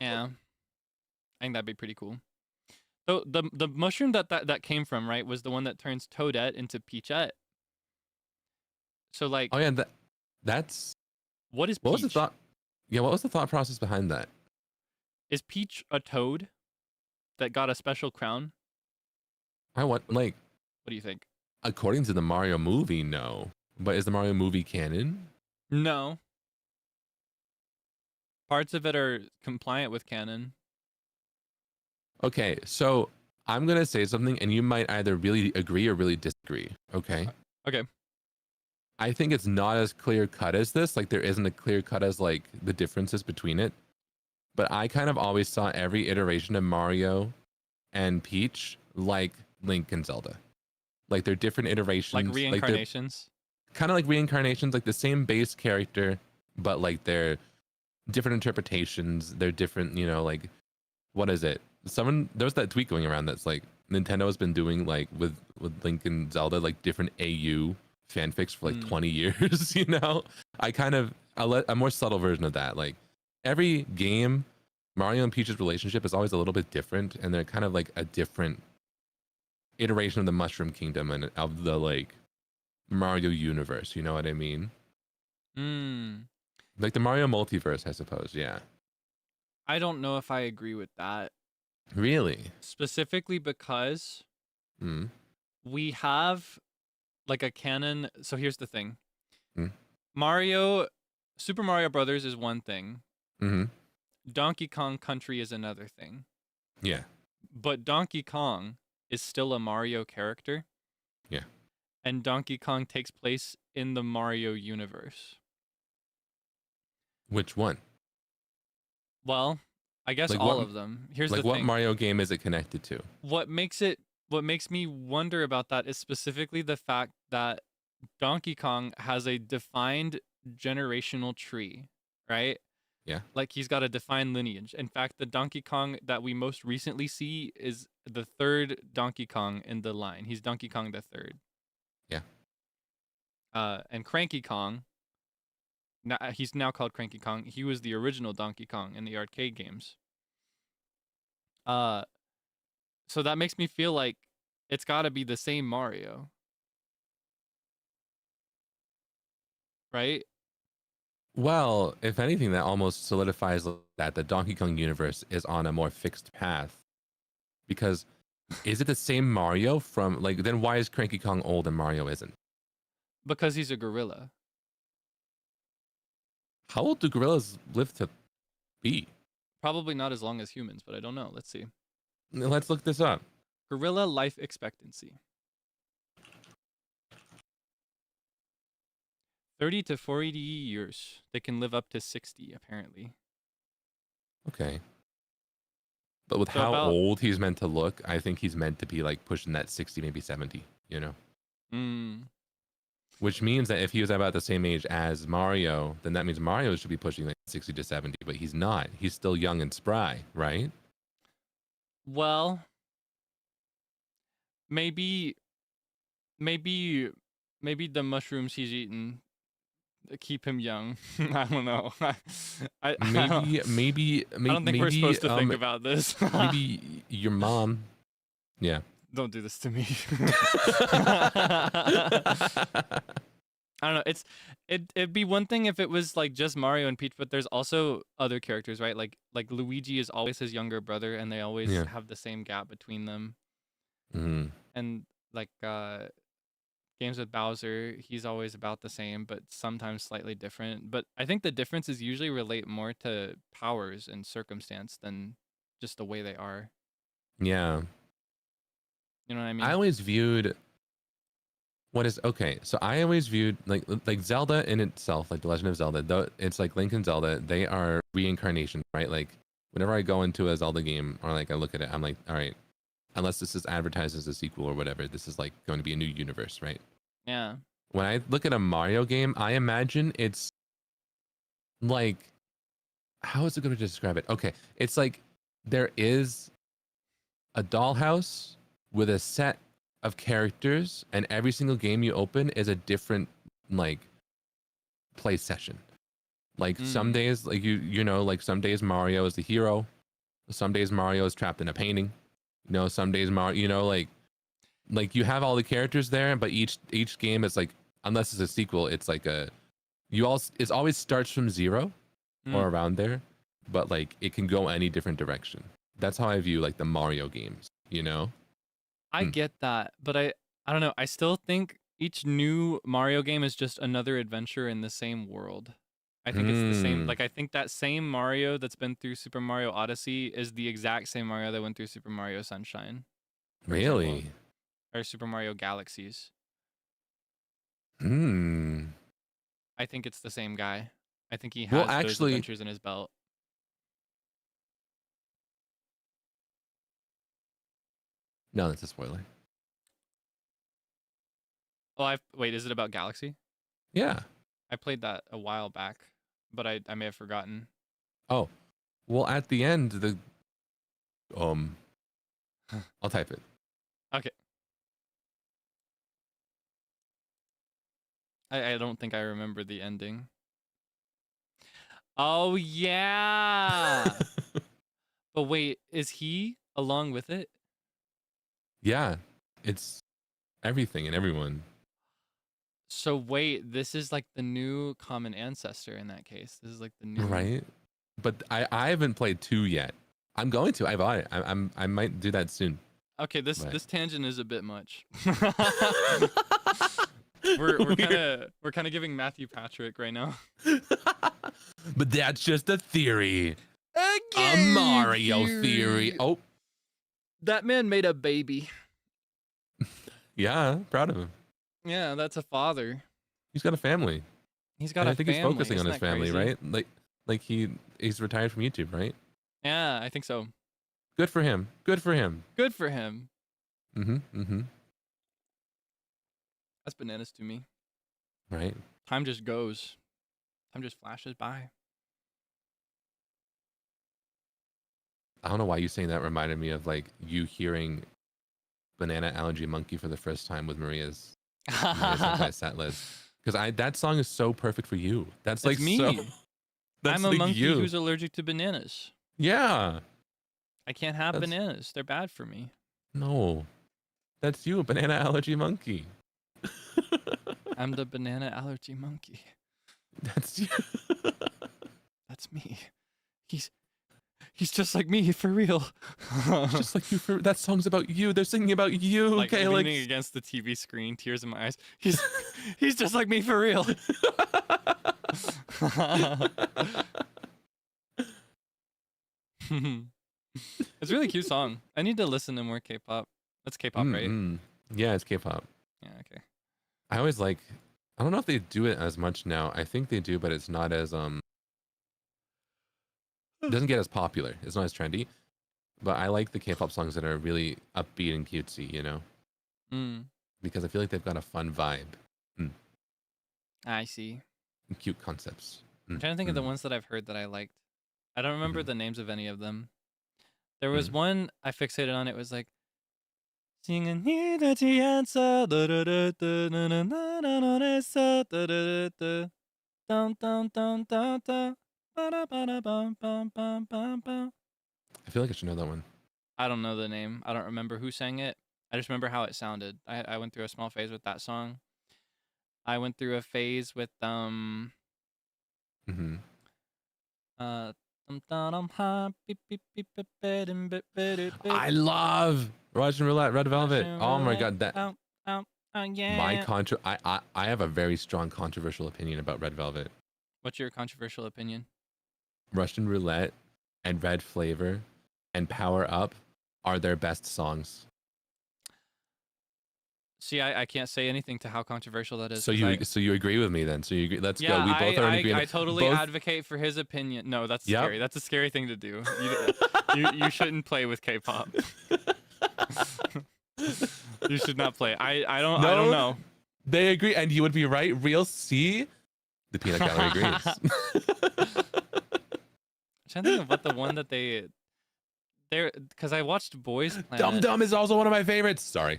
A: Yeah, I think that'd be pretty cool. So the mushroom that came from, right, was the one that turns Toadette into Peachette. So like,
B: Oh yeah, that's
A: what is Peach?
B: what was the thought? Yeah, what was the thought process behind that?
A: Is Peach a toad that got a special crown?
B: I want like
A: What do you think?
B: according to the Mario movie, no. But is the Mario movie canon?
A: No. Parts of it are compliant with canon.
B: Okay, so I'm gonna say something, and you might either really agree or really disagree. Okay.
A: Okay.
B: I think it's not as clear cut as this. Like there isn't a clear cut as like the differences between it. But I kind of always saw every iteration of Mario and Peach like Link and Zelda. Like they're different iterations.
A: Like reincarnations.
B: Kind of like reincarnations, like the same base character, but like they're different interpretations. They're different, you know, like what is it? There's that tweet going around that's like Nintendo has been doing like with Link and Zelda, like different AU fanfics for like 20 years, you know? A more subtle version of that. Like every game, Mario and Peach's relationship is always a little bit different, and they're kind of like a different iteration of the Mushroom Kingdom and of the like Mario universe, you know what I mean? Like the Mario multiverse, I suppose. Yeah.
A: I don't know if I agree with that.
B: Really?
A: Specifically because we have like a canon. So here's the thing. Super Mario Brothers is one thing. Donkey Kong Country is another thing.
B: Yeah.
A: But Donkey Kong is still a Mario character.
B: Yeah.
A: And Donkey Kong takes place in the Mario universe.
B: Which one?
A: Well, I guess
B: like
A: all of them. Here's
B: like
A: the
B: what
A: thing.
B: Mario game is it connected to?
A: What makes me wonder about that is specifically the fact that Donkey Kong has a defined generational tree, right?
B: Yeah.
A: Like he's got a defined lineage. In fact, the Donkey Kong that we most recently see is the third Donkey Kong in the line. He's Donkey Kong the third.
B: Yeah.
A: And Cranky Kong, he's now called Cranky Kong. He was the original Donkey Kong in the arcade games. So that makes me feel like it's got to be the same Mario. Right?
B: Well, if anything, that almost solidifies that the Donkey Kong universe is on a more fixed path. Because is it the same Mario from like then why is Cranky Kong old and Mario isn't?
A: Because he's a gorilla.
B: How old do gorillas live to be?
A: Probably not as long as humans, but I don't know. Let's see.
B: Let's look this up.
A: Gorilla life expectancy. 30 to 40 years. They can live up to 60, apparently.
B: Okay. But with
A: So
B: how
A: about-
B: old he's meant to look, I think he's meant to be like pushing that 60, maybe 70, you know? Which means that if he was about the same age as Mario, then that means Mario should be pushing like 60 to 70, but he's not. He's still young and spry, right?
A: Well, maybe the mushrooms he's eaten keep him young. I don't know. I don't think we're supposed to think about this.
B: Maybe your mom. Yeah.
A: Don't do this to me. I don't know. It'd be one thing if it was like just Mario and Peach, but there's also other characters, right? Like Luigi is always his younger brother, and they always have the same gap between them. And like games with Bowser, he's always about the same, but sometimes slightly different. But I think the differences usually relate more to powers and circumstance than just the way they are.
B: Yeah.
A: You know what I mean?
B: I always viewed I always viewed like Zelda in itself, like The Legend of Zelda, though it's like Link and Zelda, they are reincarnations, right? Like whenever I go into a Zelda game or like I look at it, I'm like, all right, unless this is advertised as a sequel or whatever, this is like going to be a new universe, right?
A: Yeah.
B: When I look at a Mario game, I imagine it's like, how is it going to describe it? Okay, it's like there is a dollhouse with a set of characters, and every single game you open is a different like play session. Like some days, like you know, like some days Mario is the hero, some days Mario is trapped in a painting. You know, some days Mario, you know, like you have all the characters there, but each game is like, unless it's a sequel, it's like it always starts from zero or around there, but like it can go any different direction. That's how I view like the Mario games, you know?
A: I get that, but I don't know. I still think each new Mario game is just another adventure in the same world. I think it's the same. Like I think that same Mario that's been through Super Mario Odyssey is the exact same Mario that went through Super Mario Sunshine.
B: Really?
A: Or Super Mario Galaxies.
B: I
A: I think it's the same guy. I think he has
B: Well,
A: those
B: actually-
A: adventures in his belt.
B: No, that's a spoiler.
A: Oh, wait. Is it about Galaxy?
B: Yeah.
A: I played that a while back, but I may have forgotten.
B: Oh, well, at the end, the I'll type it.
A: Okay. I don't think I remember the ending. Oh yeah. But wait, is he along with it?
B: Yeah, it's everything and everyone.
A: So wait, this is like the new common ancestor in that case. This is like the new
B: Right? But I haven't played 2 yet. I'm going to. I bought it. I might do that soon.
A: Okay, this
B: Right.
A: this tangent is a bit much. we're kind of giving Matthew Patrick right now.
B: But that's just a theory. A Mario theory. Oh,
A: That man made a baby.
B: yeah, proud of him.
A: Yeah, that's a father.
B: He's got a family.
A: He's got
B: And
A: a
B: I think
A: family.
B: he's focusing on
A: Isn't
B: his
A: that
B: family,
A: crazy?
B: right? Like he's retired from YouTube, right?
A: Yeah, I think so.
B: Good for him. Good for him.
A: Good for him.
B: Mm-hmm.
A: That's bananas to me.
B: Right.
A: Time just goes. Time just flashes by.
B: I don't know why you saying that reminded me of like you hearing Banana Allergy Monkey for the first time with Maria's set list. Because that song is so perfect for you. That's
A: It's
B: like
A: me.
B: so. That's
A: I'm a
B: like
A: monkey
B: you.
A: who's allergic to bananas.
B: Yeah.
A: I can't have
B: That's-
A: bananas. They're bad for me.
B: No. That's you, Banana Allergy Monkey.
A: I'm the banana allergy monkey.
B: That's you.
A: That's me. He's just like me for real.
B: Just like you. That song's about you. They're singing about you,
A: like leaning
B: Kaelix.
A: against the TV screen, tears in my eyes. He's just like me for real. It's a really cute song. I need to listen to more K-pop. That's K-pop, right?
B: Mm-mm. Yeah, it's K-pop.
A: Yeah, okay.
B: I always like. I don't know if they do it as much now. I think they do, but it's not as It doesn't get as popular. It's not as trendy. But I like the K-pop songs that are really upbeat and cutesy, you know,
A: Mm,
B: because I feel like they've got a fun vibe
A: I see.
B: and cute concepts.
A: I'm trying to think of the ones that I've heard that I liked. I don't remember
B: Mhm.
A: the names of any of them. There was one I fixated on. It was like singing NIJISANJI EN dun dun dun dun dun ba ba bum bum bum bum bum.
B: I feel like I should know that one.
A: I don't know the name. I don't remember who sang it. I just remember how it sounded. I went through a small phase with that song. I went through a phase with
B: Hmm. I love Russian Roulette, Red Velvet. Oh my god, that
A: yeah.
B: I have a very strong controversial opinion about Red Velvet.
A: What's your controversial opinion?
B: Russian Roulette and Red Flavor and Power Up are their best songs.
A: See, I can't say anything to how controversial that is.
B: So
A: 'cause
B: you agree with me then? So you agree, let's
A: yeah,
B: go. We both are in
A: I
B: agreement.
A: totally
B: Both-
A: advocate for his opinion. No, that's
B: Yep.
A: scary. That's a scary thing to do. You shouldn't play with K-pop. You should not play. I don't
B: No.
A: know.
B: They agree, and you would be right. Real C, the peanut gallery agrees.
A: I'm trying to think of what the one that they're because I watched Boys Planet.
B: Dum Dum is also one of my favorites. Sorry.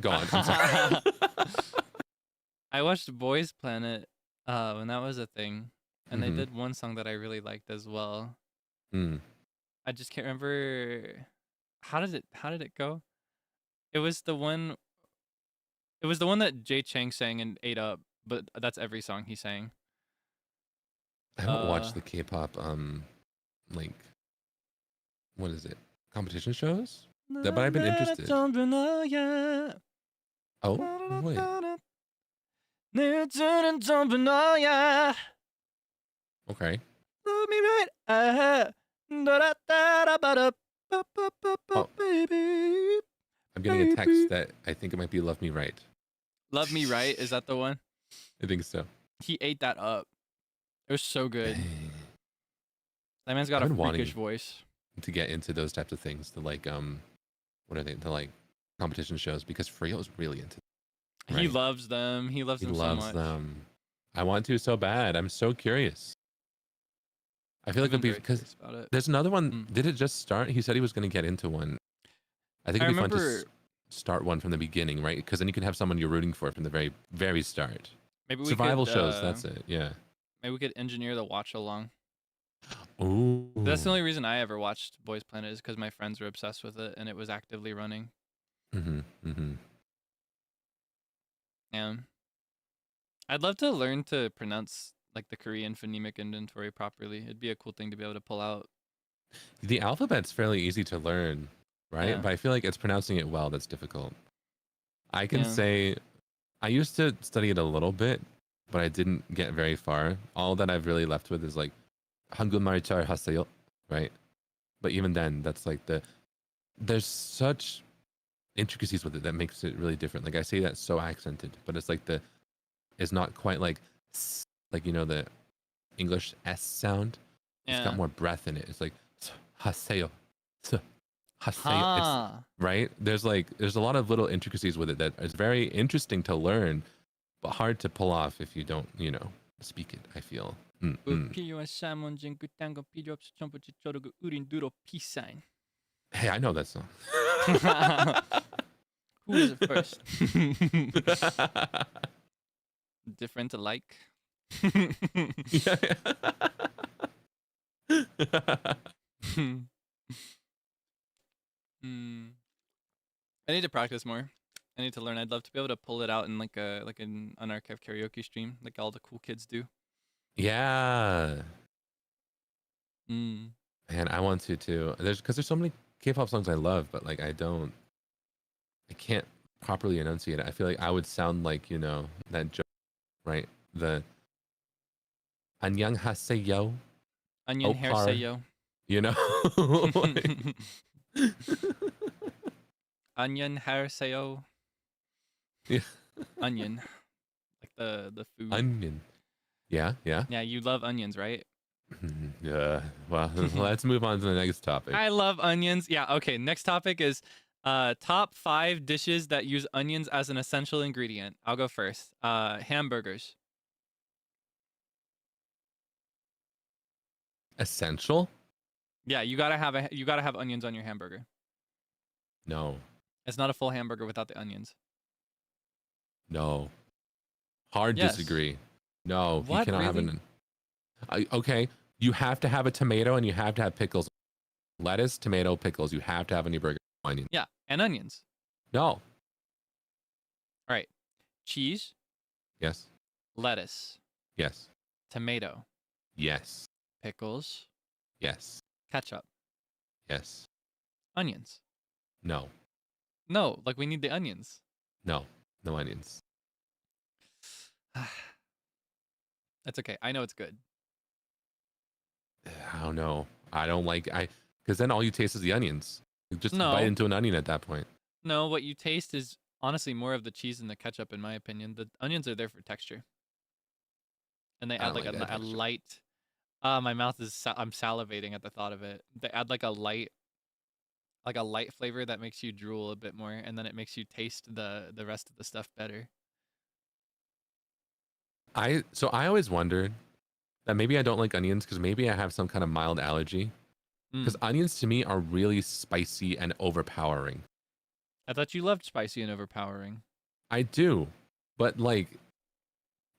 B: Go on. I'm sorry.
A: I watched Boys Planet when that was a thing, and they
B: Mhm.
A: did one song that I really liked as well.
B: Mm.
A: I just can't remember how did it go? It was the one that Jay Chang sang and ate up, but that's every song he sang.
B: I haven't
A: Uh,
B: watched the K-pop like what is it? Competition shows? But I've been interested. Oh, wait. Okay.
A: Love me right. Baby.
B: I'm getting a text that I think it might be Love Me Right.
A: Love Me Right, is that the one?
B: I think so.
A: He ate that up. It was so good.
B: Dang.
A: That man's got
B: I've
A: a
B: been wanting-
A: freakish voice.
B: To get into those types of things, to like what are they? To like competition shows, because Freo's really into.
A: He
B: Right.
A: loves them. He loves
B: He
A: them
B: loves
A: so much.
B: them. I want to so bad. I'm so curious. I feel like
A: I've
B: it'd
A: been
B: be
A: very
B: because
A: curious about it.
B: there's another one.
A: Mm.
B: Did it just start? He said he was going to get into one. I think
A: I
B: it'd be fun to
A: remember
B: start one from the beginning, right? Because then you can have someone you're rooting for from the very, very start.
A: maybe we
B: Survival
A: could,
B: shows. That's it. Yeah.
A: Maybe we could engineer the watch along.
B: Ooh.
A: That's the only reason I ever watched Boys Planet is because my friends were obsessed with it and it was actively running.
B: Mm-hmm. Mm-hmm.
A: Yeah. I'd love to learn to pronounce like the Korean phonemic inventory properly. It'd be a cool thing to be able to pull out.
B: The alphabet's fairly easy to learn, right?
A: Yeah.
B: But I feel like it's pronouncing it well that's difficult. I can
A: Yeah.
B: say I used to study it a little bit, but I didn't get very far. All that I've really left with is like 한국말 잘 하세요, right? But even then, that's like there's such intricacies with it that makes it really different. Like I say that so accented, but it's like it's not quite like you know the English S sound. It's
A: Yeah.
B: got more breath in it. It's like 하세요, 하세요. It's,
A: Ha.
B: right? There's a lot of little intricacies with it that is very interesting to learn, but hard to pull off if you don't, speak it. I feel.
A: 필요한 사문진 그딴 거 필요 없어 전부 저러고 우린 누로 피사인.
B: Hey, I know that song.
A: Who is it first? Different alike.
B: Yeah.
A: I need to practice more. I need to learn. I'd love to be able to pull it out in like an unarchived karaoke stream, like all the cool kids do.
B: Yeah.
A: Mm.
B: Man, I want to too. There's so many K-pop songs I love, but like I can't properly enunciate it. I feel like I would sound like, that joke, right? The 안녕하세요,
A: Onion hair
B: Opar.
A: say yo. Onion hair say yo.
B: Yeah.
A: Onion. Like the food.
B: Onion. Yeah.
A: Yeah, you love onions, right?
B: Yeah. Well, let's move on to the next topic.
A: I love onions. Yeah, okay. Next topic is top 5 dishes that use onions as an essential ingredient. I'll go first. Hamburgers.
B: Essential?
A: Yeah, you gotta have onions on your hamburger.
B: No.
A: It's not a full hamburger without the onions.
B: No. Hard
A: Yes.
B: disagree. No, you
A: What,
B: cannot have
A: really?
B: an. Okay, you have to have a tomato and you have to have pickles. Lettuce, tomato, pickles. You have to have on your burger. Onion.
A: Yeah, and onions.
B: No.
A: All right. Cheese,
B: Yes.
A: lettuce,
B: Yes.
A: tomato,
B: Yes.
A: pickles,
B: Yes.
A: ketchup,
B: Yes.
A: onions.
B: No.
A: No, like we need the onions.
B: No. No onions.
A: That's okay. I know it's good.
B: I don't know. I don't like because then all you taste is the onions. You just
A: No.
B: bite into an onion at that point.
A: No, what you taste is honestly more of the cheese and the ketchup, in my opinion. The onions are there for texture, and they
B: I
A: add
B: don't
A: like
B: like that
A: a
B: texture.
A: light. My mouth is I'm salivating at the thought of it. They add like a light flavor that makes you drool a bit more, and then it makes you taste the rest of the stuff better.
B: So I always wondered that maybe I don't like onions because maybe I have some kind of mild allergy. Because onions to me are really spicy and overpowering.
A: I thought you loved spicy and overpowering.
B: I do, but like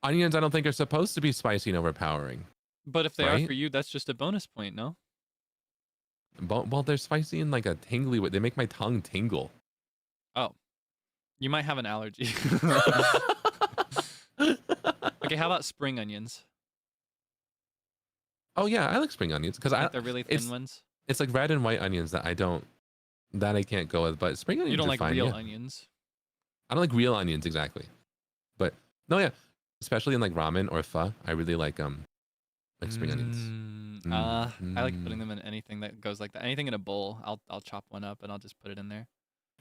B: onions, I don't think are supposed to be spicy and overpowering.
A: But if they are
B: Right?
A: for you, that's just a bonus point, no?
B: But, well, they're spicy in like a tingly way. They make my tongue tingle.
A: You might have an allergy. Okay, how about spring onions?
B: Oh yeah, I like spring onions because
A: Like the really thin
B: it's-
A: ones.
B: it's like red and white onions that I can't go with. But spring onions
A: You don't
B: are
A: like
B: fine,
A: real
B: yeah.
A: onions.
B: I don't like real onions exactly, but no, yeah, especially in like ramen or pho, I really like spring onions.
A: I like putting them in anything that goes like that. Anything in a bowl, I'll chop one up and I'll just put it in there.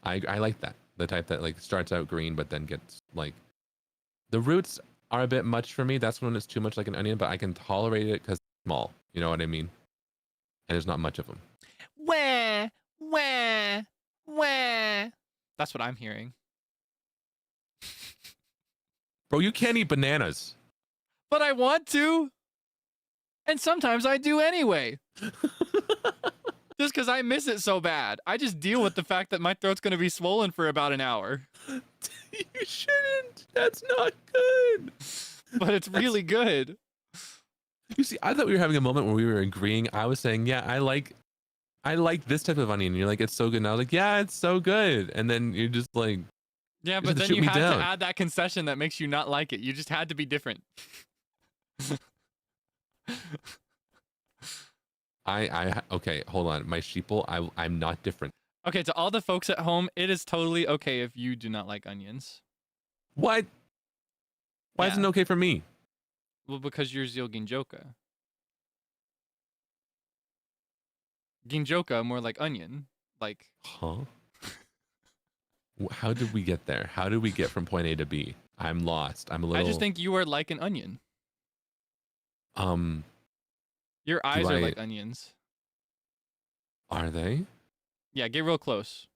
B: I like that, the type that like starts out green but then gets like the roots. are a bit much for me. That's when it's too much like an onion, but I can tolerate it because it's small. You know what I mean? And there's not much of them.
E: Wah, wah, wah.
A: That's what I'm hearing.
B: Bro, you can't eat bananas.
A: But I want to. And sometimes I do anyway. Just because I miss it so bad. I just deal with the fact that my throat's going to be swollen for about an hour.
B: You shouldn't. That's not good.
A: But it's really good.
B: You see, I thought we were having a moment where we were agreeing. I was saying, yeah, I like this type of onion. And you're like, it's so good. And I was like, yeah, it's so good. And then you're just like,
A: Yeah,
B: you
A: but
B: just
A: then
B: shoot
A: you
B: me
A: had
B: down.
A: to add that concession that makes you not like it. You just had to be different.
B: Okay, hold on. My sheeple, I'm not different.
A: Okay, to all the folks at home, it is totally okay if you do not like onions.
B: What? Why isn't it
A: Yeah.
B: okay for me?
A: Well, because you're Zeal Ginjoka. Ginjoka, more like onion. Like,
B: Huh? How did we get there? How did we get from point A to B? I'm lost. I'm a little.
A: I just think you are like an onion.
B: Um,
A: Your eyes are
B: I-
A: like onions.
B: are they?
A: Yeah, get real close.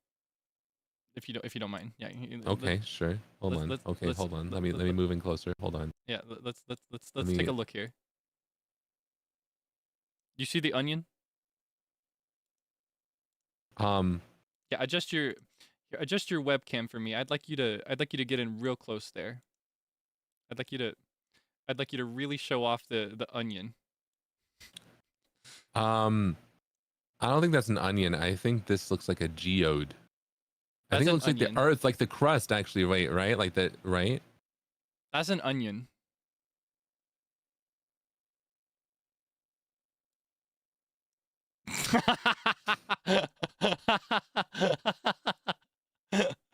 A: If you don't mind. Yeah.
B: Okay, sure. Hold on.
A: let's-
B: Okay,
A: let's-
B: hold on. Let me
A: let-
B: move in closer. Hold on.
A: Yeah, let's
B: me-
A: take a look here. You see the onion? Yeah, adjust your webcam for me. I'd like you to get in real close there. I'd like you to really show off the onion.
B: I don't think that's an onion. I think this looks like a geode. I
A: That's
B: think it
A: an
B: looks like the
A: onion.
B: earth, like the crust actually, right? Like that, right?
A: That's an onion.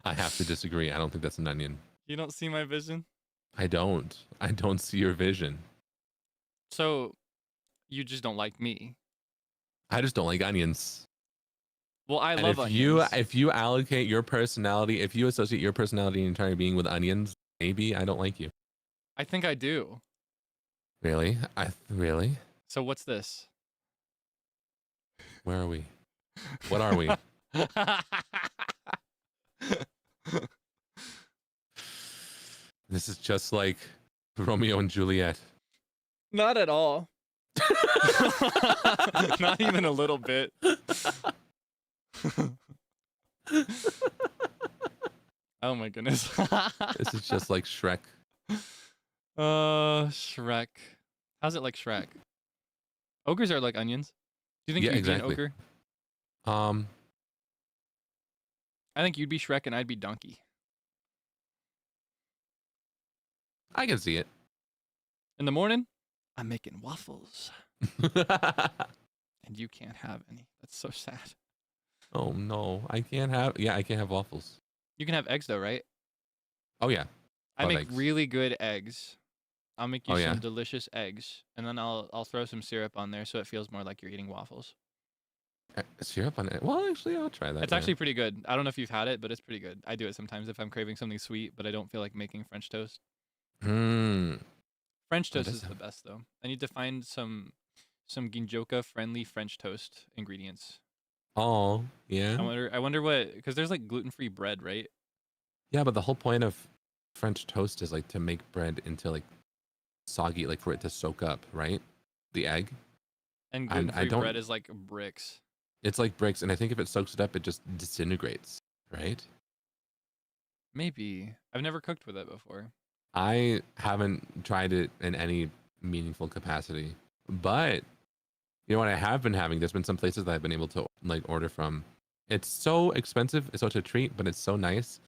B: I have to disagree. I don't think that's an onion.
A: You don't see my vision?
B: I don't see your vision.
A: So you just don't like me.
B: I just don't like onions.
A: Well, I
B: And
A: love
B: if
A: onions.
B: if you allocate your personality, if you associate your personality and entire being with onions, maybe I don't like you.
A: I think I do.
B: Really? Really?
A: So what's this?
B: Where are we? What are we? This is just like Romeo and Juliet.
A: Not at all. Not even a little bit. Oh my goodness.
B: This is just like Shrek.
A: Shrek. How's it like Shrek? Ogres are like onions. Do you think
B: Yeah,
A: you'd
B: exactly.
A: be an ogre? I think you'd be Shrek and I'd be Donkey.
B: I can see it.
A: In the morning, I'm making waffles. And you can't have any. That's so sad.
B: Oh no, I can't have. Yeah, I can't have waffles.
A: You can have eggs though, right?
B: Oh yeah.
A: I
B: Love
A: make
B: eggs.
A: really good eggs. I'll make you
B: Oh,
A: some
B: yeah?
A: delicious eggs, and then I'll throw some syrup on there so it feels more like you're eating waffles.
B: Syrup on it. Well, actually, I'll try that.
A: It's
B: yeah.
A: actually pretty good. I don't know if you've had it, but it's pretty good. I do it sometimes if I'm craving something sweet, but I don't feel like making French toast.
B: Mm.
A: French
B: That
A: toast
B: does
A: is the
B: sound-
A: best though. I need to find some Ginjoka friendly French toast ingredients.
B: Oh yeah.
A: I wonder what, because there's like gluten-free bread, right?
B: Yeah, but the whole point of French toast is like to make bread into like soggy, like for it to soak up, right? The egg.
A: And
B: And I
A: gluten-free
B: don't-
A: bread is like bricks.
B: It's like bricks, and I think if it soaks it up, it just disintegrates, right?
A: Maybe. I've never cooked with it before.
B: I haven't tried it in any meaningful capacity, but you know what I have been having? There's been some places that I've been able to like order from. It's so expensive, it's such a treat, but it's so nice.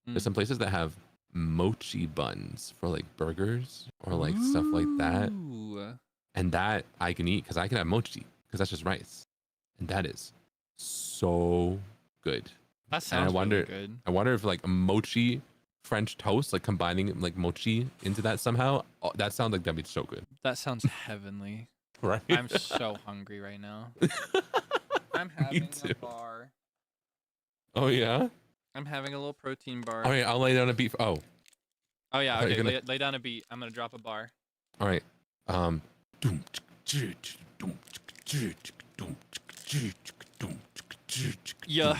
B: There's
A: Mm.
B: some places that have mochi buns for like burgers or like stuff like that,
A: Ooh.
B: and that I can eat because I can have mochi because that's just rice, and that is so good.
A: That sounds
B: wonder-
A: really good.
B: I wonder if like a mochi French toast, like combining like mochi into that somehow, oh, that sounds like that'd be so good.
A: That sounds heavenly.
B: Right?
A: I'm so hungry right now. I'm having
B: too.
A: a bar.
B: Oh yeah.
A: I'm having a little protein bar.
B: All right, I'll lay down a beef. Oh,
A: Oh yeah.
B: I thought you
A: Okay.
B: were gonna-
A: Lay down a beat. I'm gonna drop a bar.
B: All right.
A: Yeah.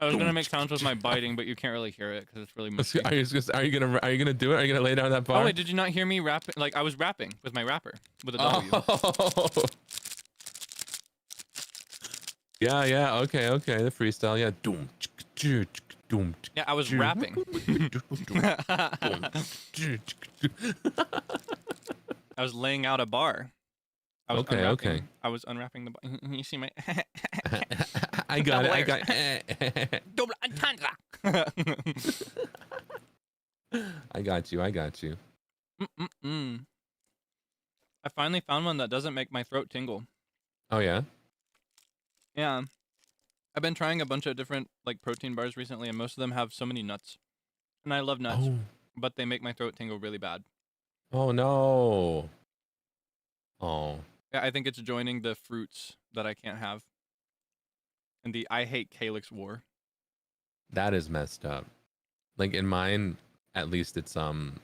A: I was gonna make sounds with my biting, but you can't really hear it because it's really mushy.
B: Are you gonna do it? Are you gonna lay down that bar?
A: Oh wait, did you not hear me rapping? Like I was rapping with my rapper with a W.
B: Oh. Yeah. Okay. The freestyle. Yeah.
A: Yeah, I was rapping. I was laying out a bar. I was
B: Okay,
A: unwrapping.
B: okay.
A: I was unwrapping the bar. You see my
B: I got it.
A: double entendre.
B: I got you.
A: Mm-mm-mm. I finally found one that doesn't make my throat tingle.
B: Oh yeah.
A: Yeah. I've been trying a bunch of different like protein bars recently, and most of them have so many nuts. And I love nuts, but they make my throat tingle really bad.
B: Oh no. Oh.
A: Yeah, I think it's joining the fruits that I can't have. And the I hate Kaelix war.
B: That is messed up. Like in mine, at least it's like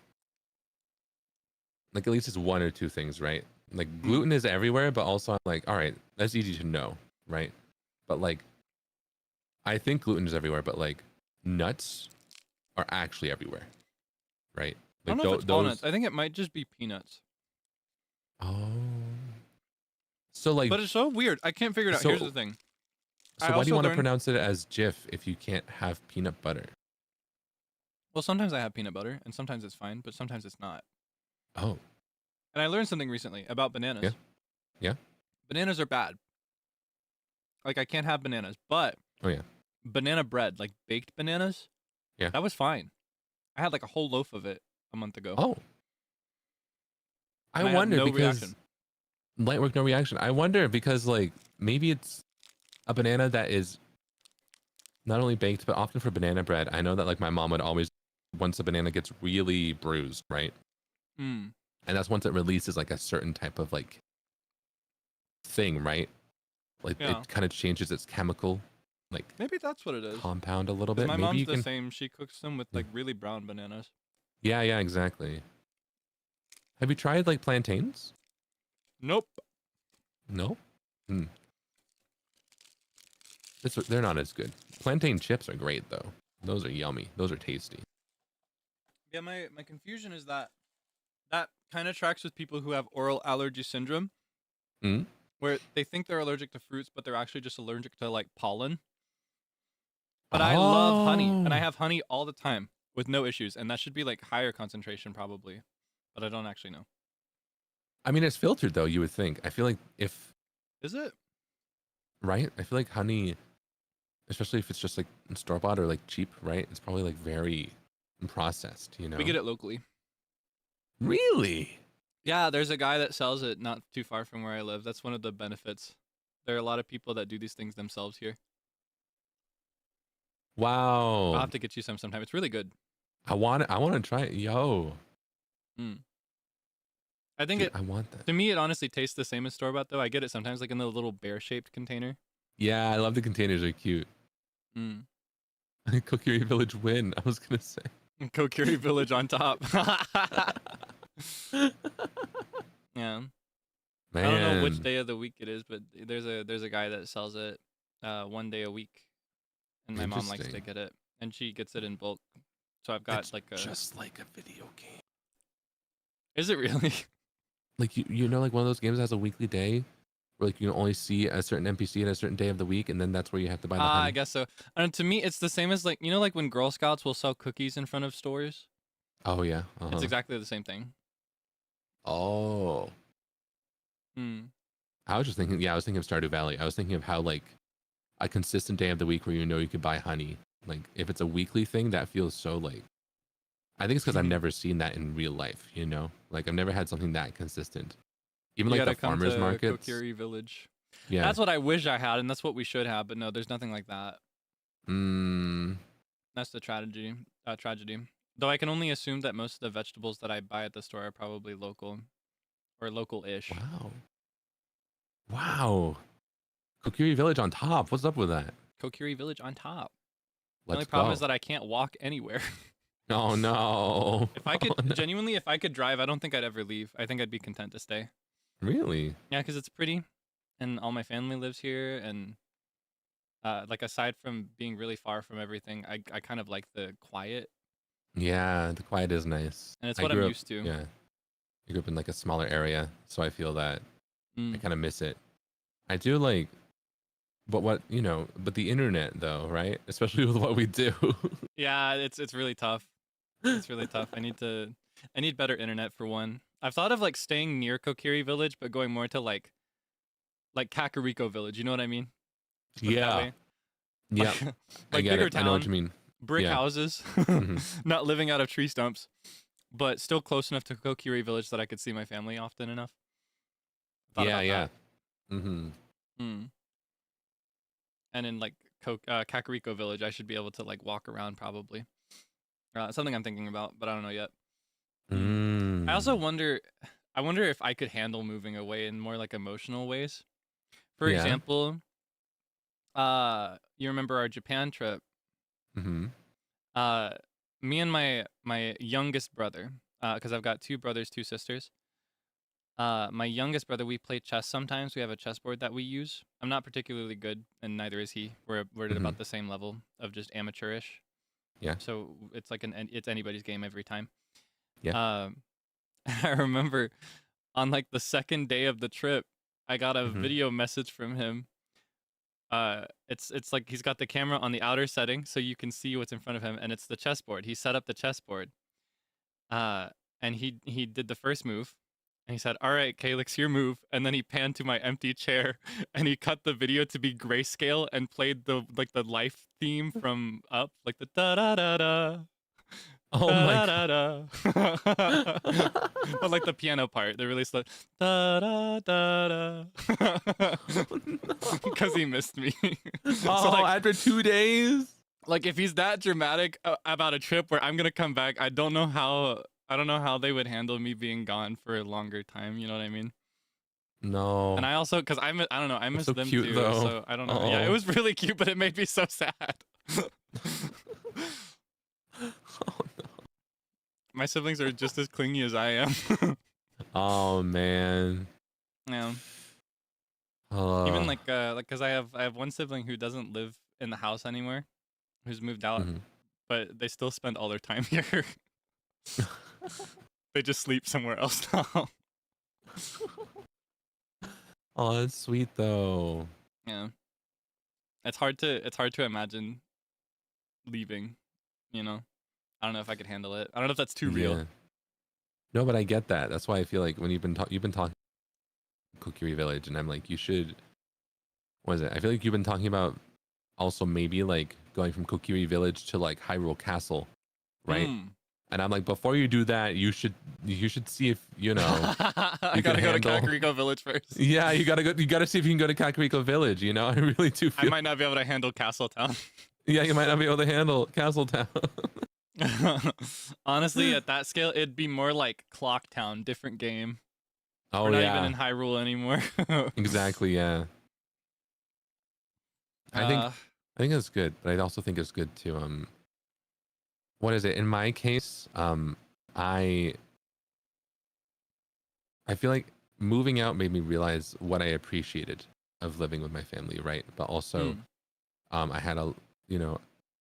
B: at least it's one or two things, right? Like gluten is everywhere, but also I'm like, all right, that's easy to know, right? But like I think gluten is everywhere, but like nuts are actually everywhere, right?
A: I
B: Like
A: don't know if it's walnuts. I think it might just be peanuts.
B: Oh. So like,
A: But it's so weird. I can't figure it out.
B: So-
A: Here's the thing.
B: so
A: I
B: why do you
A: also
B: want to
A: learned-
B: pronounce it as Jif if you can't have peanut butter?
A: Well, sometimes I have peanut butter, and sometimes it's fine, but sometimes it's not.
B: Oh.
A: And I learned something recently about bananas.
B: Yeah.
A: Bananas are bad. Like, I can't have bananas, but
B: Oh yeah.
A: banana bread, like baked bananas,
B: Yeah.
A: that was fine. I had like a whole loaf of it a month ago.
B: Oh.
A: and
B: I wonder
A: no
B: because
A: reaction.
B: light work, no reaction. I wonder because like maybe it's a banana that is not only baked but often for banana bread. I know that like my mom would always once the banana gets really bruised, right?
A: Mm.
B: And that's once it releases like a certain type of like thing, right? Like
A: Yeah.
B: it kind of changes its chemical like
A: Maybe that's what it is.
B: compound a little
A: 'Cause
B: bit.
A: my
B: Maybe
A: mom's
B: you
A: the
B: can.
A: same. She cooks them with like really brown bananas.
B: Yeah, exactly. Have you tried like plantains?
A: Nope.
B: No. They're not as good. Plantain chips are great though. Those are yummy. Those are tasty.
A: Yeah, my confusion is that kind of tracks with people who have oral allergy syndrome,
B: Mm.
A: where they think they're allergic to fruits, but they're actually just allergic to like pollen. But I love honey, and I
B: Oh.
A: have honey all the time with no issues, and that should be like higher concentration probably, but I don't actually know.
B: I mean, it's filtered though. You would think. I feel like if
A: Is it?
B: right. I feel like honey, especially if it's just like store bought or like cheap, right? It's probably like very processed. You know.
A: We get it locally.
B: Really?
A: Yeah, there's a guy that sells it not too far from where I live. That's one of the benefits. There are a lot of people that do these things themselves here.
B: Wow.
A: I'll have to get you some sometime. It's really good.
B: I want to try it. Yo.
A: I think
B: Dude,
A: it.
B: I want that.
A: To me, it honestly tastes the same as store bought though. I get it sometimes like in the little bear-shaped container.
B: Yeah, I love the containers. Are cute. Kokiri Village win. I was gonna say.
A: Kokiri Village on top. Yeah.
B: Man.
A: I don't know which day of the week it is, but there's a guy that sells it 1 day a week, and my mom likes to
B: Interesting.
A: get it, and she gets it in bulk. So I've got
B: It's
A: like a.
B: just like a video game.
A: Is it really?
B: Like you know, like one of those games that has a weekly day, where like you can only see a certain NPC at a certain day of the week, and then that's where you have to buy the honey.
A: I guess so. And to me, it's the same as like like when Girl Scouts will sell cookies in front of stores.
B: Oh yeah.
A: It's exactly the same thing.
B: Oh. I was just thinking. Yeah, I was thinking of Stardew Valley. I was thinking of how like a consistent day of the week where you know you could buy honey. Like if it's a weekly thing, that feels so like. I think it's because I've never seen that in real life. You know, like I've never had something that consistent. Even
A: You
B: like
A: gotta
B: the
A: come
B: farmers
A: to
B: markets.
A: Kokiri Village.
B: Yeah.
A: That's what I wish I had, and that's what we should have. But no, there's nothing like that. That's the tragedy. Though I can only assume that most of the vegetables that I buy at the store are probably local, or local-ish.
B: Wow. Wow. Kokiri Village on top. What's up with that?
A: Kokiri Village on top. The
B: Let's
A: only problem
B: go.
A: is that I can't walk anywhere.
B: Oh no.
A: If I could
B: Oh, no.
A: genuinely, if I could drive, I don't think I'd ever leave. I think I'd be content to stay.
B: Really?
A: Yeah, because it's pretty, and all my family lives here, and like aside from being really far from everything, I kind of like the quiet,
B: Yeah, the quiet is nice.
A: and it's
B: I
A: what I'm
B: grew up-
A: used to.
B: Yeah. I grew up in like a smaller area, so I feel that I
A: Mm.
B: kind of miss it. I do like, but but the internet though, right? Especially with what we do.
A: Yeah, it's really tough. It's really tough. I need better internet for one. I've thought of like staying near Kokiri Village, but going more to like Kakariko Village. You know what I mean? Just put it that
B: Yeah.
A: way.
B: Yeah,
A: Like,
B: I get
A: bigger
B: it. I know what you
A: town,
B: mean.
A: brick
B: Yeah.
A: houses,
B: Mhm.
A: not living out of tree stumps, but still close enough to Kokiri Village that I could see my family often enough. Thought
B: Yeah,
A: about
B: yeah.
A: that.
B: Mm-hmm.
A: And in like Kakariko Village, I should be able to like walk around probably. Something I'm thinking about, but I don't know yet. I also wonder if I could handle moving away in more like emotional ways. For
B: Yeah.
A: example, you remember our Japan trip?
B: Mm-hmm.
A: Me and my youngest brother, because I've got 2 brothers, 2 sisters. My youngest brother, we play chess sometimes. We have a chessboard that we use. I'm not particularly good, and neither is he. We're at about the same level of just amateurish.
B: Yeah.
A: So it's like it's anybody's game every time.
B: Yeah.
A: I remember on like the second day of the trip, I got a
B: Mhm.
A: video message from him. It's like he's got the camera on the outer setting, so you can see what's in front of him, and it's the chessboard. He set up the chessboard. And he did the first move, and he said, "All right, Kaelix, your move." And then he panned to my empty chair, and he cut the video to be grayscale and played the life theme from Up, like the da da da da.
B: Oh my
A: da, da, da. But like the piano part, they really slow. Da da da da. Because he missed me.
B: Oh,
A: like,
B: after 2 days?
A: like if he's that dramatic about a trip where I'm gonna come back, I don't know how they would handle me being gone for a longer time. You know what I mean?
B: No.
A: And I also, because I don't know, I miss
B: so
A: them
B: cute,
A: too.
B: though.
A: So I don't know. Yeah, it
B: Oh.
A: was really cute, but it made me so sad.
B: Oh, no.
A: My siblings are just as clingy as I am.
B: Oh man.
A: Yeah.
B: Uh,
A: Even like because I have one sibling who doesn't live in the house anymore, who's moved out,
B: mhm.
A: but they still spend all their time here. They just sleep somewhere else now.
B: Oh, that's sweet though.
A: Yeah. It's hard to imagine leaving, you know. I don't know if I could handle it. I don't know if that's too real.
B: Yeah. No, but I get that. That's why I feel like when you've been talking Kokiri Village, and I'm like, you should. What is it? I feel like you've been talking about also maybe like going from Kokiri Village to like Hyrule Castle, right? And I'm like, before you do that, you should see if you know.
A: I
B: you
A: gotta
B: can
A: go to
B: handle-
A: Kakariko Village first.
B: Yeah, you gotta see if you can go to Kakariko Village. You know, I really do
A: I
B: feel.
A: might not be able to handle Castletown.
B: Yeah, you might not be able to handle Castletown.
A: Honestly, at that scale, it'd be more like Clocktown, different game.
B: Oh
A: We're not
B: yeah,
A: even in Hyrule anymore.
B: exactly. Yeah, I think it's good, but I also think it's good to what is it? In my case, I feel like moving out made me realize what I appreciated of living with my family, right? But also, I had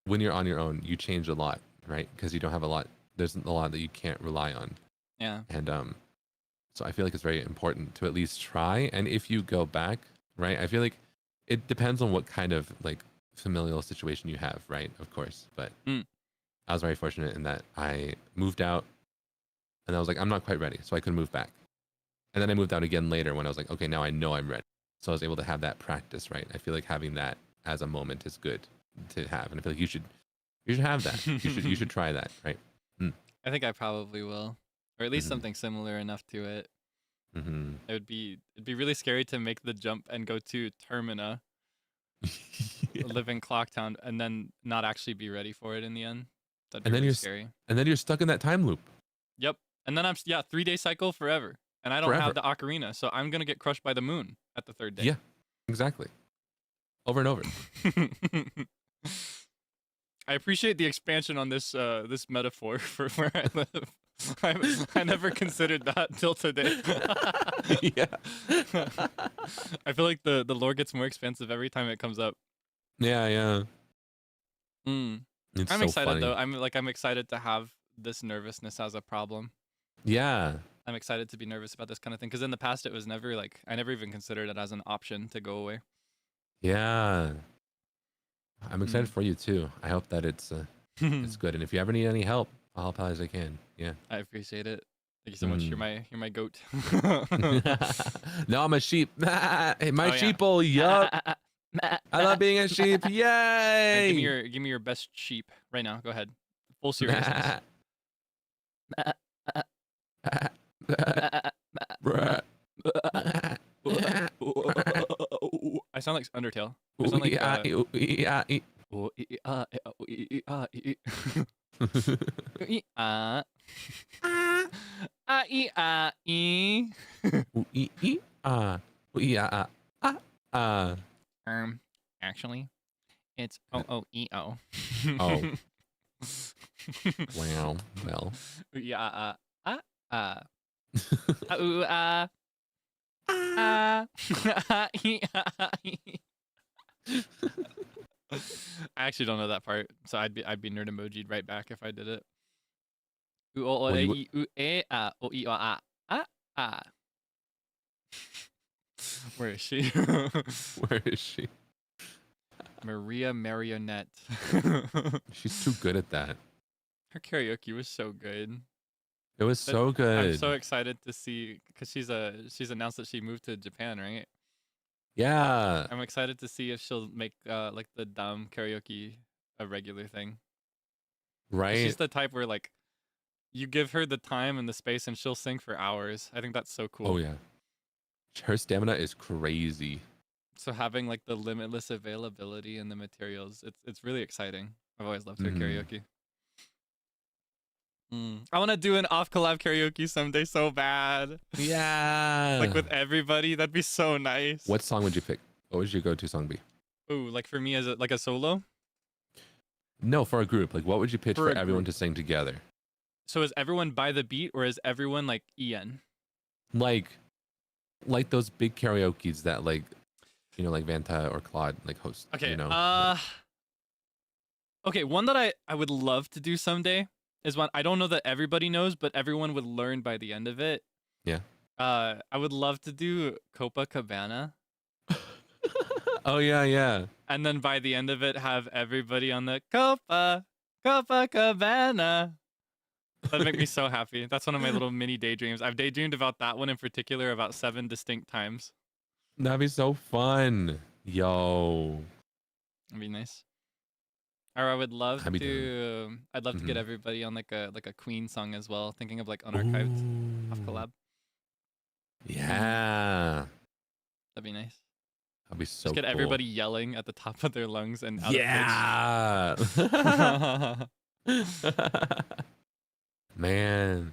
B: when you're on your own, you change a lot, right? Because you don't have a lot. There's a lot that you can't rely on.
A: Yeah.
B: And so I feel like it's very important to at least try. And if you go back, right, I feel like it depends on what kind of like familial situation you have, right? Of course. But I was very fortunate in that I moved out and I was like, I'm not quite ready. So I couldn't move back. And then I moved out again later when I was like, okay, now I know I'm ready. So I was able to have that practice, right? I feel like having that as a moment is good to have. And I feel like you should have that. You should try that, right?
A: I think I probably will, or at least
B: Mhm.
A: something similar enough to it.
B: Mm-hmm.
A: It'd be really scary to make the jump and go to Termina, live in Clocktown, and then not actually be ready for it in the end. That'd be
B: And then
A: really
B: you're
A: scary.
B: And then you're stuck in that time loop.
A: Yep. And then 3-day cycle forever. and I don't
B: Forever.
A: have the ocarina, so I'm gonna get crushed by the moon at the third day.
B: Yeah. Exactly. Over and over.
A: I appreciate the expansion on this this metaphor for where I live. I never considered that till today.
B: Yeah.
A: I feel like the lore gets more expansive every time it comes up.
B: Yeah.
A: Mm.
B: It's
A: I'm
B: so
A: excited
B: funny.
A: though. I'm excited to have this nervousness as a problem.
B: Yeah.
A: I'm excited to be nervous about this kind of thing because in the past it was never like I never even considered it as an option to go away.
B: Yeah. I'm excited for you too. I hope that it's good. And if you ever need any help, I'll help out as I can. Yeah.
A: I appreciate it. Thank you so much. You're my goat.
B: No, I'm a sheep. Hey, my
A: Oh, yeah.
B: sheeple. Yup. I love being a sheep.
A: Alright,
B: Yay.
A: give me your best sheep right now. Go ahead. Full seriousness. I sound like Undertale. I sound like actually, it's O-O-E-O.
B: Oh. Wow. Well.
A: I actually don't know that part, so I'd be nerd emoji'd right back if I did it. Where is she?
B: Where is she?
A: Maria Marionette.
B: She's too good at that.
A: Her karaoke was so good.
B: It was so good.
A: I'm so excited to see because she's announced that she moved to Japan, right?
B: Yeah.
A: I'm excited to see if she'll make like the dumb karaoke a regular thing. 'Cause
B: Right.
A: she's the type where like you give her the time and the space and she'll sing for hours. I think that's so cool.
B: Oh yeah. Her stamina is crazy.
A: So having like the limitless availability and the materials, it's really exciting. I've always loved her
B: Mhm.
A: karaoke. I want to do an off collab karaoke someday so bad.
B: Yeah.
A: Like with everybody, that'd be so nice.
B: What song would you pick? What would your go-to song be?
A: Ooh, like for me as like a solo.
B: No, for a group. Like, what would you pitch
A: For
B: for
A: a
B: everyone
A: group.
B: to sing together?
A: So is everyone by the beat or is everyone like EN?
B: Like those big karaoke's that like, you know, like Vanta or Claude like host.
A: Okay.
B: You know.
A: Okay, one that I would love to do someday is one I don't know that everybody knows, but everyone would learn by the end of it.
B: Yeah.
A: I would love to do Copacabana,
B: Oh yeah.
A: and then by the end of it, have everybody on the Copacabana. That'd make me so happy. That's one of my little mini daydreams. I've daydreamed about that one in particular about 7 distinct times.
B: That'd be so fun. Yo.
A: That'd be nice. Or I would love
B: I'd be
A: to. I'd love to get
B: Mhm.
A: everybody on like a Queen song as well. Thinking of like unarchived off
B: Ooh.
A: collab.
B: Yeah.
A: That'd be nice.
B: That'd be so
A: Just get
B: cool.
A: everybody yelling at the top of their lungs and out
B: Yeah.
A: of pitch.
B: Man.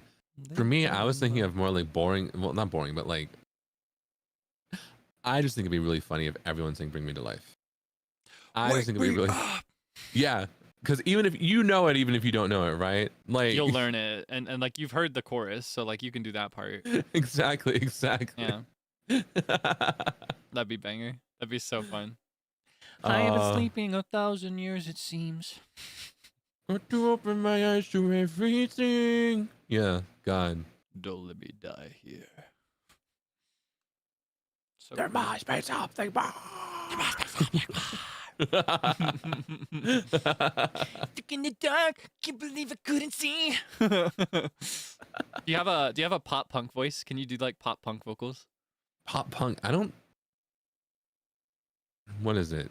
B: For me, I was thinking of more like boring. Well, not boring, but like. I just think it'd be really funny if everyone sang "Bring Me to Life." I just think it'd be really. Yeah, because even if you know it, even if you don't know it, right? Like
A: You'll learn it, and like you've heard the chorus, so like you can do that part.
B: Exactly.
A: Yeah, that'd be banger. That'd be so fun. I have been sleeping 1,000 years, it seems.
B: Got to open my eyes to everything. Yeah, God.
A: Don't let me die here. So
B: There
A: good.
B: must be something more.
A: Stuck in the dark, can't believe I couldn't see. do you have a pop punk voice? Can you do like pop punk vocals?
B: Pop punk. I don't. What is it?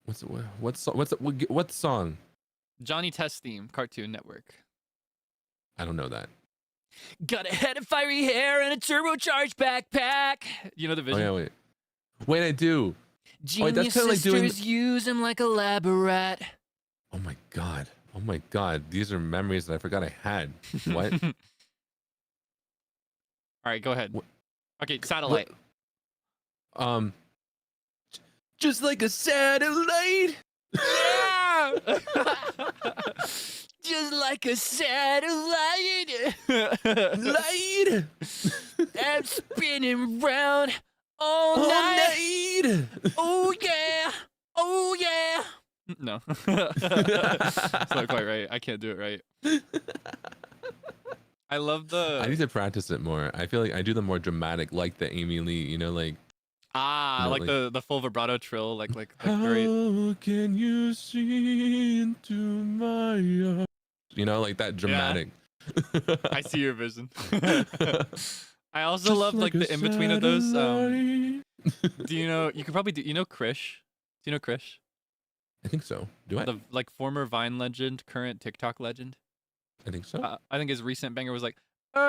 B: What song?
A: Johnny Test theme, Cartoon Network.
B: I don't know that.
A: Got a head of fiery hair and a turbocharged backpack. You know the
B: Oh
A: vision?
B: yeah, wait, I do.
A: Genius
B: that's kinda like doing-
A: sisters use him like a lab rat.
B: Oh my god. These are memories that I forgot I had. What?
A: All right, go ahead. Okay, satellite.
B: Just like a satellite.
A: Yeah. Just like a satellite.
B: Light.
A: I'm spinning round all night. Oh yeah. Oh yeah. No. It's not quite right. I can't do it right. I love the.
B: I need to practice it more. I feel like I do the more dramatic, like the Amy Lee, you know, like.
A: Ah,
B: No,
A: like
B: like-
A: the full vibrato trill, like
B: How
A: very.
B: can you see into my eyes? You know, like that dramatic.
A: I see your vision. I also love like the in between of those. Do you know? You could probably do. You know Krish? Do you know Krish?
B: I think so. Do I?
A: The like former Vine legend, current TikTok legend.
B: I think so.
A: I think his recent banger was like, You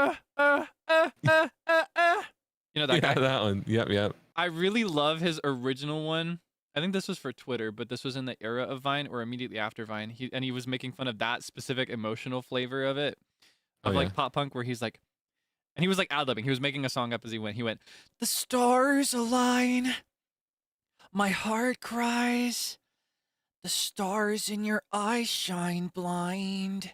A: know that
B: yeah,
A: guy?
B: that one. Yep.
A: I really love his original one. I think this was for Twitter, but this was in the era of Vine or immediately after Vine. He was making fun of that specific emotional flavor of it, of
B: Oh,
A: like
B: yeah.
A: pop punk, where he's like, and he was like ad-libbing. He was making a song up as he went. He went, "The stars align, my heart cries, the stars in your eyes shine blind.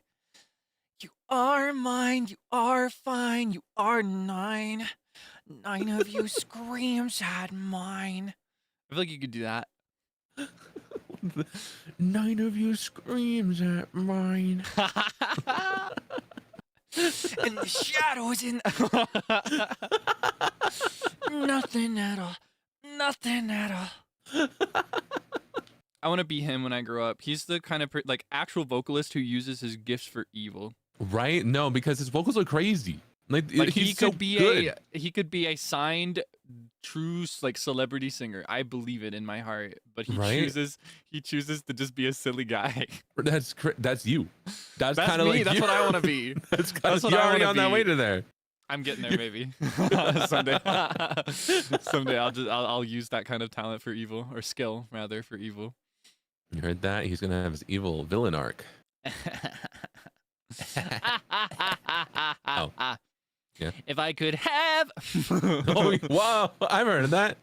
A: You are mine, you are fine, you are 9. 9 of you screams at mine." I feel like you could do that.
B: 9 of you screams at mine.
A: And the shadows in nothing at all. Nothing at all. I want to be him when I grow up. He's the kind of like actual vocalist who uses his gifts for evil.
B: Right? No, because his vocals are crazy. Like
A: Like
B: he's
A: he could
B: so
A: be
B: good.
A: he could be a signed true like celebrity singer. I believe it in my heart, but he
B: Right?
A: chooses to just be a silly guy.
B: That's you. That's
A: That's
B: kind of
A: me.
B: like
A: That's
B: you.
A: what I want to be.
B: That's kind
A: That's
B: of
A: what
B: you're
A: I
B: already
A: wanna
B: on that
A: be.
B: way to there.
A: I'm getting there, maybe someday. Someday I'll use that kind of talent for evil, or skill rather for evil.
B: You heard that? He's gonna have his evil villain arc. Oh. Yeah.
A: If I could have.
B: Oh, wow! I've heard of that.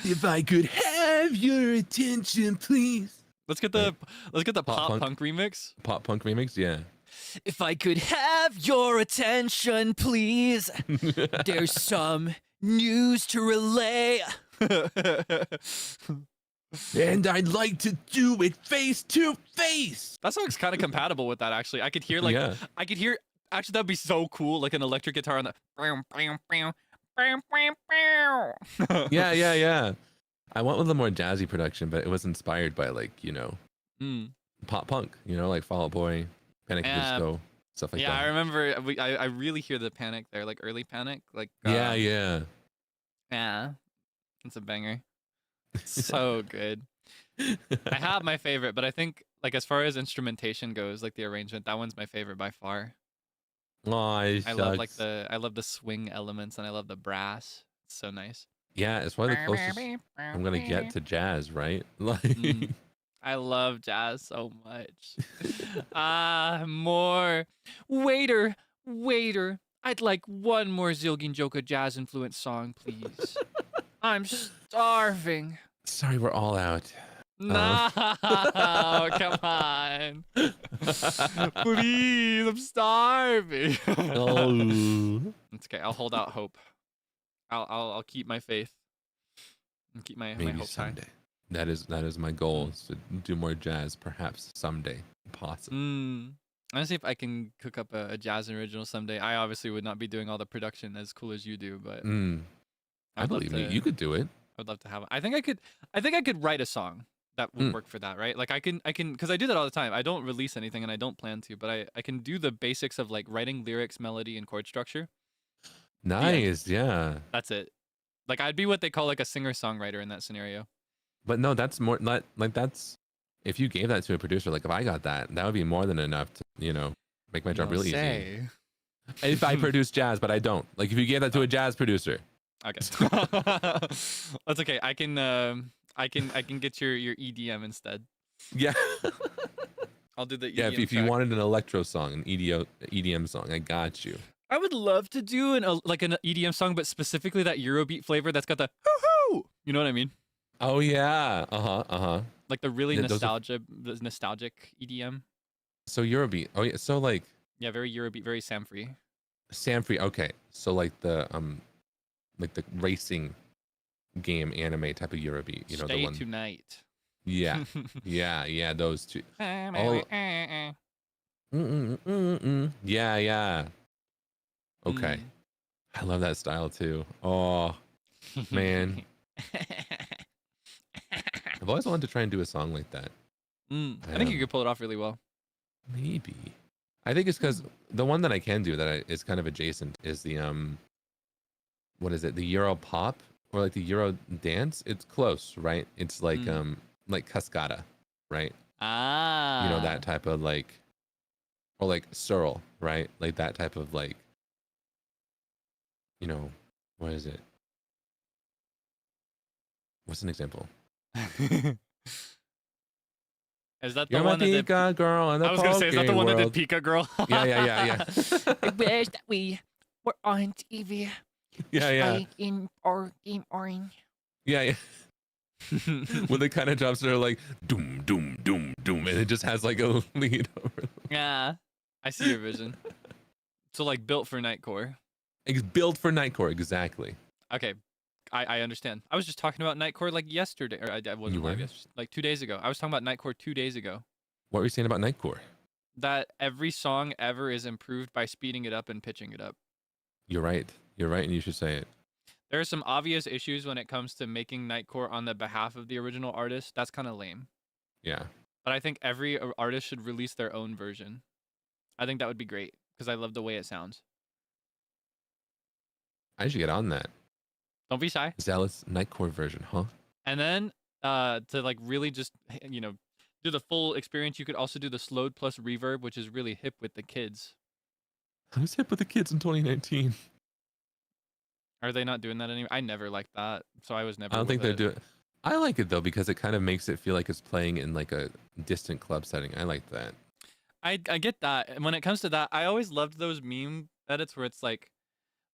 B: If I could have your attention, please.
A: Let's get the
B: Pop
A: pop
B: punk.
A: punk remix.
B: Pop punk remix, yeah.
A: If I could have your attention, please. There's some news to relay.
B: And I'd like to do it face to face.
A: That song's kind of compatible with that, actually. I could hear like
B: Yeah.
A: I could hear. Actually, that'd be so cool, like an electric guitar on the.
B: Yeah. I went with a more jazzy production, but it was inspired by like, you know,
A: Mm.
B: pop punk, you know, like Fall Out Boy, Panic at the
A: Yeah.
B: Disco, stuff like
A: Yeah, I
B: that.
A: remember. I really hear the Panic there, like early Panic, like.
B: Yeah,
A: Yeah, it's a banger. So good. I have my favorite, but I think like as far as instrumentation goes, like the arrangement, that one's my favorite by far.
B: Oh,
A: I love like I love the swing elements and I love the brass. It's so nice.
B: Yeah, it's probably the closest I'm gonna get to jazz, right? Like,
A: Mm. I love jazz so much. More. Waiter, I'd like one more Zeal Ginjoka jazz influenced song, please. I'm starving.
B: sorry, we're all out.
A: No, come on. Please, I'm starving.
B: Oh,
A: It's okay. I'll hold out hope. I'll keep my faith. And keep my
B: maybe
A: hope high.
B: someday. That is my goal, is to do more jazz, perhaps someday, possibly.
A: Honestly, if I can cook up a jazz original someday, I obviously would not be doing all the production as cool as you do, but
B: I
A: I'd love
B: believe me,
A: to-
B: you could do it.
A: I would love to have it. I think I could write a song that would work for that, right? Like I can because I do that all the time. I don't release anything and I don't plan to, but I can do the basics of like writing lyrics, melody, and chord structure.
B: Nice, yeah.
A: That's it. Like I'd be what they call like a singer-songwriter in that scenario.
B: But no, that's more not like that's if you gave that to a producer, like if I got that, that would be more than enough to, you know, make my job
A: No
B: really easy.
A: say.
B: If I produce jazz, but I don't. Like if you gave that to a jazz producer.
A: Okay. That's okay. I can get your EDM instead.
B: Yeah.
A: I'll do the EDM
B: Yeah, if you
A: track.
B: wanted an electro song, an EDM song, I got you.
A: I would love to do like an EDM song, but specifically that Eurobeat flavor that's got the hoo-hoo. You know what I mean?
B: Oh yeah. Uh-huh.
A: Like the really
B: Yeah, those are-
A: nostalgic EDM.
B: So Eurobeat. Oh yeah. So like
A: Yeah, very Eurobeat, very Sam-free.
B: Sam-free. Okay. So like the racing game anime type of Eurobeat. You know
A: Stay
B: the one.
A: Tonight.
B: Yeah. Yeah. Those two. Yeah. Okay. I love that style too. Oh man. I've always wanted to try and do a song like that.
A: I think you could pull it off really well.
B: Maybe. I think it's because the one that I can do that is kind of adjacent is the what is it? The Euro pop or like the Euro dance? It's close, right? It's like cascada, right?
A: Ah.
B: You know, that type of like, or like Searle, right? Like that type of like, you know, what is it? What's an example?
A: Is that the
B: You're my
A: one that did?
B: Pika girl in the
A: I was gonna say, is that the one that did
B: world.
A: Pika Girl?
B: Yeah.
E: I wish that we were on TV.
B: Yeah.
E: Like in or Game Orange.
B: Yeah. When the kind of drops are like doom, doom, doom, doom, and it just has like a lead over them.
A: Yeah, I see your vision. So like built for Nightcore.
B: It's built for Nightcore, exactly.
A: Okay, I understand. I was just talking about Nightcore like yesterday, or I wasn't
B: You were?
A: live yesterday, like 2 days ago. I was talking about Nightcore 2 days ago.
B: What were you saying about Nightcore?
A: That every song ever is improved by speeding it up and pitching it up.
B: You're right, and you should say it.
A: There are some obvious issues when it comes to making Nightcore on the behalf of the original artist. That's kind of lame.
B: Yeah.
A: But I think every artist should release their own version. I think that would be great because I love the way it sounds.
B: I should get on that.
A: Don't be shy.
B: Zealous Nightcore version, huh?
A: And then to like really just, you know, do the full experience, you could also do the slowed plus reverb, which is really hip with the kids.
B: Who's hip with the kids in 2019?
A: Are they not doing that anymore? I never liked that, so I was never.
B: I don't think
A: with
B: they
A: it.
B: do it. I like it though because it kind of makes it feel like it's playing in like a distant club setting. I like that.
A: I get that. And when it comes to that, I always loved those meme edits where it's like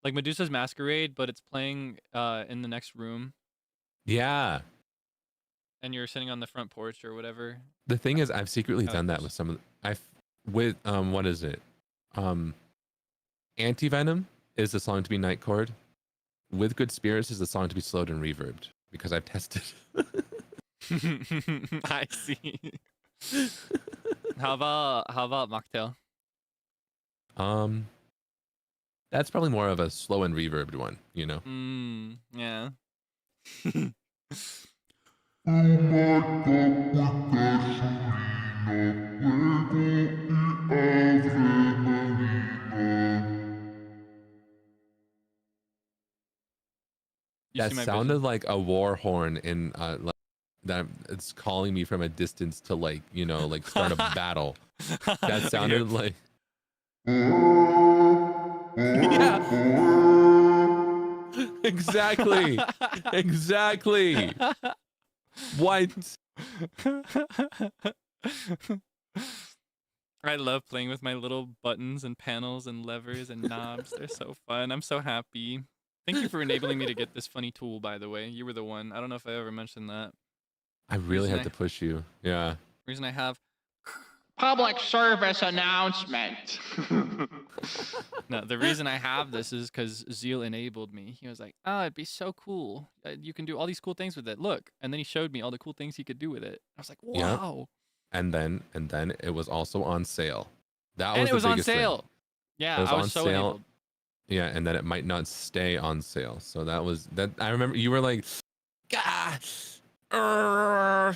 A: Medusa's Masquerade, but it's playing in the next room,
B: Yeah.
A: and you're sitting on the front porch or whatever.
B: The thing is, I've secretly
A: I like
B: done that
A: those.
B: with some of with what is it? Anti-Venom is the song to be Nightcored. With Good Spirits is the song to be slowed and reverbed because I've tested.
A: I see. How about Mocktail?
B: That's probably more of a slow and reverbed one, you know.
A: Yeah. You
B: That
A: see my
B: sounded
A: vision?
B: like a war horn in like that it's calling me from a distance to like, you know, like start a battle. That sounded like yeah. Exactly. What?
A: I love playing with my little buttons and panels and levers and knobs. They're so fun. I'm so happy. Thank you for enabling me to get this funny tool, by the way. You were the one. I don't know if I ever mentioned that.
B: I really
A: Reason
B: had to push you. Yeah.
A: Reason I have
E: Public service announcement.
A: no, the reason I have this is because Zeal enabled me. He was like, "Oh, it'd be so cool. You can do all these cool things with it. Look!" And then he showed me all the cool things he could do with it. I was like,
B: Yep.
A: "Wow!"
B: And then it was also on sale. That
A: And
B: was
A: it was
B: the
A: on
B: biggest thing.
A: sale. Yeah,
B: It was
A: I was
B: on
A: so
B: sale.
A: enabled.
B: Yeah, and then it might not stay on sale. So that was that. I remember you were like, "Gah,
A: Yeah,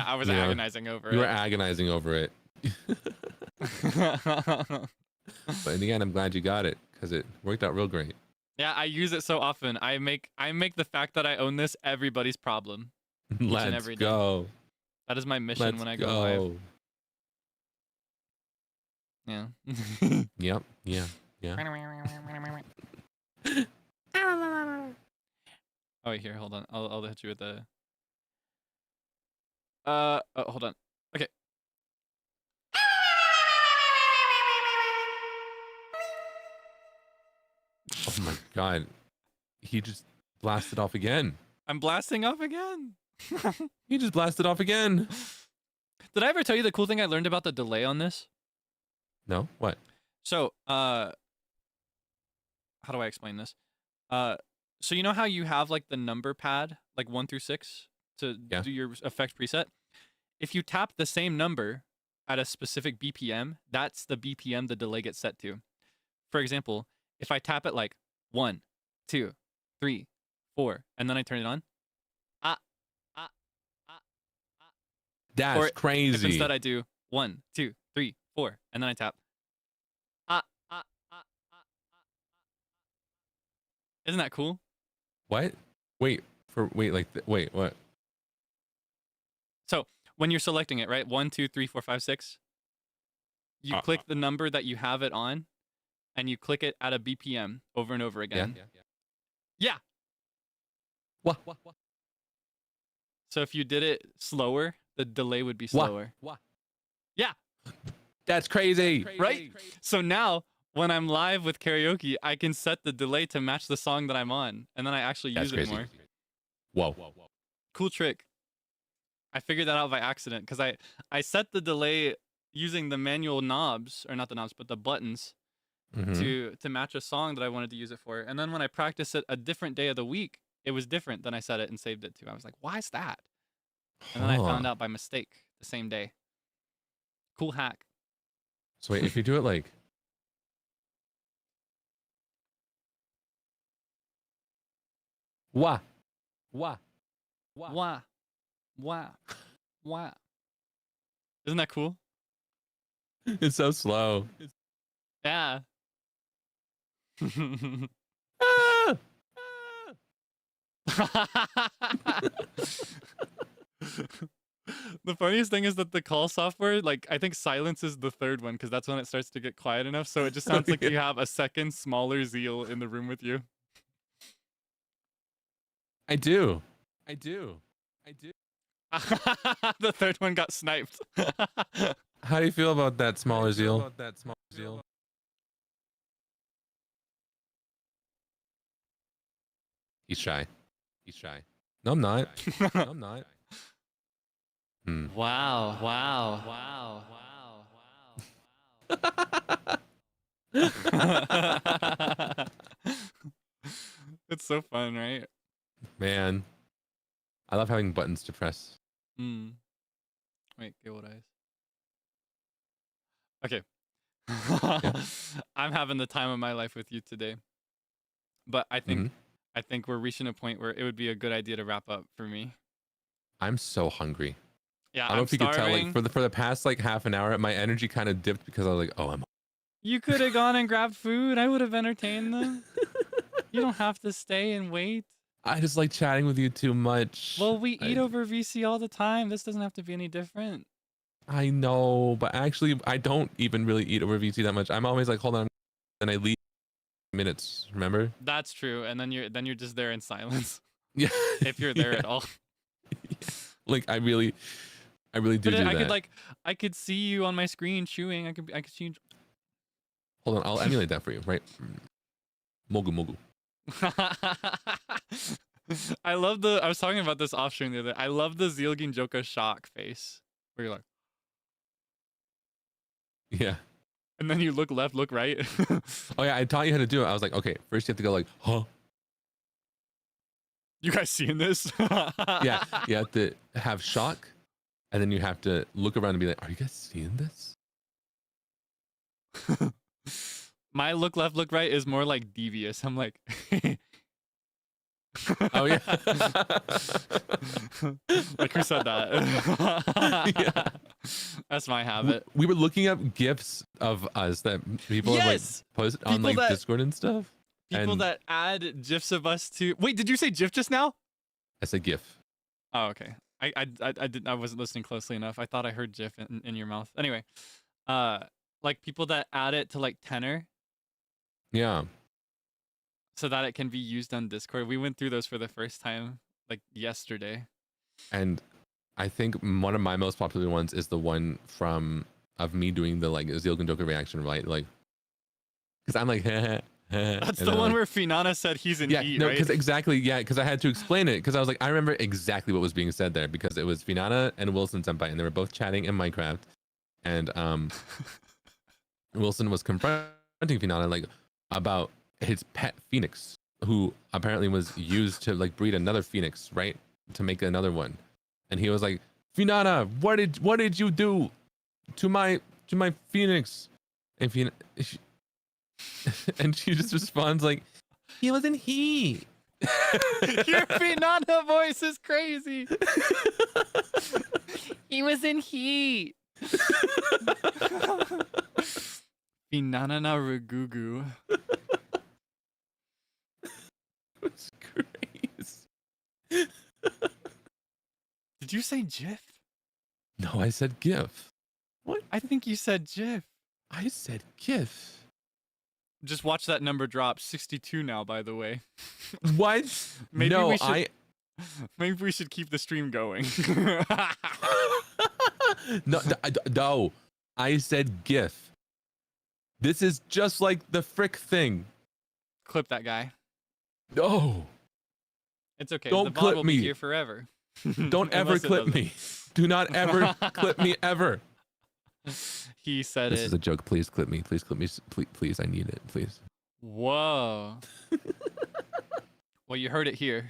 A: I was
B: you know,
A: agonizing over
B: You were
A: it.
B: agonizing over it. But in the end, I'm glad you got it because it worked out real great.
A: Yeah, I use it so often. I make the fact that I own this everybody's problem.
B: Let's
A: every day.
B: go.
A: That is my mission
B: Let's
A: when I go live. Yeah.
B: Yep. Yeah.
A: Oh, wait, here, hold on. I'll hit you with the. Hold on. Okay.
B: Oh my god. He just blasted off again.
A: I'm blasting off again.
B: He just blasted off again.
A: Did I ever tell you the cool thing I learned about the delay on this?
B: No? What?
A: So, how do I explain this? So you know how you have like the number pad, like 1 through 6, to do your effect preset? If you tap the same number at a specific BPM, that's the BPM the delay gets set to. For example, if I tap it like 1, 2, 3, 4, and then I turn it on,
B: that's
A: or
B: crazy.
A: if instead I do 1, 2, 3, 4, and then I tap, isn't that cool?
B: What? Wait, wait, what?
A: So when you're selecting it, right? 1, 2, 3, 4, 5, 6. You click the number that you have it on, and you click it at a BPM over and over again. Yeah.
B: What?
A: So if you did it slower, the delay would be slower.
B: What?
A: Yeah.
B: That's crazy.
A: Right? So now when I'm live with karaoke, I can set the delay to match the song that I'm on, and then I actually use it more.
B: Whoa.
A: Cool trick. I figured that out by accident because I set the delay using the manual knobs, or not the knobs, but the buttons to match a song that I wanted to use it for. And then when I practiced it a different day of the week, it was different than I set it and saved it to. I was like, why is that? And then I found out by mistake the same day. Cool hack.
B: So wait, if you do it like... Wah.
A: Isn't that cool?
B: It's so slow.
A: Yeah. The funniest thing is that the call software, like, I think silence is the third one because that's when it starts to get quiet enough. So it just sounds like you have a second smaller Zeal in the room with you.
B: I do.
A: The third one got sniped.
B: How do you feel about that smaller Zeal? He's shy. No, I'm not.
A: Wow. It's so fun, right?
B: Man, I love having buttons to press.
A: Wait, get what eyes? Okay. I'm having the time of my life with you today. But I think we're reaching a point where it would be a good idea to wrap up for me.
B: I'm so hungry.
A: Yeah,
B: I don't know if you could tell, like, for the past like half an hour, my energy kind of dipped because I was like, oh, I'm...
A: You could have gone and grabbed food. I would have entertained them. You don't have to stay and wait.
B: I just like chatting with you too much.
A: Well, we eat over VC all the time. This doesn't have to be any different.
B: I know, but actually, I don't even really eat over VC that much. I'm always like, hold on, and I leave minutes. Remember?
A: That's true. And then you're just there in silence.
B: Yeah.
A: If you're there at all.
B: Like I really do that.
A: I could see you on my screen chewing. I could see you.
B: Hold on, I'll emulate that for you, right? Mogu.
A: I was talking about this off stream the other day. I love the Zeal Ginjoka shock face. Where you're like,
B: yeah.
A: And then you look left, look right.
B: Oh yeah, I taught you how to do it. I was like, okay, first you have to go like, huh?
A: You guys seeing this?
B: Yeah, you have to have shock, and then you have to look around and be like, are you guys seeing this?
A: My look left, look right is more like devious. I'm like,
B: oh yeah.
A: Like who said that?
B: Yeah.
A: That's my habit.
B: We were looking up GIFs of us that people have like posted on like Discord and stuff.
A: People that add GIFs of us to. Wait, did you say GIF just now?
B: I said GIF.
A: Oh, okay. I wasn't listening closely enough. I thought I heard GIF in your mouth. Anyway, like people that add it to like tenor.
B: Yeah.
A: So that it can be used on Discord. We went through those for the first time like yesterday.
B: And I think one of my most popular ones is the one of me doing the like Zeal Ginjoka reaction, right? Like, because I'm like,
A: That's
B: And
A: the
B: then,
A: one
B: like,
A: where Finana said he's in
B: yeah,
A: heat,
B: no,
A: right?
B: because exactly, yeah, because I had to explain it because I was like, I remember exactly what was being said there because it was Finana and Wilson Senpai, and they were both chatting in Minecraft, and Wilson was confronting Finana like about his pet phoenix, who apparently was used to like breed another phoenix, right, to make another one, and he was like, Finana, what did you do to my phoenix? And and she just responds like, he was in heat.
A: Your Finana voice is crazy.
E: He was in heat.
A: Finana na Rugugu.
B: It's crazy.
A: Did you say GIF?
B: No, I said GIF.
A: I think you said GIF.
B: I said GIF.
A: Just watch that number drop. 62 now, by the way.
B: What?
A: Maybe
B: no,
A: we should, maybe we should keep the stream going.
B: no, I said GIF. This is just like the frick thing.
A: Clip that guy.
B: No,
A: It's okay.
B: Don't
A: the VOD
B: clip
A: will
B: me.
A: be here forever.
B: don't ever
A: Unless it
B: clip
A: doesn't.
B: me. Do not ever clip me ever.
A: He said
B: This
A: it.
B: is a joke. Please clip me. Please clip me. Please, I need it. Please.
A: Whoa. Well, you heard it here.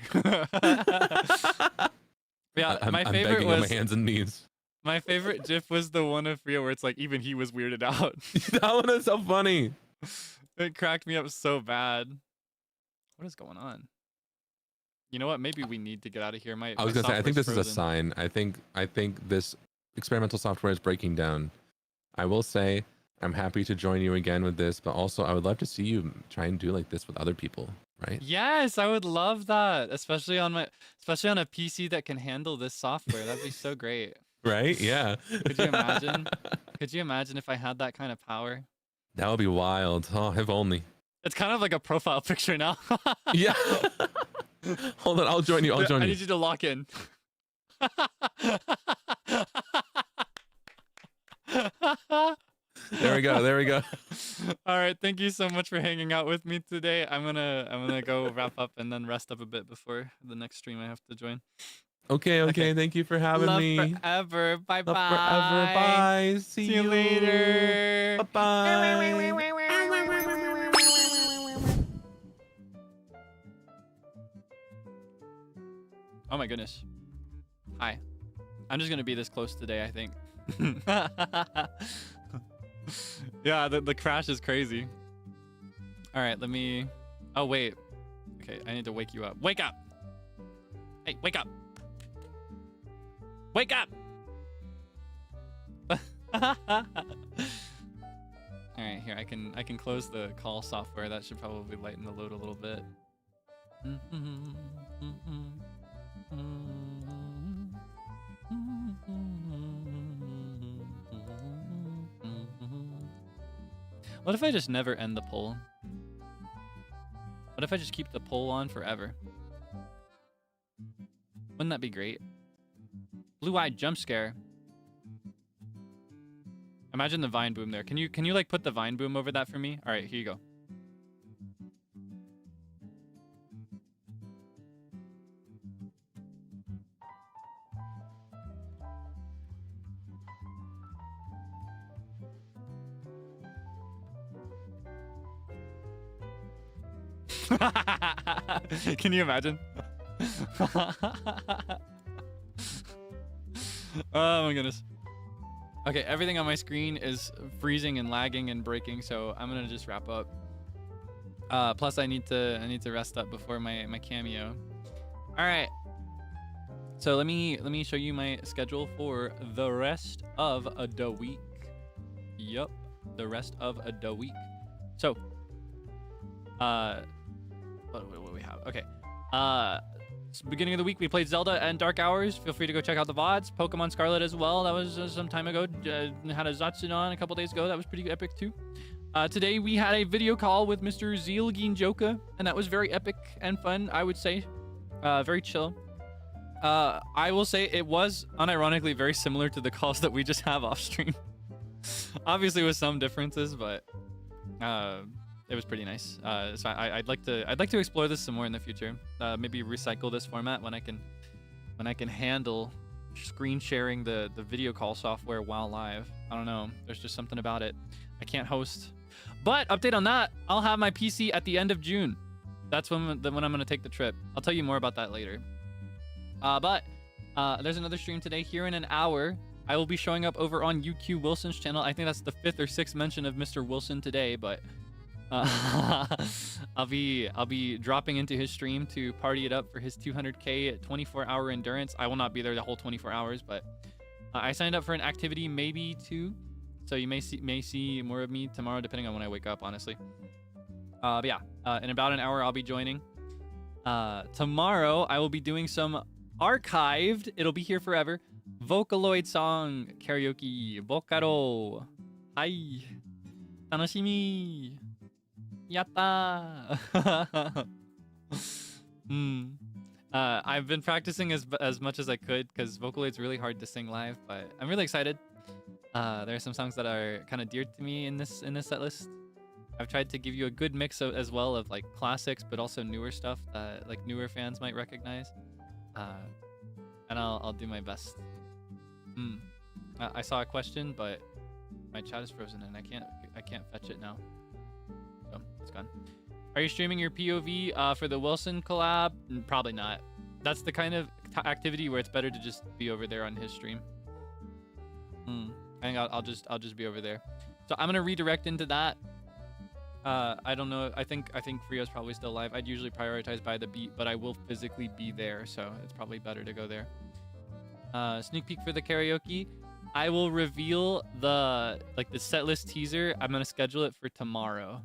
A: Yeah,
B: I'm
A: my favorite
B: begging on
A: was
B: my hands and knees.
A: my favorite GIF was the one of Rio where it's like even he was weirded out.
B: That one is so funny.
A: It cracked me up so bad. What is going on? You know what? Maybe we need to get out of here.
B: I was gonna say, I think
A: software's
B: this is a
A: frozen.
B: sign. I think this experimental software is breaking down. I will say I'm happy to join you again with this, but also I would love to see you try and do like this with other people, right?
A: Yes, I would love that, especially on a PC that can handle this software. That'd be so great.
B: Right? Yeah.
A: Could you imagine? Could you imagine if I had that kind of power?
B: That would be wild. Oh, if only.
A: It's kind of like a profile picture now.
B: Yeah. Hold on, I'll join you. I'll join
A: I
B: you.
A: need you to lock in.
B: There we go. There we go.
A: All right, thank you so much for hanging out with me today. I'm gonna go wrap up and then rest up a bit before the next stream I have to join.
B: Okay.
A: Okay.
B: Thank you for having
A: Love
B: me.
A: forever. Bye
B: Love
A: bye.
B: forever. Bye. See
A: See you later.
B: Bye bye.
A: Oh my goodness. Hi. I'm just gonna be this close today, I think. Yeah, the crash is crazy. All right, let me. Oh wait. Okay, I need to wake you up. Wake up. Hey, wake up. Wake up. All right, here I can close the call software. That should probably lighten the load a little bit. What if I just never end the poll? What if I just keep the poll on forever? Wouldn't that be great? Blue-eyed jump scare. Imagine the vine boom there. Can you like put the vine boom over that for me? All right, here you go. Can you imagine? Oh my goodness. Okay, everything on my screen is freezing and lagging and breaking, so I'm gonna just wrap up. Plus I need to rest up before my cameo. All right. So let me show you my schedule for the rest of the week. Yup, the rest of the week. So, what do we have? Okay. Beginning of the week, we played Zelda and Dark Hours. Feel free to go check out the VODs. Pokemon Scarlet as well. That was some time ago. Had a Zatsudon a couple days ago. That was pretty epic too. Today, we had a video call with Mr. Zeal Ginjoka, and that was very epic and fun, I would say. Very chill. I will say it was, unironically, very similar to the calls that we just have off stream. Obviously with some differences, but it was pretty nice. So I'd like to explore this some more in the future. Maybe recycle this format when I can handle screen sharing the video call software while live. I don't know. There's just something about it. I can't host. But update on that. I'll have my PC at the end of June. That's when I'm gonna take the trip. I'll tell you more about that later. But there's another stream today. Here in an hour, I will be showing up over on UQ Wilson's channel. I think that's the 5th or 6th mention of Mr. Wilson today, but I'll be dropping into his stream to party it up for his 200K 24-hour endurance. I will not be there the whole 24 hours, but I signed up for an activity, maybe 2, so you may see more of me tomorrow, depending on when I wake up, honestly. But yeah, in about an hour I'll be joining. Tomorrow I will be doing some archived. It'll be here forever. Vocaloid song karaoke. Vocaro. Hi. Tanoshimi. Yatta. I've been practicing as much as I could because Vocaloid's really hard to sing live, but I'm really excited. There are some songs that are kind of dear to me in this set list. I've tried to give you a good mix as well of like classics, but also newer stuff that like newer fans might recognize. And I'll do my best. I saw a question, but my chat is frozen and I can't fetch it now. So it's gone. Are you streaming your POV for the Wilson collab? Probably not. That's the kind of activity where it's better to just be over there on his stream. I think I'll just be over there. So I'm gonna redirect into that. I don't know. I think Frio's probably still live. I'd usually prioritize by the beat, but I will physically be there, so it's probably better to go there. Sneak peek for the karaoke. I will reveal the set list teaser. I'm gonna schedule it for tomorrow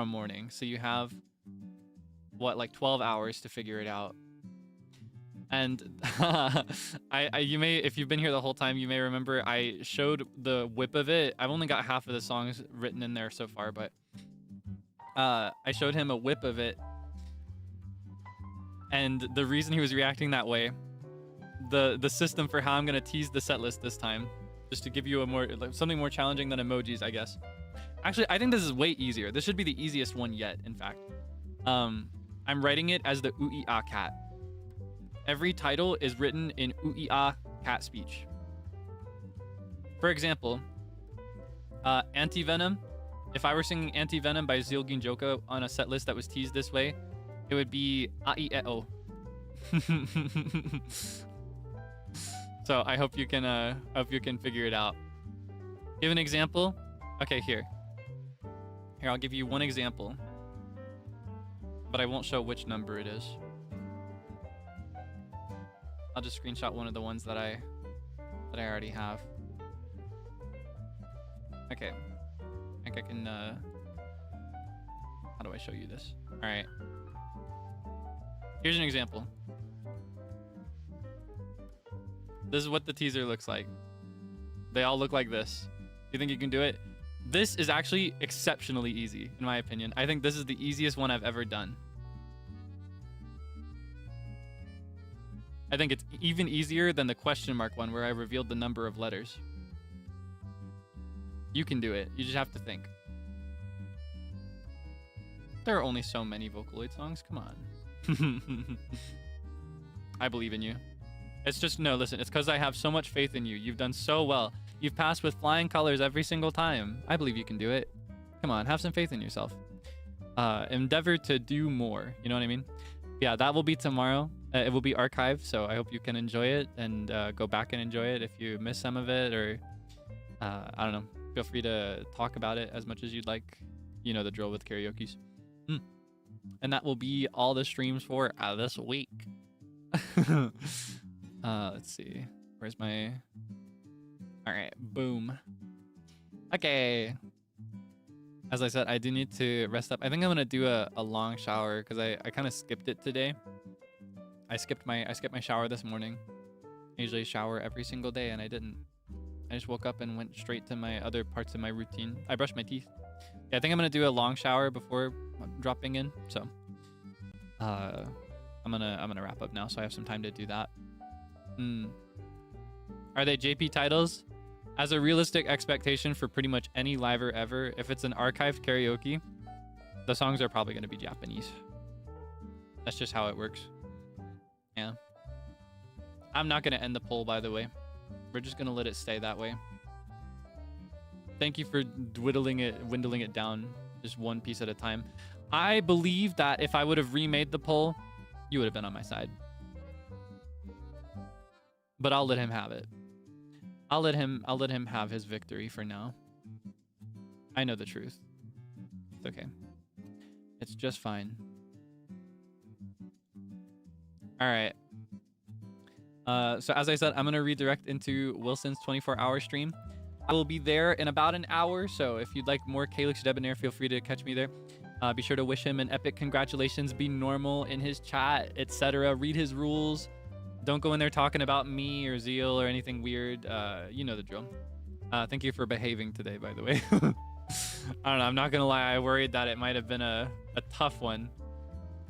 A: morning. So you have what, like 12 hours to figure it out. And you may, if you've been here the whole time, you may remember I showed the whip of it. I've only got half of the songs written in there so far, but I showed him a whip of it. And the reason he was reacting that way, the system for how I'm gonna tease the set list this time, just to give you a more something more challenging than emojis, I guess. Actually, I think this is way easier. This should be the easiest one yet, in fact. I'm writing it as the ui-a cat. Every title is written in ui-a cat speech. For example, Anti-Venom. If I were singing Anti-Venom by Zeal Ginjoka on a set list that was teased this way, it would be ai-e-o. So I hope you can figure it out. Give an example. Okay, here, I'll give you one example, but I won't show which number it is. I'll just screenshot one of the ones that I already have. Okay. I think I can, how do I show you this? All right. Here's an example. This is what the teaser looks like. They all look like this. Do you think you can do it? This is actually exceptionally easy, in my opinion. I think this is the easiest one I've ever done. I think it's even easier than the question mark one where I revealed the number of letters. You can do it. You just have to think. There are only so many Vocaloid songs. Come on. I believe in you. It's just, no, listen. It's because I have so much faith in you. You've done so well. You've passed with flying colors every single time. I believe you can do it. Come on, have some faith in yourself. Endeavor to do more. You know what I mean? Yeah, that will be tomorrow. It will be archived, so I hope you can enjoy it and go back and enjoy it if you miss some of it, or I don't know. Feel free to talk about it as much as you'd like. You know the drill with karaoke's. And that will be all the streams for this week. Let's see. Where's my... All right, boom. Okay. As I said, I do need to rest up. I think I'm gonna do a long shower because I kind of skipped it today. I skipped my shower this morning. I usually shower every single day, and I didn't. I just woke up and went straight to my other parts of my routine. I brushed my teeth. Yeah, I think I'm gonna do a long shower before dropping in. So, I'm gonna wrap up now, so I have some time to do that. Are they JP titles? As a realistic expectation for pretty much any liver ever, if it's an archived karaoke, the songs are probably going to be Japanese. That's just how it works. Yeah. I'm not going to end the poll, by the way. We're just going to let it stay that way. Thank you for dwindling it down just one piece at a time. I believe that if I would have remade the poll, you would have been on my side. But I'll let him have it. I'll let him have his victory for now. I know the truth. It's okay. It's just fine. All right. So as I said, I'm going to redirect into Wilson's 24-hour stream. I will be there in about an hour, so if you'd like more Kaelix Debonair, feel free to catch me there. Be sure to wish him an epic congratulations, be normal in his chat, etc. Read his rules. Don't go in there talking about me or Zeal or anything weird. You know the drill. Thank you for behaving today, by the way. I don't know, I'm not going to lie, I worried that it might have been a tough one.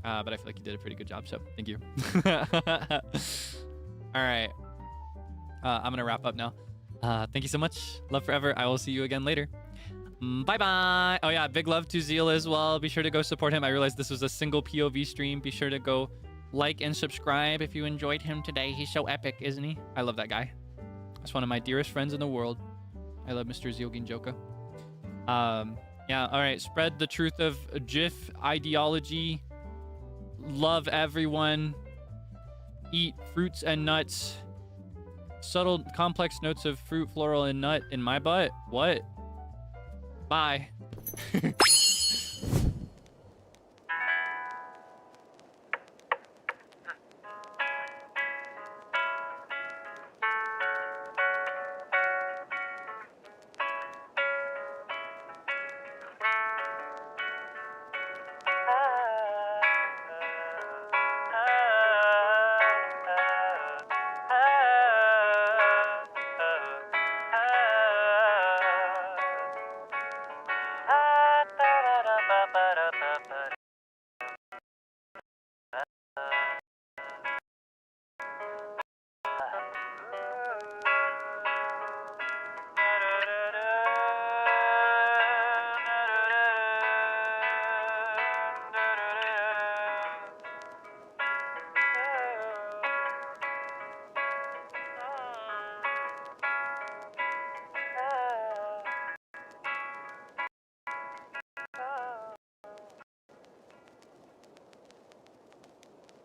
A: But I feel like you did a pretty good job, so thank you. All right. I'm going to wrap up now. Thank you so much. Love forever. I will see you again later. Bye-bye. Oh, yeah. Big love to Zeal as well. Be sure to go support him. I realized this was a single POV stream. Be sure to go like and subscribe if you enjoyed him today. He's so epic, isn't he? I love that guy. That's one of my dearest friends in the world. I love Mr. Zeal Ginjoka. Yeah. All right. Spread the truth of GIF ideology. Love everyone. Eat fruits and nuts. Subtle, complex notes of fruit, floral, and nut in my butt. What? Bye.